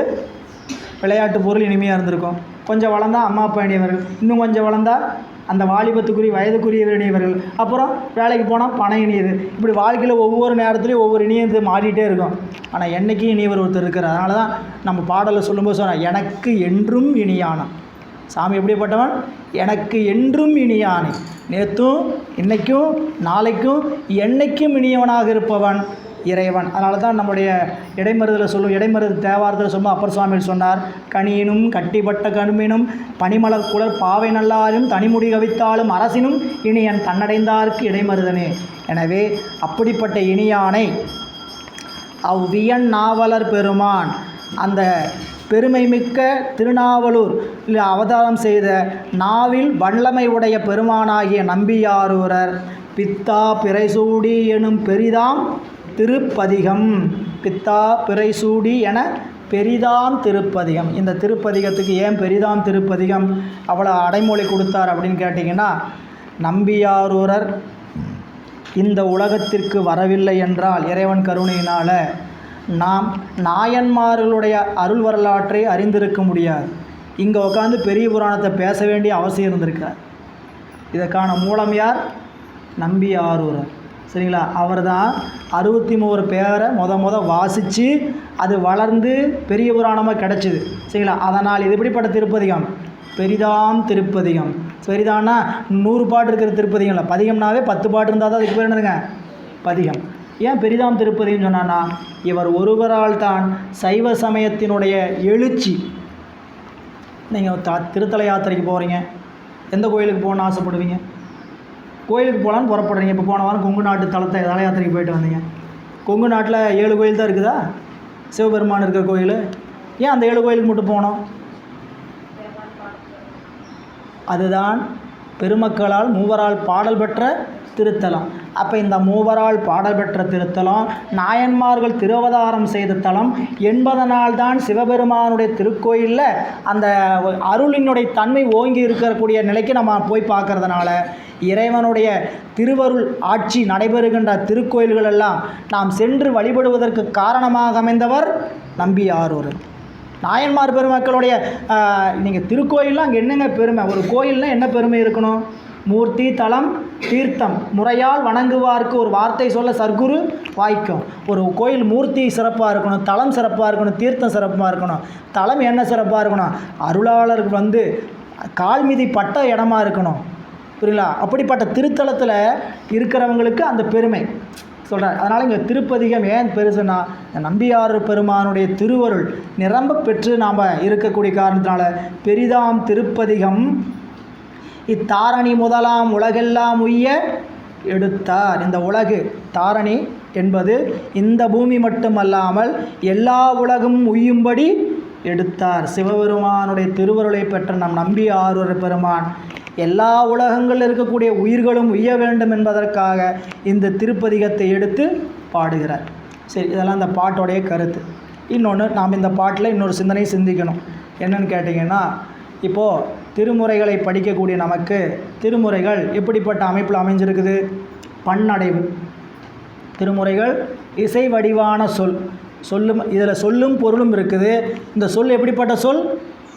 விளையாட்டு பொருள் இனிமையாக இருந்திருக்கும். கொஞ்சம் வளர்ந்தால் அம்மா அப்பா இனியவர்கள், இன்னும் கொஞ்சம் வளர்ந்தால் அந்த வாலிபத்துக்குரிய வயதுக்குரிய இனியவர்கள், அப்புறம் வேலைக்கு போனால் பணம் இனியது. இப்படி வாழ்க்கையில் ஒவ்வொரு நேரத்துலையும் ஒவ்வொரு இனியது மாறிட்டே இருக்கும். ஆனால் என்றைக்கும் இனியவர் ஒருத்தர் இருக்கிறார். அதனால தான் நம்ம பாடலை சொல்லும்போது சொன்னால் எனக்கு என்றும் இனியானான். சாமி எப்படிப்பட்டவன்? எனக்கு என்றும் இனியானே. நேற்றும் இன்றைக்கும் நாளைக்கும் என்னைக்கும் இனியவனாக இருப்பவன் இறைவன். அதனால தான் நம்முடைய இடைமருதில் சொல்லும், இடைமருது தேவாரத்தில் சொல்லும் அப்பர் சுவாமிகள் சொன்னார், கனியினும் கட்டிப்பட்ட கரும்பினும் பனிமலர் குளர் பாவை நல்லாலும் தனிமுடி கவித்தாலும் அரசினும் இனியன் தன்னடைந்தார்க்கு இடைமருதனே. எனவே அப்படிப்பட்ட இனியானை அவ்வியன் நாவலர் பெருமான் அந்த பெருமைமிக்க திருநாவலூர் அவதாரம் செய்த நாவில் வல்லமை உடைய பெருமானாகிய நம்பியாரூரர் பித்தா பிறைசூடி எனும் பெரிதாம் திருப்பதிகம். பித்தா பிறைசூடி என பெரிதாம் திருப்பதிகம். இந்த திருப்பதிகத்துக்கு ஏன் பெரிதாம் திருப்பதிகம் அவ்வளோ அடைமொழி கொடுத்தார் அப்படின்னு கேட்டிங்கன்னா, நம்பியாரூரர் இந்த உலகத்திற்கு வரவில்லை என்றால் இறைவன் கருணையினால் நாம் நாயன்மார்களுடைய அருள் வரலாற்றை அறிந்திருக்க முடியாது. இங்கே உட்காந்து பெரிய புராணத்தை பேச வேண்டிய அவசியம் இருந்திருக்கார். இதற்கான மூலம் யார்? நம்பியாரூரர் சரிங்களா. அவர் தான் 63 பேரை முத வாசித்து அது வளர்ந்து பெரிய புராணமாக கிடச்சிது சரிங்களா. அதனால் இது எப்படிப்பட்ட திருப்பதிகம்? பெரிதாம் திருப்பதிகம். பெரிதான்னா 100 பாட்டு இருக்கிற திருப்பதிகம் இல்லை. பதிகம்னாவே 10 பாட்டு இருந்தால் தான் அதுக்கு பேர் என்னதுங்க? பதிகம். ஏன் பெரிதாம் திருப்பதின்னு சொன்னான்னா, இவர் ஒருவரால் தான் சைவ சமயத்தினுடைய எழுச்சி. நீங்கள் திருத்தல யாத்திரைக்கு போகிறீங்க, எந்த கோயிலுக்கு போகணுன்னு ஆசைப்படுவீங்க? கோயிலுக்கு போகலான்னு புறப்படுறீங்க. இப்போ போன வாரம் கொங்கு நாட்டு தல யாத்திரைக்கு போயிட்டு வந்தீங்க. கொங்கு நாட்டில் 7 கோயில் தான் இருக்குதா? சிவபெருமான் இருக்கிற கோயில். ஏன் அந்த 7 கோயிலுக்கு மட்டும் போனோம்? அதுதான் பெருமக்களால் மூவரால் பாடல் பெற்ற திருத்தலம். அப்போ இந்த மூவரால் பாடல் பெற்ற திருத்தலம் நாயன்மார்கள் திருவதாரம் செய்த தலம் என்பதனால் தான் சிவபெருமானுடைய திருக்கோயிலில் அந்த அருளினுடைய தன்மை ஓங்கி இருக்கக்கூடிய நிலைக்கு நம்ம போய் பார்க்கறதுனால இறைவனுடைய திருவருள் ஆட்சி நடைபெறுகின்ற திருக்கோயில்கள் எல்லாம் நாம் சென்று வழிபடுவதற்கு காரணமாக அமைந்தவர் நம்பியாரூரர். நாயன்மார் பெருமக்களுடைய நீங்கள் திருக்கோயில்லாம் அங்கே என்னங்க பெருமை? ஒரு கோயில்னால் என்ன பெருமை இருக்கணும்? மூர்த்தி, தலம், தீர்த்தம் முறையால் வணங்குவார்க்கு ஒரு வார்த்தை சொல்ல சர்க்குரு வாய்க்கும். ஒரு கோயில் மூர்த்தி சிறப்பாக இருக்கணும், தலம் சிறப்பாக இருக்கணும், தீர்த்தம் சிறப்பாக இருக்கணும். தலம் என்ன சிறப்பாக இருக்கணும்? அருளாளருக்கு கால்மிதி பட்ட இடமா இருக்கணும். புரியுங்களா? அப்படிப்பட்ட திருத்தலத்தில் இருக்கிறவங்களுக்கு அந்த பெருமை சொல்கிறார். அதனால் இங்கே திருப்பதிகம் ஏன் பெருசுன்னா, நம்பியார் பெருமானுடைய திருவருள் நிரம்ப பெற்று நாம் இருக்கக்கூடிய காரணத்தினால பெரிதாம் திருப்பதிகம் இத்தாரணி முதலாம் உலகெல்லாம் உய்ய எடுத்தார். இந்த உலகு தாரணி என்பது இந்த பூமி மட்டுமல்லாமல் எல்லா உலகும் உய்யும்படி எடுத்தார். சிவபெருமானுடைய திருவருளை பெற்ற நம் நம்பியாரூர் பெருமான் எல்லா உலகங்களில் இருக்கக்கூடிய உயிர்களும் உய்ய வேண்டும் என்பதற்காக இந்த திருப்பதிகத்தை எடுத்து பாடுகிறார். சரி, இதெல்லாம் இந்த பாட்டோடைய கருத்து. இன்னொன்று, நாம் இந்த பாட்டில் இன்னொரு சிந்தனை சிந்திக்கணும். என்னன்னு கேட்டிங்கன்னா, இப்போது திருமுறைகளை படிக்கக்கூடிய நமக்கு திருமுறைகள் எப்படிப்பட்ட அமைப்பில் அமைஞ்சிருக்குது? பன்னடைவு திருமுறைகள், இசை வடிவான சொல்லும் இதில் சொல்லும் பொருளும் இருக்குது. இந்த சொல் எப்படிப்பட்ட சொல்?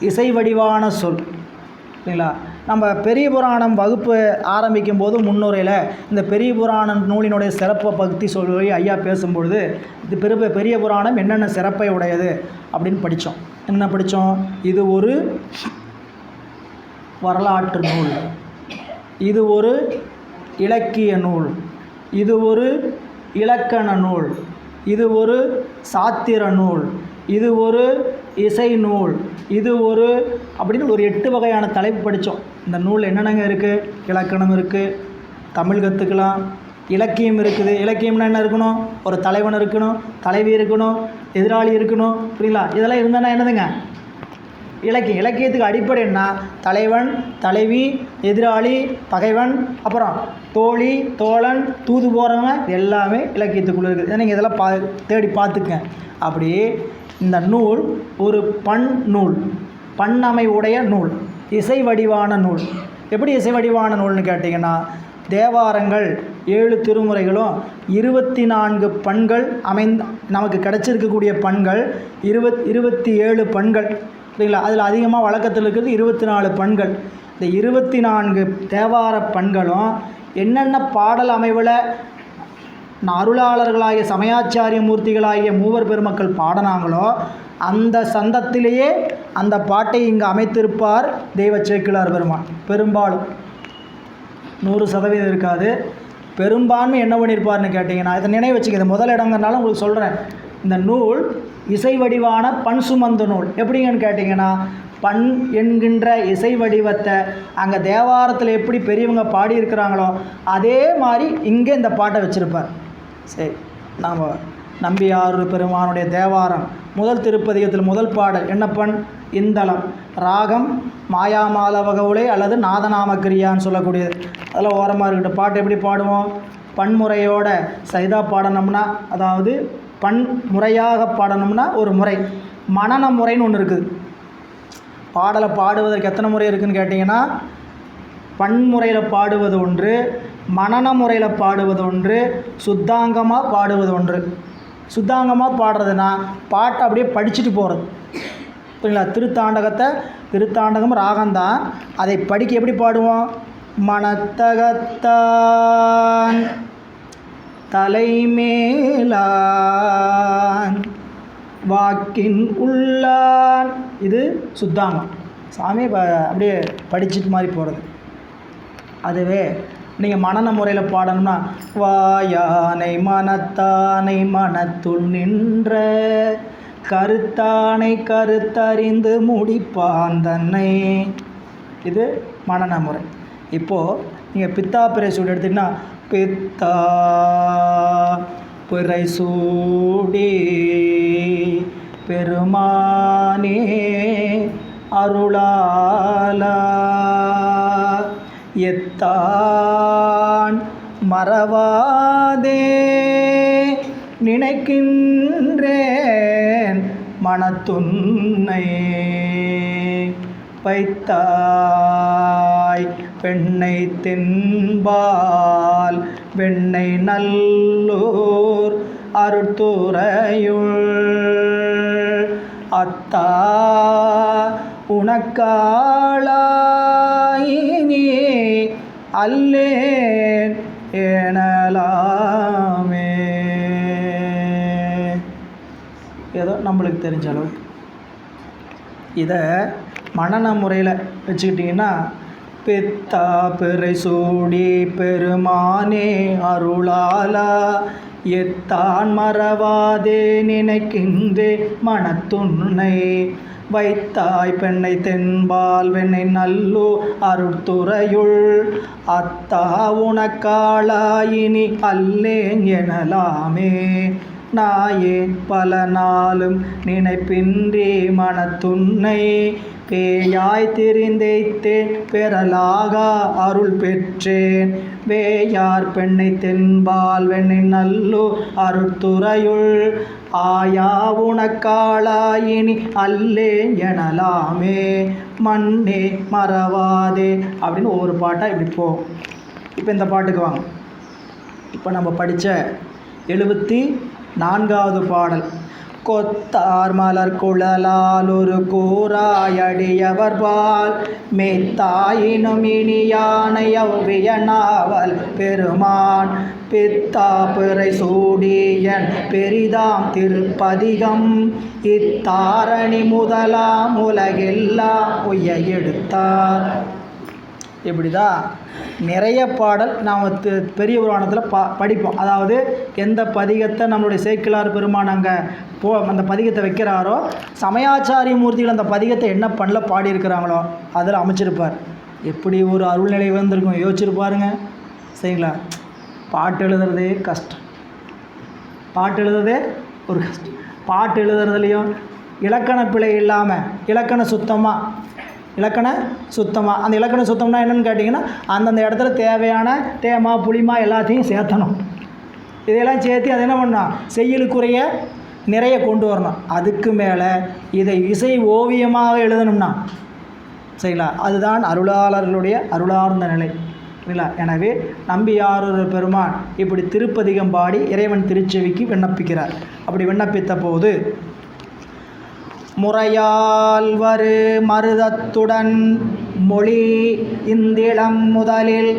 இசை வடிவான சொல். இல்லைங்களா? நம்ம பெரிய புராணம் வகுப்பு ஆரம்பிக்கும் போது முன்னுரையில் இந்த பெரிய புராணம் நூலினுடைய சிறப்பை பற்றி சொல்லி ஐயா பேசும்பொழுது இது பெரிய புராணம் என்னென்ன சிறப்பை உடையது அப்படின்னு படித்தோம். என்ன படித்தோம்? இது ஒரு வரலாற்று நூல், இது ஒரு இலக்கிய நூல், இது ஒரு இலக்கண நூல், இது ஒரு சாத்திர நூல், இது ஒரு இசை நூல், இது ஒரு அப்படின்னு ஒரு 8 வகையான தலைப்பு படித்தோம். இந்த நூல் என்னென்னங்க இருக்குது? இலக்கணம் இருக்குது, தமிழ் கற்றுக்கலாம், இலக்கியம் இருக்குது. இலக்கியம்னா என்ன இருக்கணும்? ஒரு தலைவன் இருக்கணும், தலைவி இருக்கணும், எதிராளி இருக்கணும். புரியுங்களா? இதெல்லாம் இருந்தால் என்னதுங்க இலக்கியம்? இலக்கியத்துக்கு அடிப்படை என்ன? தலைவன், தலைவி, எதிராளி, பகைவன், அப்புறம் தோழி, தோழன், தூது போகிறவன், எல்லாமே இலக்கியத்துக்குள்ளே இருக்குது. நீங்கள் இதெல்லாம் தேடி பார்த்துக்க. அப்படி இந்த நூல் ஒரு பண் நூல், பண்ணமை உடைய நூல், இசை வடிவான நூல். எப்படி இசை வடிவான நூல்னு கேட்டிங்கன்னா, தேவாரங்கள் 7 திருமுறைகளும் 24 பண்கள் நமக்கு கிடச்சிருக்கக்கூடிய பண்கள் 27 பண்கள். சரிங்களா? அதில் அதிகமாக வழக்கத்தில் இருக்கிறது 24 பண்கள். இந்த 24 தேவார பண்களும் என்னென்ன பாடல் அமைவில் அருளாளர்களாகிய சமயாச்சாரிய மூர்த்திகளாகிய மூவர் பெருமக்கள் பாடினாங்களோ அந்த சந்தத்திலேயே அந்த பாட்டை இங்கு அமைத்திருப்பார் தெய்வ சேக்கிழார் பெருமான். பெரும்பாலும் 100% இருக்காது, பெரும்பான்மை என்ன பண்ணியிருப்பார்னு கேட்டிங்கன்னா, இதை நினைவு வச்சுக்க. முதல் இடங்கிறனால உங்களுக்கு சொல்கிறேன். இந்த நூல் இசை வடிவான பண் சுமந்த நூல். எப்படிங்கன்னு கேட்டிங்கன்னா, பண் என்கின்ற இசை வடிவத்தை அங்கே தேவாரத்தில் எப்படி பெரியவங்க பாடியிருக்கிறாங்களோ அதே மாதிரி இங்கே இந்த பாட்டை வச்சுருப்பார். சரி, நாம் நம்பியார் பெருமானுடைய தேவாரம் முதல் திருப்பதிகத்தில் முதல் பாடல் என்ன பண்? இந்தளம். ராகம் மாயாமாலவகவுளை அல்லது நாதநாமக்கிரியான்னு சொல்லக்கூடியது. அதெல்லாம் ஓரமாக இருக்கட்டும். பாட்டு எப்படி பாடுவோம்? பன்முறையோட சைதா பாடணும்னா, அதாவது பண் முறையாக பாடணும்னா ஒரு முறை, மனன முறைன்னு ஒன்று இருக்குது. பாடலை பாடுவதற்கு எத்தனை முறை இருக்குதுன்னு கேட்டிங்கன்னா, பன்முறையில் பாடுவது ஒன்று, மனன முறையில் பாடுவது ஒன்று, சுத்தாங்கமாக பாடுவது ஒன்று. சுத்தாங்கமாக பாடுறதுன்னா பாட்டை அப்படியே படிச்சுட்டு போகிறது. புரியுங்களா? திருத்தாண்டகம் ராகம்தான். அதை படிக்க எப்படி பாடுவோம்? மனத்தகத்தான் தலைமேலான் வாக்கின் உள்ளான். இது சுத்தாங்கம். சாமி அப்படியே படிச்சுட்டு மாதிரி போகிறது. அதுவே நீங்கள் மனன முறையில் பாடணும்னா, வாயானை மனத்தானை மனத்துள் நின்ற கருத்தானை கருத்தறிந்து முடிப்பான் தன்னை. இது மனன முறை. இப்போது நீங்கள் பித்தா பிறைசூடி எடுத்திங்கன்னா, பித்தா பிறைசூடி பெருமானே அருளாலா எத்தான் மறவாதே நினைக்கின்றேன் மனத்துன்னை வைத்தாய் பெண்ணை தென்பால் வெண்ணை நல்லூர் அருட்துறையுள் அத்தா உனக்காளாயினி அல்லேன் எனலாமே. ஏதோ நம்மளுக்கு தெரிஞ்ச அளவுக்கு இதை மனன முறையில் வச்சுக்கிட்டிங்கன்னா பித்தா பிறை சூடி பெருமானே அருளாலா எத்தான் மறவாதே நினைக்கின்றே மனத்துன்னை வைத்தாய் பெண்ணை தென்பால் வெண்ணை நல்லோ அருட்துறையுள் அத்தா உனக்காளாயினி அல்லேன் எனலாமே நாயேன் பல நாளும் நினைப்பின்றி மனத்துன்னை பேயாய் திரிந்தைத்தேன் பெறலாகா அருள் பெற்றேன் வேயார் பெண்ணை தென்பால் வெண்ணை நல்லோ அருட்துறையுள் ஆயா உனக்காளாயினி அல்லே எனலாமே மண்ணே மறவாதே அப்படின்னு ஒவ்வொரு பாட்டாக இப்படி போகும். இப்போ இந்த பாட்டுக்கு வாங்க. இப்போ நம்ம படித்த 74வது பாடல். கொத்தார் மலர் குழலால் ஒரு கூறாயடியவர்பால் மெத்தாயினும் இனியானை அவ்வியனாவல் பெருமான் பித்தா பிறை சூடியன் பெரிதாம் திருப்பதிகம் இத்தாரணி முதலாம் உலகெல்லாம் உய்ய எடுத்தார். இப்படிதான் நிறைய பாடல் நாம் பெரிய புராணத்தில் படிப்போம். அதாவது எந்த பதிகத்தை நம்மளுடைய சேக்கிழார் பெருமான் அங்கே அந்த பதிகத்தை வைக்கிறாரோ, சமயாச்சாரிய மூர்த்திகள் அந்த பதிகத்தை என்ன பண்ணல பாடியிருக்கிறாங்களோ அதில் அமைச்சிருப்பார். எப்படி ஒரு அருள்நிலை வந்திருக்கும் யோசிச்சிருப்பாருங்க. சரிங்களா? பாட்டு எழுதுறதே கஷ்டம். பாட்டு எழுதுறதே ஒரு கஷ்டம். பாட்டு எழுதுறதுலையும் இலக்கண பிழை இல்லாமல் இலக்கண சுத்தமாக அந்த இலக்கண சுத்தம்னா என்னென்னு கேட்டிங்கன்னா, அந்தந்த இடத்துல தேவையான தேமா புளிமா எல்லாத்தையும் சேர்த்தணும். இதையெல்லாம் சேர்த்து அதை என்ன பண்ணணும், செய்யுளுக்குறைய நிறைய கொண்டு வரணும். அதுக்கு மேலே இதை இசை ஓவியமாக எழுதணும்னா சரிங்களா, அதுதான் அருளாளர்களுடைய அருளார்ந்த நிலை இல்லைங்களா. எனவே நம்பியாரூர் பெருமான் இப்படி திருப்பதிகம் பாடி இறைவன் திருச்செவிக்கு விண்ணப்பிக்கிறார். அப்படி விண்ணப்பித்த போது முறையால் வரு மருதத்துடன் மொழி இந்திளம் முதலில்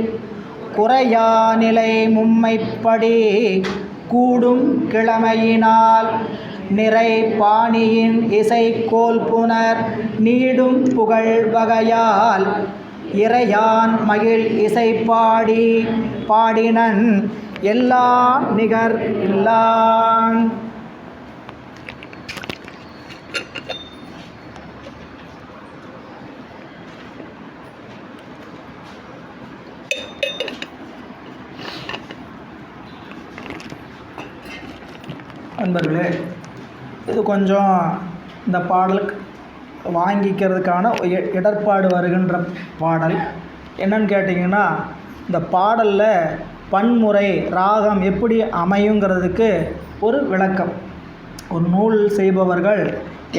குறையா நிலை மும்மைப்படி கூடும் கிழமையினால் நிறை பாணியின் இசைக்கோல் புனர் நீடும் புகழ் வகையால் இறையான் மகிழ் இசை பாடினன் எல்லாம் நிகர் இல்லான். நண்பர்களே, இது கொஞ்சம் இந்த பாடலுக்கு வாங்கிக்கிறதுக்கான இடர்பாடு வருகின்ற பாடல். என்னன்னு கேட்டிங்கன்னா, இந்த பாடலில் பன்முறை ராகம் எப்படி அமையுங்கிறதுக்கு ஒரு விளக்கம். ஒரு நூல் செய்பவர்கள்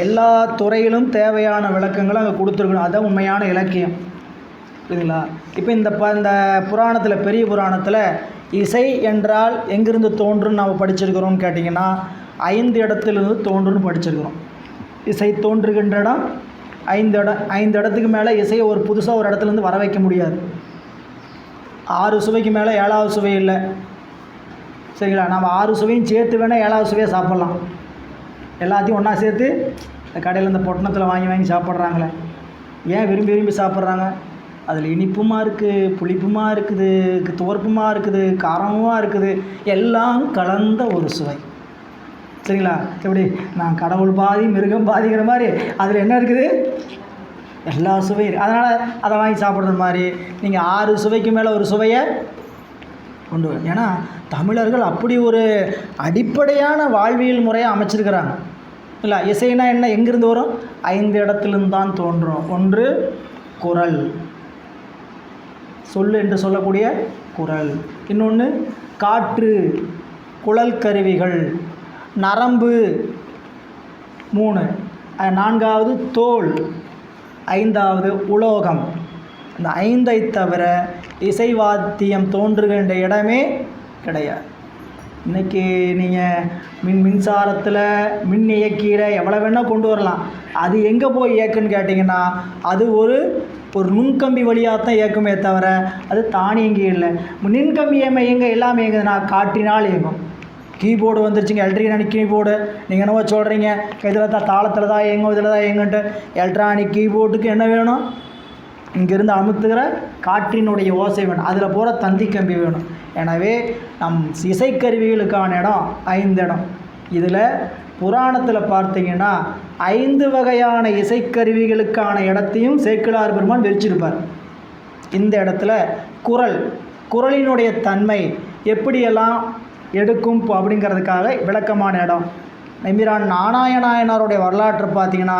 எல்லா துறையிலும் தேவையான விளக்கங்களை அங்கே கொடுத்துருக்கணும். அதுதான் உண்மையான இலக்கியம். புரியுதுங்களா? இப்போ இந்த புராணத்தில், பெரிய புராணத்தில் இசை என்றால் எங்கிருந்து தோன்றுன்னு நாம் படிச்சிருக்கிறோம்னு கேட்டிங்கன்னா, 5 இடத்துலேருந்து தோன்றுன்னு படிச்சிருக்கிறோம். இசை தோன்றுகின்ற இடம் 5 இடத்துக்கு மேலே இசையை ஒரு புதுசாக ஒரு இடத்துலேருந்து வர வைக்க முடியாது. 6 சுவைக்கு மேலே 7வது சுவை இல்லை. சரிங்களா? நம்ம 6 சுவையும் சேர்த்து வேணால் 7வது சுவையை சாப்பிட்லாம். எல்லாத்தையும் ஒன்றா சேர்த்து கடையில் இந்த பொட்டணத்தில் வாங்கி சாப்பிட்றாங்களே, ஏன் விரும்பி சாப்பிட்றாங்க? அதில் இனிப்புமாக இருக்குது, புளிப்புமாக இருக்குது, துவர்ப்புமாக இருக்குது, காரமாக இருக்குது, எல்லாம் கலந்த ஒரு சுவை. சரிங்களா? எப்படி நான் கடவுள் பாதி மிருகம் பாதிங்கிற மாதிரி அதில் என்ன இருக்குது, எல்லா சுவையும். அதனால் அதை வாங்கி சாப்பிட்றது மாதிரி நீங்கள் 6 சுவைக்கு மேலே ஒரு சுவையை கொண்டு வரும். ஏன்னா தமிழர்கள் அப்படி ஒரு அடிப்படையான வாழ்வியல் முறையை அமைச்சிருக்கிறாங்க இல்லை. இசைனா என்ன, எங்கேருந்து வரும்? 5 இடத்துலேருந்து தான் தோன்றும். ஒன்று குரல், சொல்லு என்று சொல்லக்கூடிய குரல். இன்னொன்று காற்று, குழல் கருவிகள், நரம்பு 3, 4வது தோல், 5வது உலோகம். இந்த 5ஐ தவிர இசைவாத்தியம் தோன்றுகின்ற இடமே கிடையாது. இன்றைக்கி நீங்கள் மின்சாரத்தில் மின் இயக்கியில் எவ்வளோ வேணால் கொண்டு வரலாம். அது எங்கே போய் இயக்குன்னு கேட்டிங்கன்னா, அது ஒரு நுண்கம்பி வழியாக தான் இயக்குமே தவிர அது தானியங்கி இல்லை. மின்கம்பி இயங்க எல்லாமே இயங்குதுன்னா காற்றினால் இயங்கும். கீபோர்டு வந்துருச்சுங்க, எலக்ட்ரானிக் கீபோர்டு. நீங்கள் என்னவோ சொல்கிறீங்க, இதில் தான் தாளத்தில் தான் இயங்கும், இதில் தான் இயங்குன்ட்டு. எலக்ட்ரானிக் கீபோர்டுக்கு என்ன வேணும்? இங்கேருந்து அமுத்துகிற காற்றினுடைய ஓசை வேணும், அதில் போகிற தந்தி கம்பி வேணும். எனவே நம் இசைக்கருவிகளுக்கான இடம் 5 இடம். இதில் புராணத்தில் பார்த்தீங்கன்னா 5 வகையான இசைக்கருவிகளுக்கான இடத்தையும் சேக்கிழார் பெருமான் விரிச்சிருப்பார். இந்த இடத்துல குரலினுடைய தன்மை எப்படியெல்லாம் எடுக்கும் அப்படிங்கிறதுக்காக விளக்கமான இடம். எம்பிரான் நாராயணாயனாருடைய வரலாற்றை பார்த்தீங்கன்னா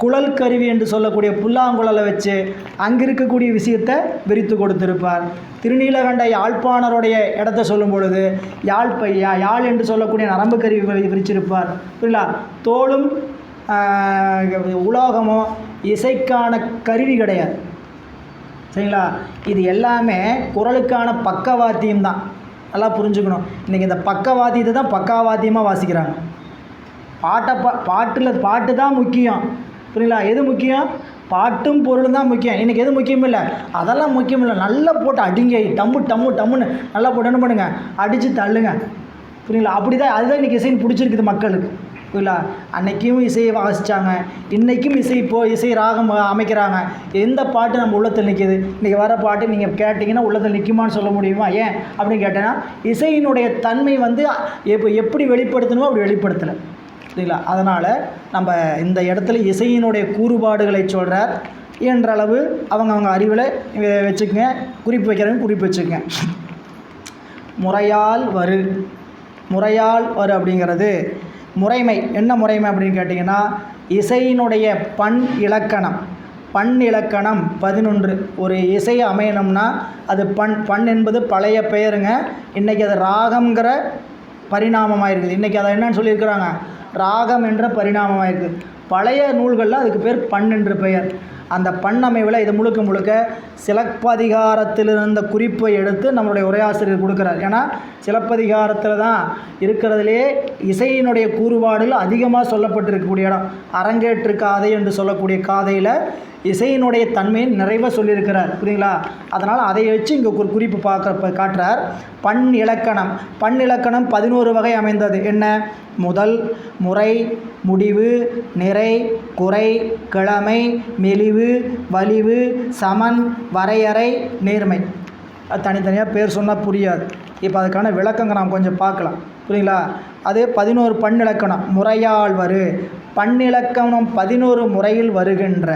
குழல் கருவி என்று சொல்லக்கூடிய புல்லாங்குழலை வச்சு அங்கே இருக்கக்கூடிய விஷயத்தை விரித்து கொடுத்திருப்பார். திருநீலகண்ட யாழ்ப்பாணருடைய இடத்த சொல்லும் பொழுது யாழ் என்று சொல்லக்கூடிய நரம்பு கருவி விரிச்சிருப்பார். புரியலா? தோளும் உலோகமோ இசைக்கான கருவி கிடையாது. சரிங்களா? இது எல்லாமே குரலுக்கான பக்கவாத்தியம் தான். நல்லா புரிஞ்சுக்கணும். இன்றைக்கி இந்த பக்கவாத்தியத்தை தான் பக்காவாத்தியமாக வாசிக்கிறாங்க. பாட்டு தான் முக்கியம். புரியலா? எது முக்கியம்? பாட்டும் பொருளும் தான் முக்கியம். இன்றைக்கி எது முக்கியம் இல்லை, அதெல்லாம் முக்கியம் இல்லை. நல்லா போட்டு அடிங்க, டம்முன்னு நல்லா போட்டு என்ன பண்ணுங்க, அடித்து தள்ளுங்க. புரியுங்களா? அப்படி தான் அதுதான் இன்றைக்கி இசைன்னு பிடிச்சிருக்குது மக்களுக்கு. புரியலா? அன்றைக்கும் இசையை வாசித்தாங்க, இன்றைக்கும் இசை ராகம் அமைக்கிறாங்க. எந்த பாட்டு நம்ம உள்ளத்தில் நிற்கிது? இன்றைக்கி வர பாட்டு நீங்கள் கேட்டிங்கன்னா உள்ளத்தில் நிற்குமான்னு சொல்ல முடியுமா? ஏன் அப்படின்னு கேட்டேன்னா இசையினுடைய தன்மை எப்படி வெளிப்படுத்தணுமோ அப்படி வெளிப்படுத்தலை. சரிங்களா? அதனால் நம்ம இந்த இடத்துல இசையினுடைய கூறுபாடுகளை சொல்கிறார். என்றளவு அவங்க அறிவில் வச்சுக்கங்க. குறிப்பு வைக்கிறவங்க குறிப்பு வச்சுக்கங்க. முறையால் வரு அப்படிங்கிறது முறைமை. என்ன முறைமை அப்படின்னு கேட்டிங்கன்னா இசையினுடைய பண் இலக்கணம் 11. ஒரு இசை அமையணும்னா அது பண் என்பது பழைய பெயருங்க. இன்றைக்கி அது ராகம்ங்கிற பரிணாமமாக இருக்குது. இன்றைக்கி அதை என்னன்னு சொல்லியிருக்கிறாங்க, ராகம் என்ற பரிணாமமாக இருக்குது. பழைய நூல்களில் அதுக்கு பேர் பண் என்று பெயர். அந்த பண்ணமைவில் இது முழுக்க சிலப்பதிகாரத்தில் இருந்த குறிப்பை எடுத்து நம்மளுடைய உரையாசிரியர் கொடுக்குறார். ஏன்னா சிலப்பதிகாரத்தில் தான் இருக்கிறதுலே இசையினுடைய கூறுபாடுகள் அதிகமாக சொல்லப்பட்டிருக்கக்கூடிய இடம். அரங்கேற்று காதை என்று சொல்லக்கூடிய காதையில் இசையினுடைய தன்மையை நிறைவாக சொல்லியிருக்கிறார். புரியுங்களா? அதனால் அதை வச்சு இங்கே ஒரு குறிப்பு காட்டுறார். பண் இலக்கணம் 11 வகை அமைந்தது. என்ன? முதல், முறை, முடிவு, நிறை, குறை, கிழமை, மெலிவு, வலிவு, சமன், வரையறை, நேர்மை. அது தனித்தனியாக பேர் சொன்னால் புரியாது. இப்போ அதுக்கான விளக்கங்க நாம் கொஞ்சம் பார்க்கலாம். புரியுங்களா? அது 11 பண் இலக்கணம். முறையால் வரு பண் இலக்கணம் 11 முறையில் வருகின்ற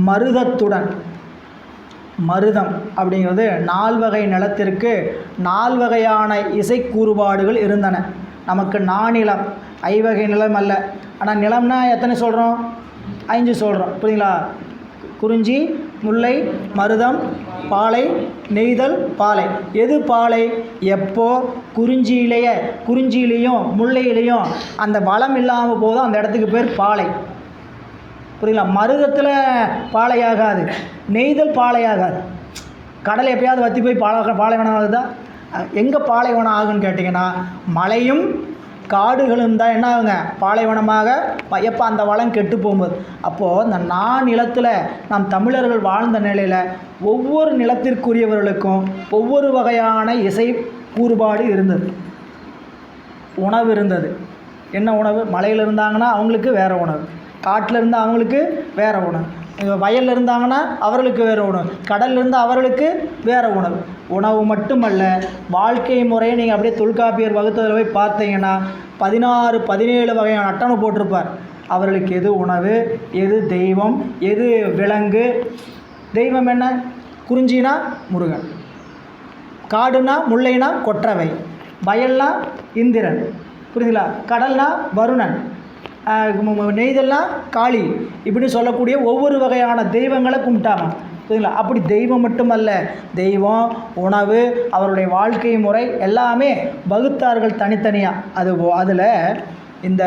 மருதத்துடன். மருதம் அப்படிங்கிறது 4 வகை நிலத்திற்கு 4 வகையான இசை கூறுபாடுகள் இருந்தன. நமக்கு நானிலம் 5 வகை நிலம் அல்ல. ஆனால் நிலம்னா எத்தனை சொல்கிறோம்? 5 சொல்கிறோம். புரியுங்களா? குறிஞ்சி, முல்லை, மருதம், பாலை, நெய்தல், பாலை. எது பாலை? எப்போ குறிஞ்சியிலையும் முல்லையிலையும் அந்த வளம் இல்லாமல் போதும் அந்த இடத்துக்கு பேர் பாலை. புரியுங்களா? மருதத்தில் பாலையாகாது, நெய்தல் பாலையாகாது. கடல் எப்பயாவது வற்றி போய் பாலைவனம் ஆகுதா? எங்கே பாலைவனம் ஆகுன்னு கேட்டிங்கன்னா மலையும் காடுகளும் தான் என்ன ஆகுங்க, பாலைவனமாக. எப்போ அந்த வளம் கெட்டு போகும்போது. அப்போது இந்த நிலத்தில் நம் தமிழர்கள் வாழ்ந்த நிலையில் ஒவ்வொரு நிலத்திற்குரியவர்களுக்கும் ஒவ்வொரு வகையான இசை கூறுபாடு இருந்தது. உணவு இருந்தது. என்ன உணவு? மலையில் இருந்தாங்கன்னா அவங்களுக்கு வேறு உணவு, காட்டில் இருந்தால் அவங்களுக்கு வேறு உணவு, வயலில் இருந்தாங்கன்னா அவர்களுக்கு வேறு உணவு, கடலில் இருந்து அவர்களுக்கு வேறு உணவு. உணவு மட்டுமல்ல, வாழ்க்கை முறையை நீங்கள் அப்படியே தொல்காப்பியர் வகுத்ததில் போய் பார்த்தீங்கன்னா 16-17 வகையான அட்டணை போட்டிருப்பார். அவர்களுக்கு எது உணவு, எது தெய்வம், எது விலங்கு. தெய்வம் என்ன? குறிஞ்சினா முருகன், காடுனா முல்லைனா கொற்றவை, வயல்னா இந்திரன். புரியுதுங்களா? கடல்னா வருணன், நெய்தல்லாம் காளி. இப்படி சொல்லக்கூடிய ஒவ்வொரு வகையான தெய்வங்களை கும்பிட்டாங்க. புரியுதுங்களா? அப்படி தெய்வம் மட்டுமல்ல, தெய்வம், உணவு, அவருடைய வாழ்க்கை முறை எல்லாமே வகுத்தார்கள் தனித்தனியாக. அதில் இந்த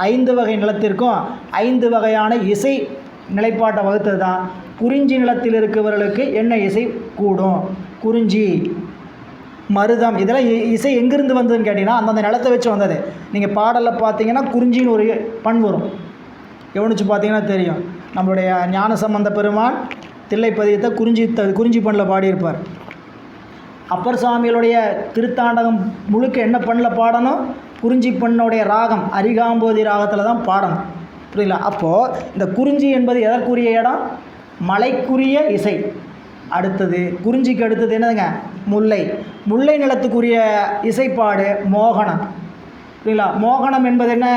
5 வகை நிலத்திற்கும் 5 வகையான இசை நிலைப்பாட்டை வகுத்தது தான். குறிஞ்சி நிலத்தில் இருக்கிறவர்களுக்கு என்ன இசை கூடும்? குறிஞ்சி, மருதம், இதெல்லாம் இசை எங்கேருந்து வந்ததுன்னு கேட்டிங்கன்னா அந்தந்த நிலத்தை வச்சு வந்தது. நீங்கள் பாடலில் பார்த்தீங்கன்னா குறிஞ்சின்னு ஒரு பண் வரும். கவனித்து பார்த்தீங்கன்னா தெரியும். நம்மளுடைய ஞானசம்பந்த பெருமான் தில்லைப்பதியத்தை குறிஞ்சி பண்ணில் பாடியிருப்பார். அப்பர் சாமிகளுடைய திருத்தாண்டகம் முழுக்க என்ன பண்ணில் பாடணும்? குறிஞ்சி பண்ணுடைய ராகம் அரிகாம்போதி ராகத்தில் தான் பாடணும். புரியல? அப்போது இந்த குறிஞ்சி என்பது எதற்குரிய இடம்? மலைக்குரிய இசை. அடுத்தது குறிஞ்சிக்கு அடுத்தது என்னதுங்க? முல்லை. முல்லை நிலத்துக்குரிய இசைப்பாடு மோகனம். புரியுங்களா? மோகனம் என்பது என்ன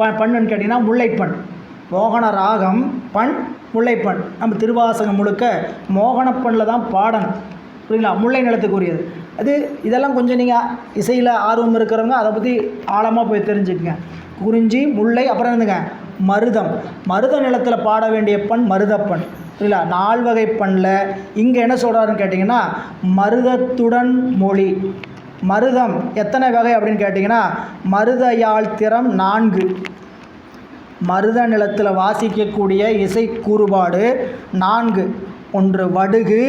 பண்ணுன்னு கேட்டிங்கன்னா முல்லைப்பண். மோகன ராகம் பண் முல்லைப்பண். நம்ம திருவாசகம் முழுக்க மோகனப்பண்ணில் தான் பாடணும். புரியுங்களா? முல்லை நிலத்துக்குரியது அது. இதெல்லாம் கொஞ்சம் நீங்கள் இசையில் ஆர்வம் இருக்கிறவங்க அதை பற்றி ஆழமாக போய் தெரிஞ்சுக்கங்க. குறிஞ்சி, முல்லை, அப்புறம் என்னதுங்க? மருதம். மருத நிலத்தில் பாட வேண்டிய பண் மருதப்பண். புரியல? 4 வகை பண்ணில் இங்கே என்ன சொல்கிறாருன்னு கேட்டிங்கன்னா மருதத்துடன் மொழி. மருதம் எத்தனை வகை அப்படின்னு கேட்டிங்கன்னா மருத யாழ் திறம் 4. மருத நிலத்தில் வாசிக்கக்கூடிய இசை கூறுபாடு 4. ஒன்று வடுகு,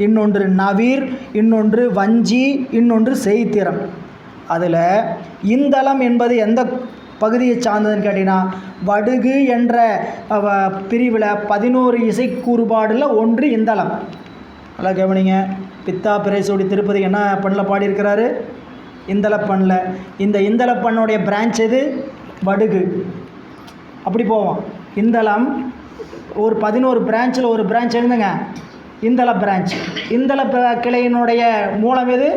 இன்னொன்று நவீர், இன்னொன்று வஞ்சி, இன்னொன்று செய்திறம். அதில் இந்தளம் என்பது எந்த பகுதியை சார்ந்ததுன்னு கேட்டிங்கன்னா வடுகு என்ற பிரிவில் 11 இசை கூறுபாடில் ஒன்று இந்தளம். நல்லா கவனிங்க. பித்தா பிறைசூடி திருப்பதி என்ன பண்ணில் பாடியிருக்கிறாரு? இந்தளப்பண்ணில். இந்த இந்தளப்பண்ணுடைய பிரான்ச் எது? வடுகு. அப்படி போவோம். இந்தளம் ஒரு 11 பிரான்ச்சில் ஒரு பிரான்ச் எழுதுங்க, இந்தள பிரான்ச். இந்தள கிளையினுடைய மூலம் எது?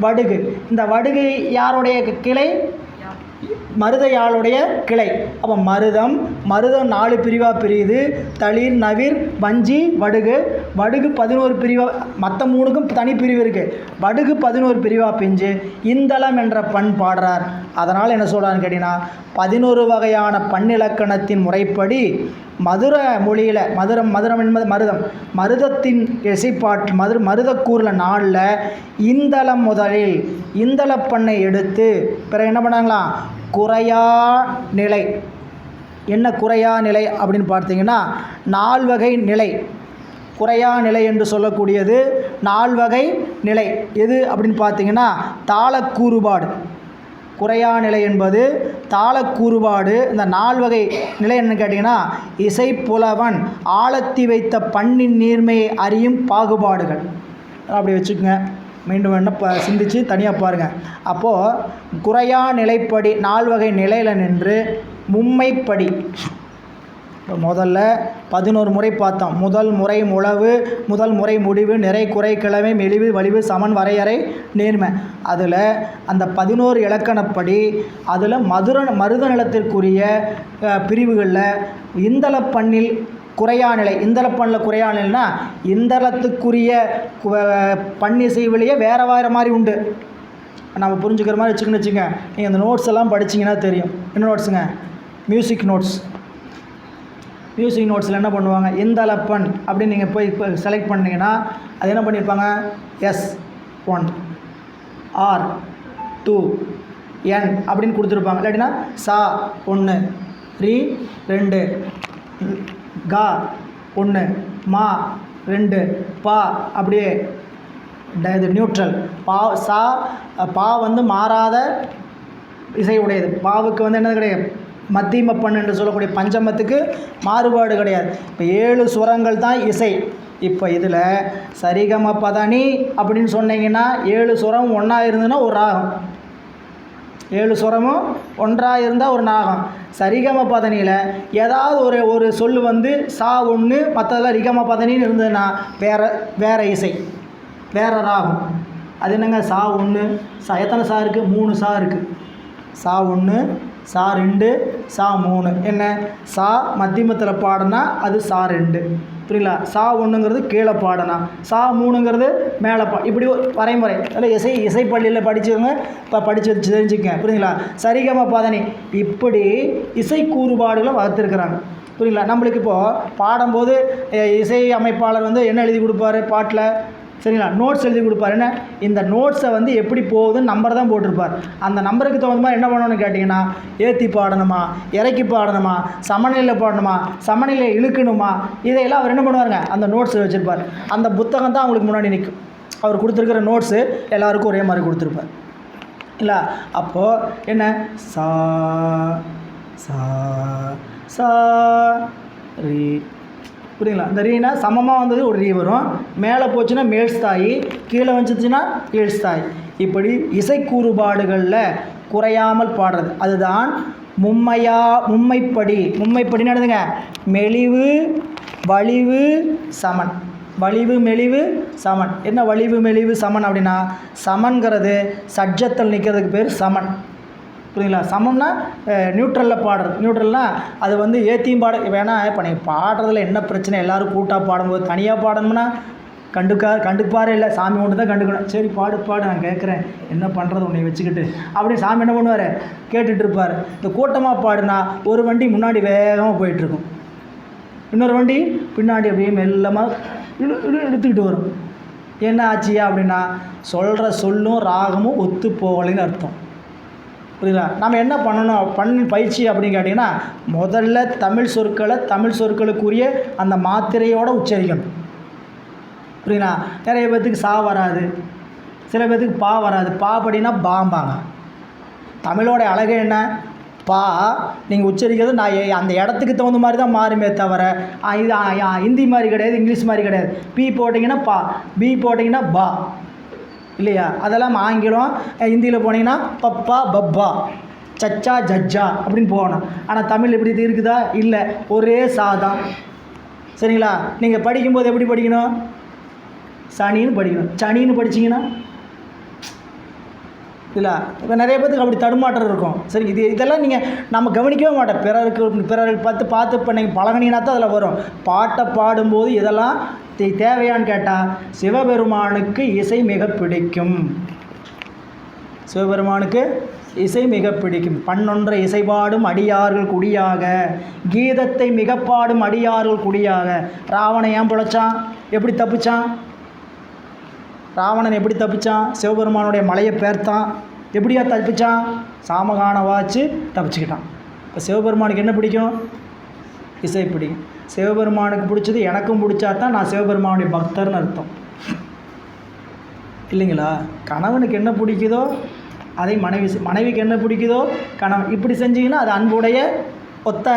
வடுகு. இந்த வடுகு யாருடைய கிளை? மருதையாளுடைய கிளை. அப்போ மருதம் 4 பிரிவாக பிரியுது. தளிர், நவீர், வஞ்சி, வடுகு. வடுகு 11 பிரிவாக, மற்ற 3க்கும் தனிப்பிரிவு இருக்குது. வடுகு 11 பிரிவாக பிஞ்சு இந்தளம் என்ற பண் பாடுறார். அதனால் என்ன சொல்கிறான்னு கேட்டிங்கன்னா 11 வகையான பண்ணிலக்கணத்தின் முறைப்படி மதுர மொழியில் மதுரம் என்பது மருதம். மருதத்தின் இசைப்பாட்டு மருதக்கூரில் 4ல் இந்தளம் முதலில் இந்தளப்பண்ணை எடுத்து பிறகு என்ன பண்ணாங்களாம்? குறையா நிலை. என்ன குறையா நிலை அப்படின்னு பார்த்தீங்கன்னா 4 வகை நிலை. குறையா நிலை என்று சொல்லக்கூடியது 4 வகை நிலை. எது அப்படின்னு பார்த்தீங்கன்னா தாளக்கூறுபாடு. குறையா நிலை என்பது தாளக்கூறுபாடு. இந்த 4 வகை நிலை என்னன்னு கேட்டிங்கன்னா இசைப்புலவன் ஆழத்தி வைத்த பண்ணின் நீர்மையை அறியும் பாகுபாடுகள். அப்படி வச்சுக்கோங்க. மீண்டும் வேணால் சிந்திச்சு தனியாக பாருங்கள். அப்போது குறையா நிலைப்படி 4 வகை நிலையில் நின்று மும்மைப்படி. இப்போ முதல்ல 11 முறை பார்த்தோம். முதல் முறை முழவு, முதல் முறை முடிவு, நிறை, குறை, கிழமை, மெலிவு, வலிவு, சமன், வரையறை, நேர்மை. அதில் அந்த 11 இலக்கணப்படி அதில் மருத நிலத்திற்குரிய பிரிவுகளில் இந்தளப்பண்ணில் குறையா நிலை. இந்தளப்பண்ணில் குறையா நிலைனா இந்தளத்துக்குரிய பன்னிசைவிலேயே வேறு மாதிரி உண்டு. நம்ம புரிஞ்சுக்கிற மாதிரி வச்சுக்கோங்க. நீங்கள் அந்த நோட்ஸ் எல்லாம் படிச்சிங்கன்னா தெரியும். என்ன நோட்ஸுங்க? Music notes. மியூசிக் நோட்ஸில் என்ன பண்ணுவாங்க? இந்தளப்பண் அப்படின்னு நீங்கள் போய் செலக்ட் பண்ணிங்கன்னா அது என்ன பண்ணியிருப்பாங்க? S1 R2 N அப்படின்னு கொடுத்துருப்பாங்க. இல்லாட்டினா சா 1, ரீ 2, கா 1, மா 2, பா அப்படியே இது நியூட்ரல். பா சா பா வந்து மாறாத இசை உடையது. பாவுக்கு வந்து என்ன கிடையாது? மத்தியம பண் என்று சொல்லக்கூடிய பஞ்சமத்துக்கு மாறுபாடு கிடையாது. இப்போ 7 சுரங்கள் தான் இசை. இப்போ இதில் சரிகம பதனி அப்படின்னு சொன்னீங்கன்னா 7 சுரம் ஒன்றா இருந்ததுன்னா ஒரு ராகம். 7 சுரமும் ஒன்றாக இருந்தால் ஒரு ராகம். சரிகம பதனியில் ஏதாவது ஒரு சொல் வந்து சா 1, மற்றதெல்லாம் ரிகம பதனின்னு இருந்ததுன்னா வேறு இசை, வேறு ராகம். அது என்னங்க? சா 1 சா எத்தனை சா இருக்குது? 3 சா இருக்குது. சா 1, சா 2, சா 3. என்ன? சா மத்தியமத்தில் பாடினா அது சா 2. புரியல? சா 1ங்கிறது கீழே பாடினா, சா 3ங்கிறது மேலே இப்படி வரைமுறை. அதில் இசைப்பள்ளியில் படித்தவங்க இப்போ படித்து வச்சு தெரிஞ்சுக்கங்க. புரியுங்களா? சரிகம பதனி இப்படி இசை கூறுபாடுகளை வகுத்துருக்குறாங்க. புரியல? நம்மளுக்கு இப்போது பாடும்போது இசை அமைப்பாளர் வந்து என்ன எழுதி கொடுப்பாரு பாட்டில்? சரிங்களா? நோட்ஸ் எழுதி கொடுப்பார். என்ன? இந்த நோட்ஸை வந்து எப்படி போகுதுன்னு நம்பர் தான் போட்டிருப்பார். அந்த நம்பருக்கு தகுந்த மாதிரி என்ன பண்ணணும்னு கேட்டிங்கன்னா ஏற்றி பாடணுமா, இறக்கி பாடணுமா, சமநிலையில் பாடணுமா, சமநிலையை இழுக்கணுமா, இதையெல்லாம் அவர் என்ன பண்ணுவாருங்க? அந்த நோட்ஸ் வச்சுருப்பார். அந்த புத்தகம் தான் அவங்களுக்கு முன்னாடி நிற்கும். அவர் கொடுத்துருக்கிற நோட்ஸு எல்லாருக்கும் ஒரே மாதிரி கொடுத்துருப்பார் இல்லை? அப்போது என்ன? சா சா சா ரீ. புரியுங்களா? இந்த ரீனா சமமாக வந்தது ஒரு ரீ வரும். மேலே போச்சுன்னா மேல் ஸ்தாயி, கீழே வந்துச்சுன்னா கீழ் ஸ்தாயி. இப்படி இசை கூறுபாடுகளில் குறையாமல் பாடுறது அதுதான் மும்மைப்படி. மும்மைப்படின்னு எடுத்துங்க. மெலிவு, வலிவு சமன். வலிவு மெலிவு சமன். என்ன வலிவு மெலிவு சமன் அப்படின்னா, சமன்கிறது சட்ஜத்தில் நிற்கிறதுக்கு பேர் சமன். புரியுங்களா? சமம்னா நியூட்ரலில் பாடுறது. நியூட்ரல்னால் அது வந்து ஏற்றியும் பாட வேணால். இப்போ நீங்கள் பாடுறதுல என்ன பிரச்சனை, எல்லோரும் கூட்டாக பாடும்போது தனியாக பாடணும்னா கண்டுப்பாரே இல்லை. சாமி ஒன்று தான் கண்டுக்கணும். சரி பாடு நான் கேட்குறேன், என்ன பண்ணுறது உன்னை வச்சுக்கிட்டு அப்படின்னு சாமி என்ன பண்ணுவார், கேட்டுட்டு இருப்பார். இந்த கூட்டமாக பாடுனா ஒரு வண்டி முன்னாடி வேகமாக போயிட்டுருக்கும், இன்னொரு வண்டி பின்னாடி அப்படியே மெல்லமாக எடுத்துக்கிட்டு வரும். என்ன ஆச்சியா அப்படின்னா, சொல்கிற சொல்லும் ராகமும் ஒத்து போகலைன்னு அர்த்தம். புரியுதா? நம்ம என்ன பண்ணணும் பயிற்சி அப்படின்னு கேட்டிங்கன்னா, முதல்ல தமிழ் சொற்களுக்குரிய அந்த மாத்திரையோடு உச்சரிக்கணும். புரியுங்களா? நிறைய பேர்த்துக்கு சா வராது, சில பேர்த்துக்கு பா வராது. பா படினா பாம்பாங்க. தமிழோட அழகு என்ன, பா நீங்கள் உச்சரிக்கிறது நான் அந்த இடத்துக்கு தகுந்த மாதிரி தான் மாறுமே தவிர, இது ஹிந்தி மாதிரி கிடையாது, இங்கிலீஷ் மாதிரி கிடையாது. பி போட்டிங்கன்னா பா, பி போட்டிங்கன்னா பா, இல்லையா? அதெல்லாம் ஆங்கிலம். ஹிந்தியில் போனீங்கன்னா பப்பா பப்பா, சச்சா ஜஜ்ஜா அப்படின்னு போகணும். ஆனால் தமிழ் எப்படி இருக்குதா? இல்லை, ஒரே சாதம். சரிங்களா? நீங்கள் படிக்கும்போது எப்படி படிக்கணும், சனின்னு படிக்கணும். சனின்னு படிச்சிங்கன்னா இல்லை. இப்போ நிறைய பேருக்கு அப்படி தடுமாற்றம் இருக்கும். சரி, இதெல்லாம் நீங்கள் நம்ம கவனிக்கவே மாட்டோம். பிறருக்கு பார்த்து இப்போ நீங்கள் பழகினீங்கன்னா தான் அதில் வரும். பாட்டை பாடும்போது இதெல்லாம் தேவையான்னு கேட்டால், சிவபெருமானுக்கு இசை மிக பிடிக்கும். சிவபெருமானுக்கு இசை மிக பிடிக்கும். பண்ணொன்றை இசைபாடும் அடியார்கள் குடியாக, கீதத்தை மிக பாடும் அடியார்கள் குடியாக. ராவணன் ஏன் பிழைச்சான், எப்படி தப்பிச்சான்? ராவணன் எப்படி தப்பிச்சான்? சிவபெருமானுடைய மலையை பேர்த்தான். எப்படியா தப்பிச்சான்? சாமகான வாச்சு தப்பிச்சுக்கிட்டான். இப்போ சிவபெருமானுக்கு என்ன பிடிக்கும், இசை பிடிக்கும். சிவபெருமானுக்கு பிடிச்சது எனக்கும் பிடிச்சா தான் நான் சிவபெருமானுடைய பக்தர்னு அர்த்தம், இல்லைங்களா? கணவனுக்கு என்ன பிடிக்குதோ அதை மனைவிக்கு என்ன பிடிக்குதோ கணவன். இப்படி செஞ்சிங்கன்னா அது அன்புடைய ஒத்த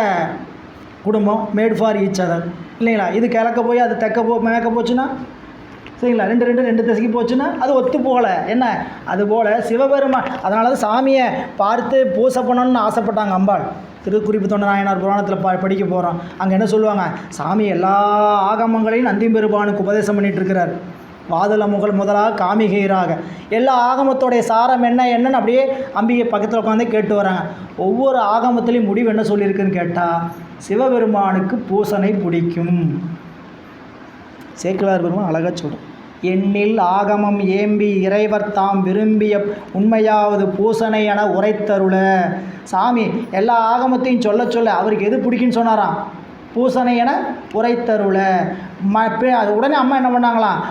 குடும்பம், மேட் ஃபார் ஈச் அதர், இல்லைங்களா? இது கிழக்க போய் அது மேற்க போச்சுன்னா, சரிங்களா, ரெண்டு திசைக்கு போச்சுன்னா அது ஒத்து போகலை. என்ன அதுபோல் சிவபெருமான், அதனால தான் சாமியை பார்த்து பூசை பண்ணணும்னு ஆசைப்பட்டாங்க அம்பாள். திருக்குறிப்பு தொண்ட நாயனார் புராணத்தில் படிக்க போகிறோம். அங்கே என்ன சொல்லுவாங்க, சாமி எல்லா ஆகமங்களையும் நந்திபெருமானுக்கு உபதேசம் பண்ணிகிட்ருக்கிறார். வாதல முதலாக காமிகையராக எல்லா ஆகமத்தோடைய சாரம் என்னன்னு அப்படியே அம்பிகை பக்கத்தில் உட்காந்து கேட்டு வராங்க. ஒவ்வொரு ஆகமத்திலையும் முடிவு என்ன சொல்லியிருக்குன்னு கேட்டால், சிவபெருமானுக்கு பூசனை பிடிக்கும். சேக்கிழார் பெருமான் அழகாக சொல்கிறோம், எண்ணில் ஆகமம் ஏம்பி இறைவர் தாம் விரும்பிய உண்மையாவது பூசனை என உரைத்தருள. சாமி எல்லா ஆகமத்தையும் சொல்ல அவருக்கு எது பிடிக்குன்னு சொன்னாராம், பூசனை என உரைத்தருள. உடனே அம்மா என்ன பண்ணாங்களாம்,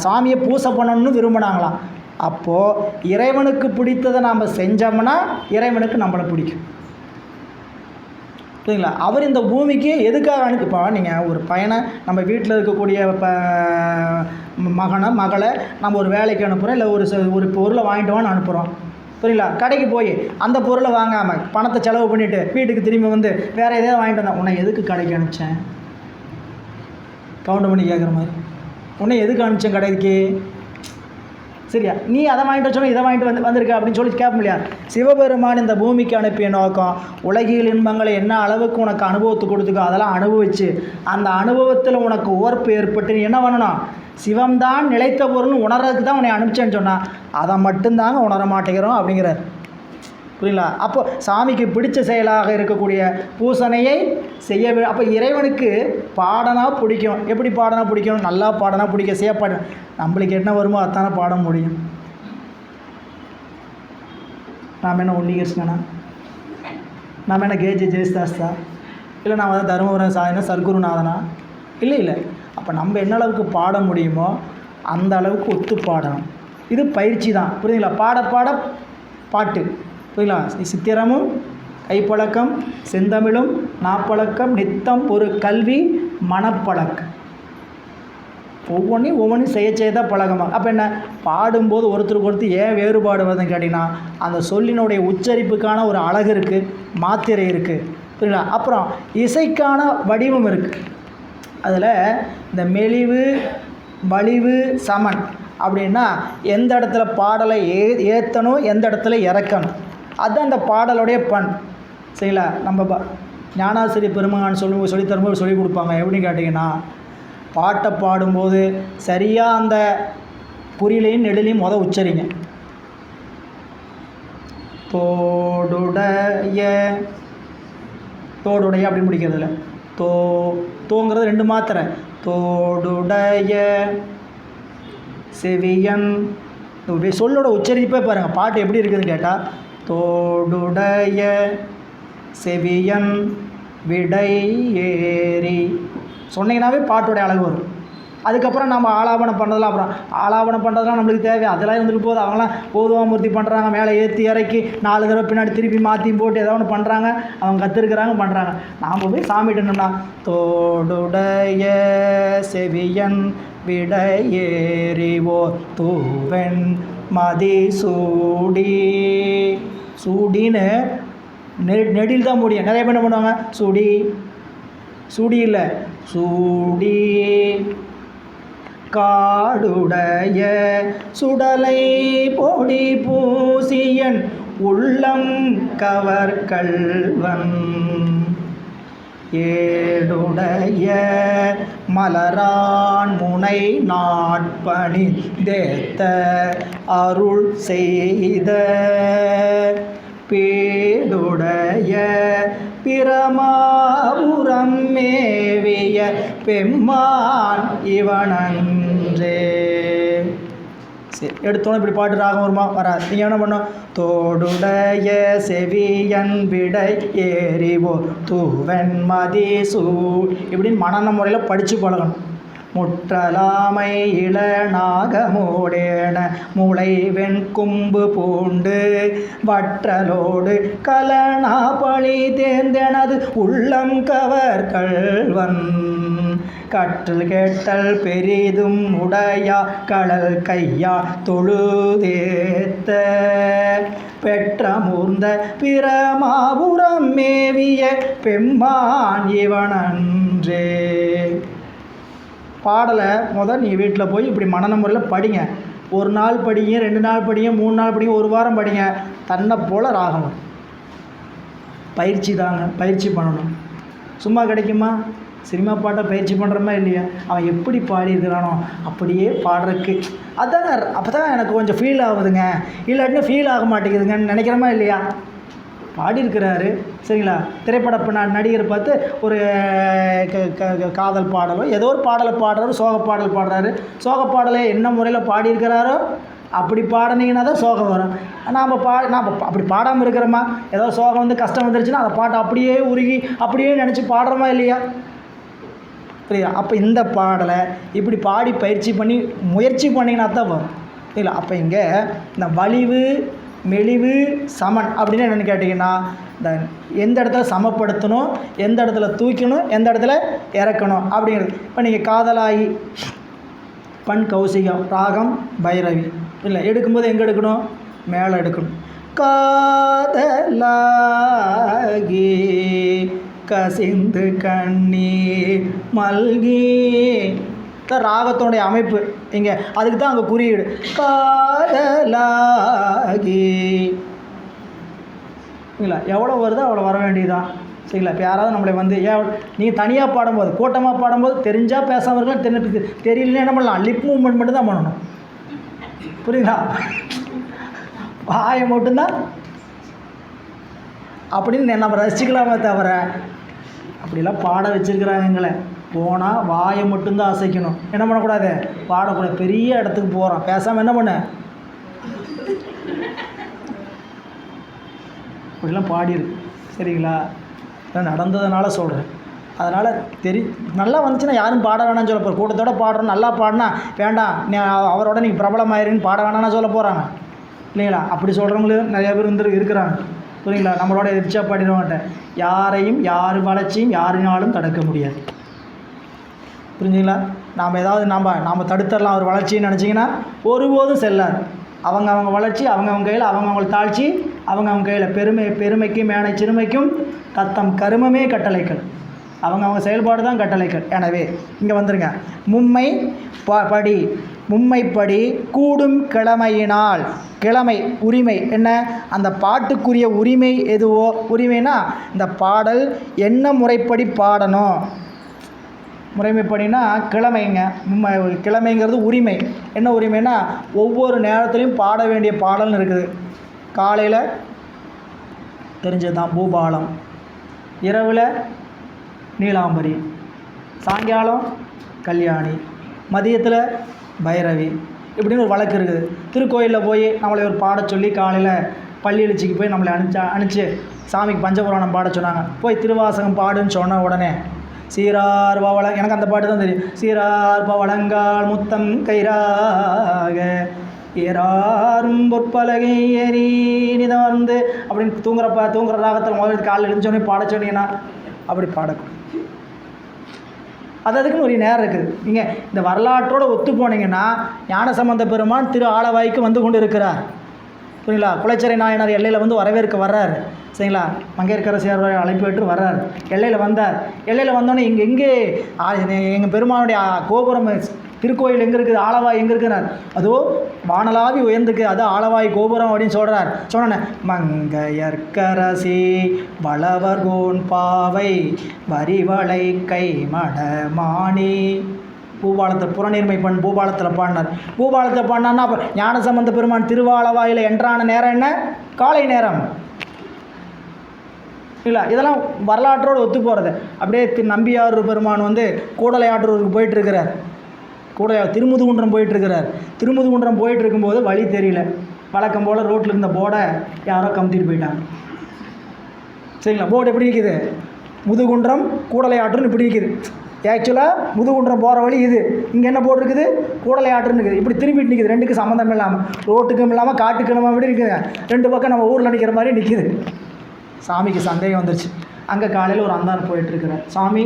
சாமியை பூசை பண்ணணும்னு விரும்பினாங்களாம். அப்போது இறைவனுக்கு பிடித்ததை நாம் செஞ்சோம்னா இறைவனுக்கு நம்மளை பிடிக்கும், சரிங்களா? அவர் இந்த பூமிக்கு எதுக்காக இப்போ நீங்கள் ஒரு பையனை, நம்ம வீட்டில் இருக்கக்கூடிய மகளை நம்ம ஒரு வேலைக்கு அனுப்புகிறோம், இல்லை ஒரு பொருளை வாங்கிட்டு வான்னு அனுப்புகிறோம், சரிங்களா? கடைக்கு போய் அந்த பொருளை வாங்காமல் பணத்தை செலவு பண்ணிவிட்டு வீட்டுக்கு திரும்பி வந்து வேறு எதாவது வாங்கிட்டு வந்தேன். உன்னை எதுக்கு கடைக்கு அனுப்பிச்சேன், கவுண்டர் பண்ணி கேட்குற மாதிரி, உன்னை எதுக்கு அனுப்பிச்சேன் கடைக்கு, சரியா? நீ அதை வாங்கிட்டு சொன்னால் இதை வாங்கிட்டு வந்திருக்க அப்படின்னு சொல்லி கேட்போம் இல்லையா? சிவபெருமான் இந்த பூமிக்கு அனுப்பிய நோக்கம், உலகியல் இன்பங்களை என்ன அளவுக்கு உனக்கு அனுபவத்தை கொடுத்துக்கோ அதெல்லாம் அனுபவிச்சு, அந்த அனுபவத்தில் உனக்கு ஓர்ப்பு ஏற்பட்டு நீ என்ன பண்ணணும், சிவம்தான் நிலைத்த பொருள்னு உணர்றதுக்கு தான் உன்னை அனுப்பிச்சேன்னு சொன்னால் அதை மட்டும்தாங்க உணர மாட்டேங்கிறோம் அப்படிங்கிறார், புரியல? அப்போ சாமிக்கு பிடிச்ச செயலாக இருக்கக்கூடிய பூசணையை செய்ய. அப்போ இறைவனுக்கு பாடனா பிடிக்கும். எப்படி பாடனா பிடிக்கும், நல்லா பாடனா பிடிக்கும், செய்யப்பாடு. நம்மளுக்கு என்ன வருமோ அதானே பாட முடியும். நாம் என்ன உன்னிகிருஷ்ணனா, நாம் என்ன கேஜி ஜெயஸ்தாஸ்தா, இல்லை நான் வந்து தருமபுரம் சாயனா சர்க்குருநாதனா, இல்லை. அப்போ நம்ம என்ன அளவுக்கு பாட முடியுமோ அந்த அளவுக்கு ஒத்து பாடணும். இது பயிற்சி தான், புரியுதுங்களா? பாட பாட்டு, புரியுங்களா? சித்திரமும் கைப்பழக்கம், செந்தமிழும் நாப்பழக்கம், நித்தம் ஒரு கல்வி மனப்பழக்கம், ஒவ்வொன்றையும் செய்ய தான் பழக்கமாக. அப்போ என்ன, பாடும்போது ஒருத்தருக்கு ஏன் வேறுபாடு வருதுன்னு கேட்டிங்கன்னா, அந்த சொல்லினுடைய உச்சரிப்புக்கான ஒரு அழகு இருக்குது, மாத்திரை இருக்குது, புரியுங்களா? அப்புறம் இசைக்கான வடிவம் இருக்குது. அதில் இந்த மெலிவு வலிவு சமன் அப்படின்னா எந்த இடத்துல பாடலை ஏற்றணும், எந்த இடத்துல இறக்கணும், அதுதான் அந்த பாடலுடைய பண், சரிங்களா? நம்ம ஞானாசிரிய பெருமகான் சொல்லி தரும்போது சொல்லி கொடுப்பாங்க. எப்படின்னு கேட்டிங்கன்னா, பாட்டை பாடும்போது சரியாக அந்த குறிலையும் நெடிலையும் உச்சரிங்க. தோடுடைய அப்படி முடிக்கிறதில்ல. தோங்கிறது 2 மாத்திரை. தோடுடைய செவியன் சொல்லோட உச்சரிப்பே பாருங்கள் பாட்டு எப்படி இருக்குதுன்னு கேட்டால், தோடுடைய செவியன் விடை ஏறி சொன்னீங்கன்னாவே பாட்டோடைய அழகு வரும். அதுக்கப்புறம் நம்ம ஆலாபனம் பண்ணுறதுலாம் அப்புறம் ஆலாபனம் பண்ணுறதுலாம் நம்மளுக்கு தேவை, அதெல்லாம் இருந்துட்டு போகுது. அவங்களாம் போதுவாமூர்த்தி பண்ணுறாங்க, மேலே ஏற்றி இறக்கி 4 தடவை பின்னாடி திருப்பி மாற்றி போட்டு ஏதோ ஒன்று பண்ணுறாங்க, அவங்க கற்றுருக்குறாங்க பண்ணுறாங்க. நாம் போய் சாமிட்டோம்னா தோடுடைய செவியன் விடையேறிவோ தூவெண் மதி சூடின்னு நெடில் தான் முடியும். நிறைய பேர் என்ன பண்ணுவாங்க, சூடி இல்லை சூடி காடுடைய சுடலை பொடி பூசியன் உள்ளம் கவர்கல்வன் ஏடுடைய மலரான் முனை நாட்பணி தேத்த அருள் செய்த பேடுடைய பிரமாபுரம் மேவிய பெம்மான் இவனன்றே. சரி, எடுத்தோன்னே இப்படி பாட்டு ராகம் வருமா? வராது. நீங்கள் என்ன பண்ணோம், தோடுடைய செவியன் விடை ஏறிவோ தூவெண் மதி இப்படின்னு மனன முறையில் படித்து பழகணும். முற்றலாமை இளநாகமோடேன முளை வெண்கும்பு பூண்டு வற்றலோடு கலனா பழி தேர்ந்தெனது உள்ளம் கவர்கல்வன் கற்றல் கேட்டல் பெரிதும் உடையா கடல் கையா தொழுதேத்த பெற்றமூர்ந்த பிரமாபுரம் மேவிய பெம்மான் இவனன்றே. பாடலை நீ வீட்டில் போய் இப்படி மனன முறையில் படிங்க. 1 நாள் படிங்க, 2 நாள் படிங்க, 3 நாள் படிங்க, 1 வாரம் படிங்க. தன்னை போல் ராகம். பயிற்சி தாங்க, பயிற்சி பண்ணணும். சும்மா கிடைக்குமா? சினிமா பாட்டை பயிற்சி பண்ணுறமா இல்லையா? அவன் எப்படி பாடியிருக்கிறானோ அப்படியே பாடுறதுக்கு அதாங்க. அப்போ தான் எனக்கு கொஞ்சம் ஃபீல் ஆகுதுங்க, இல்லாட்டினா ஃபீல் ஆக மாட்டேங்குதுங்கன்னு நினைக்கிறமா இல்லையா? பாடியிருக்கிறாரு, சரிங்களா? திரைப்பட நடிகர் பார்த்து ஒரு காதல் பாடலோ ஏதோ ஒரு பாடலை பாடுறாரு, சோக பாடல் பாடுறாரு. சோக பாடலை என்ன முறையில் பாடியிருக்கிறாரோ அப்படி பாடினீங்கன்னா தான் சோகம் வரும். நாம் அப்படி பாடாமல் இருக்கிறோமா? ஏதோ சோகம் வந்து கஷ்டம் வந்துருச்சுன்னா அந்த பாட்டை அப்படியே உருகி அப்படியே நினச்சி பாடுறோமா இல்லையா? புரியுதா? அப்போ இந்த பாடலை இப்படி பாடி பயிற்சி பண்ணி முயற்சி பண்ணிங்கன்னா தான் வரும், இல்லை? அப்போ இங்கே இந்த வலிவு மெலிவு சமன் அப்படின்னு என்னென்னு கேட்டிங்கன்னா, இந்த எந்த இடத்துல சமப்படுத்தணும், எந்த இடத்துல தூக்கணும், எந்த இடத்துல இறக்கணும் அப்படிங்கிறது. இப்போ நீங்கள் காதலாகி பண் கௌசிகம் ராகம் பைரவி இல்லை எடுக்கும்போது எங்கே எடுக்கணும்? மேலே எடுக்கணும். காதலாகி கசிந்து கண்ணீர் மல்கி ராகத்தோடைய அமைப்பு இங்கே, அதுக்கு தான் அங்கே குறியீடு. காதலாகி இல்லை எவ்வளோ வருதோ அவ்வளோ வர வேண்டியதுதான், சரிங்களா? இப்போ யாராவது நம்மளை வந்து நீங்கள் தனியாக பாடும்போது கூட்டமாக பாடும்போது தெரிஞ்சால் பேசாமல் இருக்கலாம், தெரியலன்னு என்ன பண்ணலாம்? லிப் மூவ்மெண்ட் மட்டும் தான் பண்ணணும், புரியுதா? வாயை மட்டும்தான் அப்படின்னு நம்ம ரசிக்கலாமே தவிர அப்படிலாம் பாட வச்சுருக்கிறாங்க எங்களை. போனால் வாயை மட்டும்தான் அசைக்கணும், என்ன பண்ணக்கூடாது? பாடக்கூடாது. பெரிய இடத்துக்கு போகிறோம், பேசாமல் என்ன பண்ண இப்படிலாம் பாடியிருக்கு, சரிங்களா? நடந்ததுனால சொல்கிறேன். அதனால் நல்லா வந்துச்சுன்னா யாரும் பாட வேணாம்னு சொல்ல போகிற. கூட்டத்தோடு பாடுறோம், நல்லா பாடினா வேண்டாம் அவரோட நீங்கள் பிரபலமாயிருன்னு பாட வேணாம்னு சொல்ல போகிறாங்க, இல்லைங்களா? அப்படி சொல்கிறவங்களும் நிறையா பேர் இருக்கிறாங்க, புரியுங்களா? நம்மளோட எதிர்ச்சியாக பாடிட மாட்டேன். யாரையும் யார் வளர்ச்சியும் யாரினாலும் தடுக்க முடியாது, புரிஞ்சுங்களா? நாம் ஏதாவது நாம் தடுத்துடலாம் அவர் வளர்ச்சின்னு நினச்சிங்கன்னா ஒருபோதும் செல்லாது. அவங்க வளர்ச்சி அவங்க கையில், அவங்க தாழ்ச்சி அவங்க கையில். பெருமைக்கும் மேனை சிறுமைக்கும் தத்தம் கருமமே கட்டளைகள், அவங்க செயல்பாடு தான் கட்டளைகள். எனவே இங்கே வந்துருங்க. மும்மை படி மும்மைப்படி கூடும் கிழமையினால். கிழமை உரிமை என்ன, அந்த பாட்டுக்குரிய உரிமை எதுவோ, உரிமைனா இந்த பாடல் என்ன முறைப்படி பாடணும், முறைமைப்படினா கிழமைங்க. கிழமைங்கிறது உரிமை. என்ன உரிமைனா ஒவ்வொரு நேரத்துலையும் பாட வேண்டிய பாடல்னு இருக்குது. காலையில் தெரிஞ்சது தான் பூபாலம், இரவில் நீலாம்பரி, சாயங்காலம் கல்யாணி, மதியத்தில் பைரவி, இப்படின்னு ஒரு வழக்கு இருக்குது. திருக்கோயிலில் போய் நம்மளை ஒரு பாட சொல்லி காலையில் பள்ளி எழுச்சிக்கு போய் நம்மளை அனுப்பிச்சு சாமிக்கு பஞ்சபுராணம் பாட சொன்னாங்க. போய் திருவாசகம் பாடுன்னு சொன்ன உடனே சீரார் பவள, எனக்கு அந்த பாட்டு தான் தெரியும். சீரார் பவளங்கால் முத்தம் கைராக ஏறாரும் பொற்பலகை ஏறி நிதம் அப்படின்னு தூங்குற ராகத்தில் முதல்ல காலையில் எழுந்தோடனே பாட சொன்னீங்கன்னா அப்படி பாடக்கூடும். அதுக்குன்னு ஒரு நேரம் இருக்குது. நீங்கள் இந்த வரலாற்றோடு ஒத்து போனீங்கன்னா ஞானசம்பந்த பெருமான் திரு ஆலவாய்க்கு வந்து கொண்டு இருக்கிறார். சரிங்களா? குலச்சிறை நாயனார் எல்லையில் வந்து வரவேற்க வர்றார். சரிங்களா? மங்கையர்க்கரசியார் அழைப்பு பெற்று வர்றார். எல்லையில் வந்தார். எல்லையில் வந்தோடனே எங்கே எங்கள் பெருமானுடைய கோபுரம் திருக்கோயில் எங்கே இருக்குது, ஆலவாய் எங்கே இருக்கிறார், அதோ வானலாவி உயர்ந்துக்கு, அது ஆலவாய் கோபுரம் அப்படின்னு சொல்கிறார். சொன்னேன் மங்கையர்க்கரசி வளவர்கோன் பாவை வரிவளை கை மடமானி. பூபாலத்தில் புறநீர்மை பூபாலத்தில் பாடினார். பூபாலத்தில் பாடினார்னா அப்போ ஞானசம்பந்த பெருமான் திருவாலவாயில் என்றான நேரம் என்ன, காலை நேரம் இல்லை. இதெல்லாம் வரலாற்றோடு ஒத்து போகிறது. அப்படியே நம்பியார் பெருமான் வந்து கூடலையாற்றூருக்கு போயிட்டுருக்கிறார். திருமுதுகுன்றம் போயிட்டுருக்கிறார். திருமுதுகுன்றம் போயிட்டு இருக்கும்போது வழி தெரியல. வழக்கம் போல் ரோட்டில் இருந்த போர்டை யாரோ கமுத்திட்டு போயிட்டாங்க. சரிங்களா? போர்டு எப்படி இருக்குது, முதுகுன்றம் கூடலையாற்றுன்னு இப்படி இருக்குது. ஆக்சுவலாக முதுகுன்றம் போகிற வழி இது. இங்கே என்ன போர்டு இருக்குது, கூடலையாற்றுன்னு இருக்குது. இப்படி திரும்பிட்டு நிற்கிது. ரெண்டுக்கு சம்மந்தம் இல்லாமல், ரோட்டுக்கும் இல்லாமல் காட்டுக்கிழமை அப்படி இருக்குதுங்க. ரெண்டு பக்கம் நம்ம ஊரில் நிற்கிற மாதிரி நிற்கிது. சாமிக்கு சந்தேகம் வந்துருச்சு. அங்கே காலையில் ஒரு அந்தார் போயிட்டுருக்குறேன். சாமி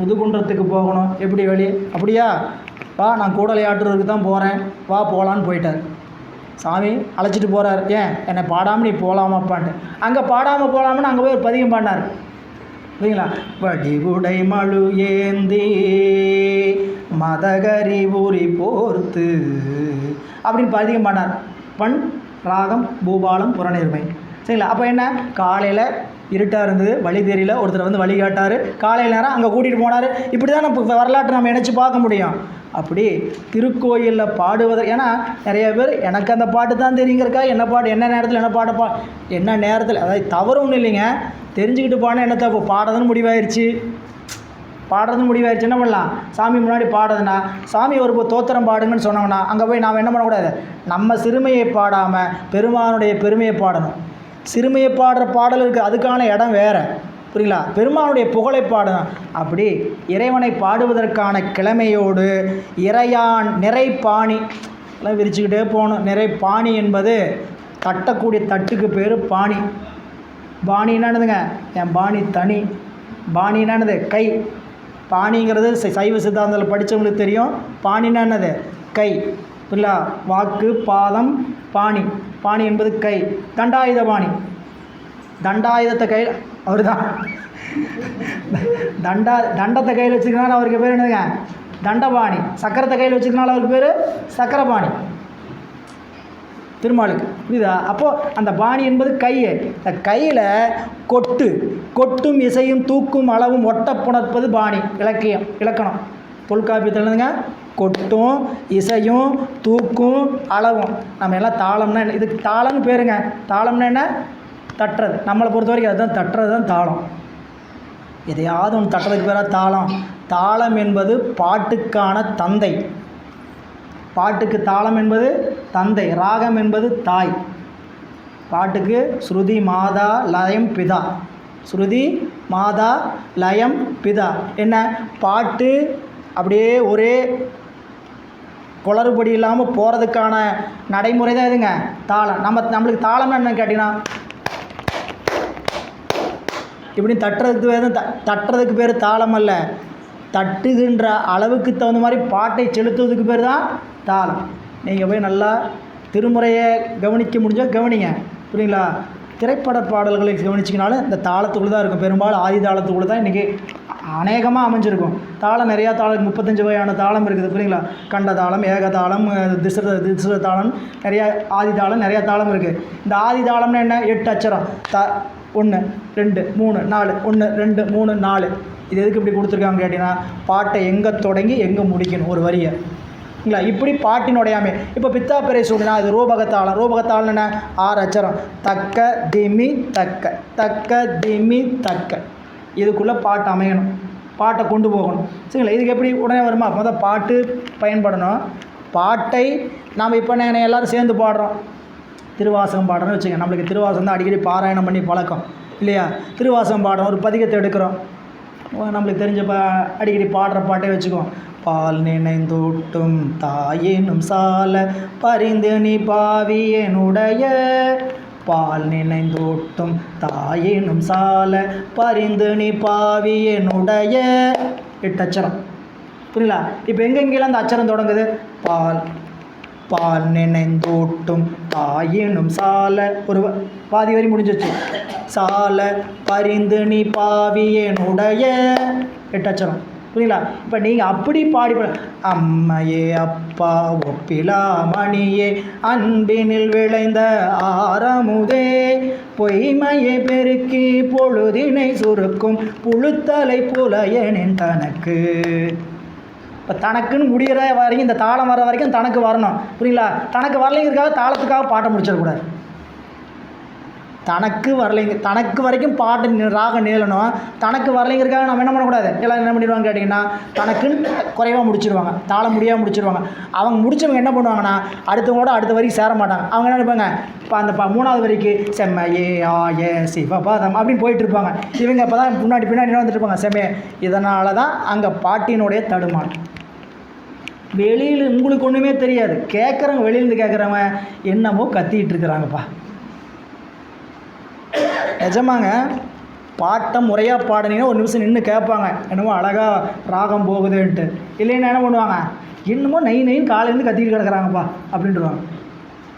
முதுகுன்றத்துக்கு போகணும், எப்படி வழி, அப்படியா வா, நான் கூடலையாற்றூருக்கு தான் போகிறேன், வா போகலான்னு போயிட்டார். சாமி அழைச்சிட்டு போகிறார். ஏன் என்னை பாடாமல் நீ போகலாமாப்பான்ட்டு. அங்கே பாடாமல் போகலாம்னு அங்கே போய் ஒரு பதிகம் பாடினார். சரிங்களா? வடிவுடை மழு ஏந்தி மதகரி ஊறி போர்த்து அப்படின்னு பதிகம் பாடினார். பண் ராகம் பூபாலம் புறநீர்மை. சரிங்களா? அப்போ என்ன, காலையில் இருட்டாக இருந்தது, வழி தெரியல, ஒருத்தர் வந்து வழி காட்டார். காலையில் நேரம் அங்கே கூட்டிகிட்டு போனார். இப்படி தான் நம்ம வரலாற்றை நம்ம நினச்சி பார்க்க முடியும். அப்படி திருக்கோயிலில் பாடுவது, ஏன்னா நிறைய பேர் எனக்கு அந்த பாட்டு தான் தெரியுங்கிறக்கா என்ன பாட்டு என்ன நேரத்தில் என்ன பாட என்ன நேரத்தில், அதாவது தவறு ஒன்றும் இல்லைங்க. தெரிஞ்சுக்கிட்டு பாடினா என்ன தப்பு, பாடுறதுன்னு முடிவாயிருச்சு. என்ன பண்ணலாம், சாமி முன்னாடி பாடுறதுன்னா சாமி ஒரு தோத்திரம் பாடுங்கன்னு சொன்னோம்னா அங்கே போய் நாம் என்ன பண்ணக்கூடாது, நம்ம சிறுமையை பாடாமல் பெருமானுடைய பெருமையை பாடணும். சிறுமையை பாடுற பாடல் இருக்குது, அதுக்கான இடம் வேறு. புரியுங்களா? பெருமானுடைய புகழை பாடணும். அப்படி இறைவனை பாடுவதற்கான கிழமையோடு இறையான் நிறைப்பாணி எல்லாம் விரிச்சுக்கிட்டே போகணும். நிறைப்பாணி என்பது தட்டக்கூடிய தட்டுக்கு பேர் பாணி. பாணி என்னதுங்க, என் பாணி தனி. பாணி என்னது, கை. பாணிங்கிறது சைவ சித்தாந்தத்தில் படித்தவங்களுக்கு தெரியும். பாணின்னா என்னது, கை. புரியல? வாக்கு பாதம் பாணி. பாணி என்பது கை. தண்டாயுத பாணி, தண்டாயுதத்தை கையில் அவர் தான். தண்டத்தை கையில் வச்சுருக்கனால அவருக்கு பேர் என்னதுங்க, தண்டபாணி. சக்கரத்தை கையில் வச்சுருக்கனால அவருக்கு பேர் சக்கரபாணி திருமாலுக்கு. புரியுதா? அப்போது அந்த பாணி என்பது கையை. இந்த கையில் கொட்டும் இசையும் தூக்கும் அளவும் ஒட்ட புணர்ப்பது பாணி. இலக்கணம் தொல்காப்பியத்தில் என்னதுங்க, கொட்டும் இசையும் தூக்கும் அளவும். நம்ம எல்லாம் தாளம்னா என்ன, இதுக்கு தாளம்னு பேருங்க. தாளம்னா என்ன, தட்டுறது. நம்மளை பொறுத்த வரைக்கும் அதுதான், தட்டுறது தான் தாளம். எதையாவது ஒன்று தட்டுறதுக்கு பேராக தாளம். தாளம் என்பது பாட்டுக்கான தந்தை. பாட்டுக்கு தாளம் என்பது தந்தை, ராகம் என்பது தாய். பாட்டுக்கு ஸ்ருதி மாதா லயம் பிதா. ஸ்ருதி மாதா லயம் பிதா. என்ன பாட்டு அப்படியே ஒரே குளறுபடி இல்லாமல் போகிறதுக்கான நடைமுறை தான் இதுங்க தாளம். நம்மளுக்கு தாளம்னா என்னன்னு கேட்டிங்கன்னா, இப்படி தட்டுறதுக்கு பேர் தாளம் அல்ல. தட்டுகின்ற அளவுக்கு தகுந்த மாதிரி பாட்டை செலுத்துவதுக்கு பேர் தான் தாளம். நீங்கள் போய் நல்லா திருமுறையை கவனிக்க முடிஞ்சால் கவனிங்க. புரியுங்களா? திரைப்பட பாடல்களை கவனிச்சிங்கனாலும் இந்த தாளத்துக்குள்ளே தான் இருக்கும். பெரும்பாலும் ஆதி தாளத்துக்குள்ளே தான் இன்றைக்கி அநேகமாக அமைஞ்சிருக்கும். தாளம் நிறையா தாளம் 35 வகையான தாளம் இருக்குது புரியுங்களா? கண்ட தாளம், ஏக தாளம், திசுர தாளம், நிறையா ஆதி தாளம், நிறையா தாளம் இருக்குது. இந்த ஆதி தாளம்னு என்ன? 8 அச்சரம். 1 2 3 4 1 2 3 4. இது எதுக்கு இப்படி கொடுத்துருக்காங்க கேட்டிங்கன்னா, பாட்டை எங்கே தொடங்கி எங்கே முடிக்கணும் ஒரு வரியை இல்லைங்களா? இப்படி பாட்டினுடையாமே. இப்போ பித்தா பெரை சூடினா அது ரூபகத்தாளம். ரூபகத்தாளம் என்ன? 6 அச்சரம். தக்க திமி தக்க, தக்க திமி தக்க. இதுக்குள்ளே பாட்டு அமையணும், பாட்டை கொண்டு போகணும் சரிங்களா? இதுக்கு எப்படி உடனே வருமா? முதல் பாட்டு பயன்படணும். பாட்டை நாம் இப்போ எல்லோரும் சேர்ந்து பாடுறோம், திருவாசகம் பாடுறோன்னு வச்சுங்க. நம்மளுக்கு திருவாசகம் தான் அடிக்கடி பாராயணம் பண்ணி பழக்கம் இல்லையா? திருவாசகம் பாடுறோம், ஒரு பதிகத்தை எடுக்கிறோம், நம்மளுக்கு தெரிஞ்ச அடிக்கடி பாடுற பாட்டே வச்சுக்குவோம். பால் நினைந்தூட்டும் தாயேனும் சால பரிந்து நீ பாவியனுடைய, பால் நினைந்தூட்டும் தாயேனும் சால பரிந்து நீ பாவியனுடைய. 8 அச்சரம் புரியல? இப்போ எங்கெங்கெல்லாம் அந்த அச்சரம் தொடங்குது? பால், பால் நினைந்தூட்டும் தாயேனும் சால, ஒரு பாதி வரி முடிஞ்சிச்சு. சால பரிந்து நீ பாவியனுடைய, 8 அச்சரம் புரியுங்களா? இப்போ நீங்கள் அப்படி பாடி அம்மையே அப்பா ஒப்பிலா மணியே அன்பினில் விளைந்த ஆரமுதே பொய்மையை பெருக்கி பொழுதினை சுருக்கும் புழுத்தலை புலையனின் தனக்கு. இப்போ தனக்குன்னு முடிகிற வரைக்கும், இந்த தாளம் வர வரைக்கும் தனக்கு வரணும் புரியுங்களா? தனக்கு வரலைங்கிறதுக்காக தாளத்துக்காக பாட்டை முடிச்சிடக்கூடாது. தனக்கு வரலைங்க, தனக்கு வரைக்கும் பாட்டு ராகம் நீளணும். தனக்கு வரலைங்கிறதுக்காக நம்ம என்ன பண்ணக்கூடாது? எல்லாம் என்ன பண்ணிடுவாங்க கேட்டிங்கன்னா, தனக்குன்னு குறைவாக முடிச்சிடுவாங்க, தாளம் முடியாமல் முடிச்சிடுவாங்க. அவங்க முடித்தவங்க என்ன பண்ணுவாங்கன்னா, அடுத்தவங்களோட அடுத்த வரைக்கும் சேர மாட்டாங்க. அவங்க என்ன நினைப்பாங்க, இப்போ அந்த 3வது வரிக்கு செம்மையே ஆய சிவபாதம் அப்படின்னு போயிட்டுருப்பாங்க. இவங்க அப்போ தான் பின்னாடி வந்துட்டு இருப்பாங்க செம்மையே. இதனால தான் அங்கே பாட்டினுடைய தடுமாறு. வெளியில் உங்களுக்கு ஒன்றுமே தெரியாது, கேட்குறவங்க வெளியிலேருந்து கேட்குறவங்க என்னமோ கத்திக்கிட்டு இருக்கிறாங்கப்பா. நிஜமாங்க, பாட்டை முறையாக பாடினீங்கன்னா ஒரு நிமிஷம் நின்று கேட்பாங்க, என்னமோ அழகாக ராகம் போகுதுன்ட்டு. இல்லைன்னா என்ன பண்ணுவாங்க, என்னமோ நைன்னு காலையிலேருந்து கத்திக்கிட்டு கிடக்குறாங்கப்பா அப்படின்ட்டுருவாங்க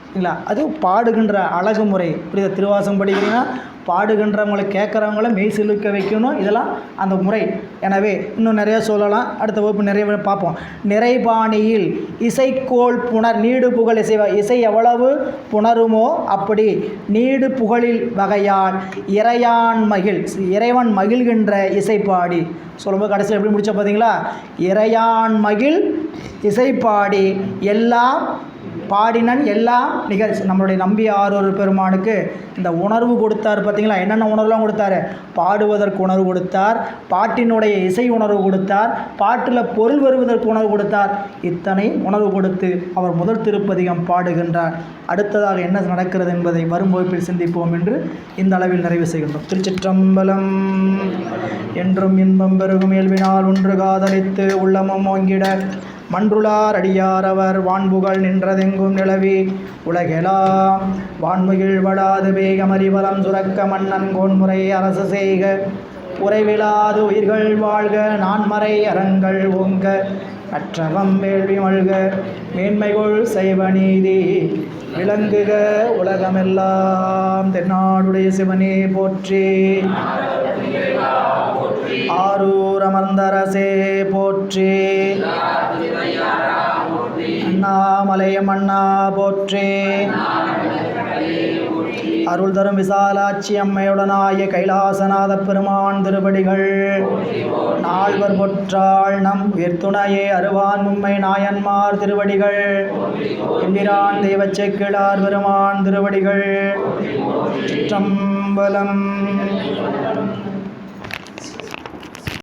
இல்லைங்களா? அது பாடுகின்ற அழகு முறை புரியுது. திருவாசகம் படிக்கிறீங்கன்னா பாடுகின்றவங்களை கேட்குறவங்கள மெய் சிலுக்க வைக்கணும், இதெல்லாம் அந்த முறை. எனவே இன்னும் நிறையா சொல்லலாம், அடுத்த வகுப்பு நிறைய பார்ப்போம். நிறைபாணியில் இசைக்கோள் புணர் நீடு புகழ் இசை எவ்வளவு புணருமோ அப்படி நீடு புகழில் வகையால் இறையான் மகிழ், இறைவன் மகிழ்கின்ற இசைப்பாடி சொல்லும்போது கடைசியில் எப்படி முடிச்ச பார்த்தீங்களா? இறையான் மகிழ் இசைப்பாடி எல்லாம் பாடினன் எல்லாம் நிகழ்ச்சி. நம்மளுடைய நம்பி ஆரூர் பெருமானுக்கு இந்த உணர்வு கொடுத்தார் பார்த்தீங்களா? என்னென்ன உணர்வுலாம் கொடுத்தாரு? பாடுவதற்கு உணர்வு கொடுத்தார், பாட்டினுடைய இசை உணர்வு கொடுத்தார், பாட்டில் பொருள் வருவதற்கு உணர்வு கொடுத்தார். இத்தனை உணர்வு கொடுத்து அவர் முதல் திருப்பதிகம் பாடுகின்றார். அடுத்ததாக என்ன நடக்கிறது என்பதை வரும் வகுப்பில் சிந்திப்போம் என்று இந்த அளவில் நிறைவு செய்கின்றோம். திருச்சிற்றம்பலம். என்றும் இன்பம் பெருகும் இயல்பினால் ஒன்று காதலித்து உள்ளமும் ஓங்கிட மன்றுளார் அடியாரவர் வான்புகள் நின்றதெங்கும் நிலவி உலகெலாம் வான்முகில் வடாது வேகமறிவலம் சுரக்க மன்னன் கோன்முறை அரசு செய்க உறைவிலாது உயிர்கள் வாழ்க நான்மறை அறங்கள் ஓங்க அற்றவம் வேள்வி மல்க மேன்மைகொள் செய்வ நீதி விளங்குக உலகமெல்லாம். தென்னாடுடைய சிவனே போற்றி, ஆரூர் அமர்ந்தரசே போற்றி, அண்ணாமலையம் அண்ணா போற்றி, அருள் தரும் விசாலாட்சி அம்மையுடனாய கைலாசநாத பெருமான் திருவடிகள் நால்வர் பொற்றாள் நம் உயிர்த்துணையே அருவான் மும்மை நாயன்மார் திருவடிகள் எம்பிரான் தெய்வச்செக்கிழார் பெருமான் திருவடிகள். சிற்றம்பலம்.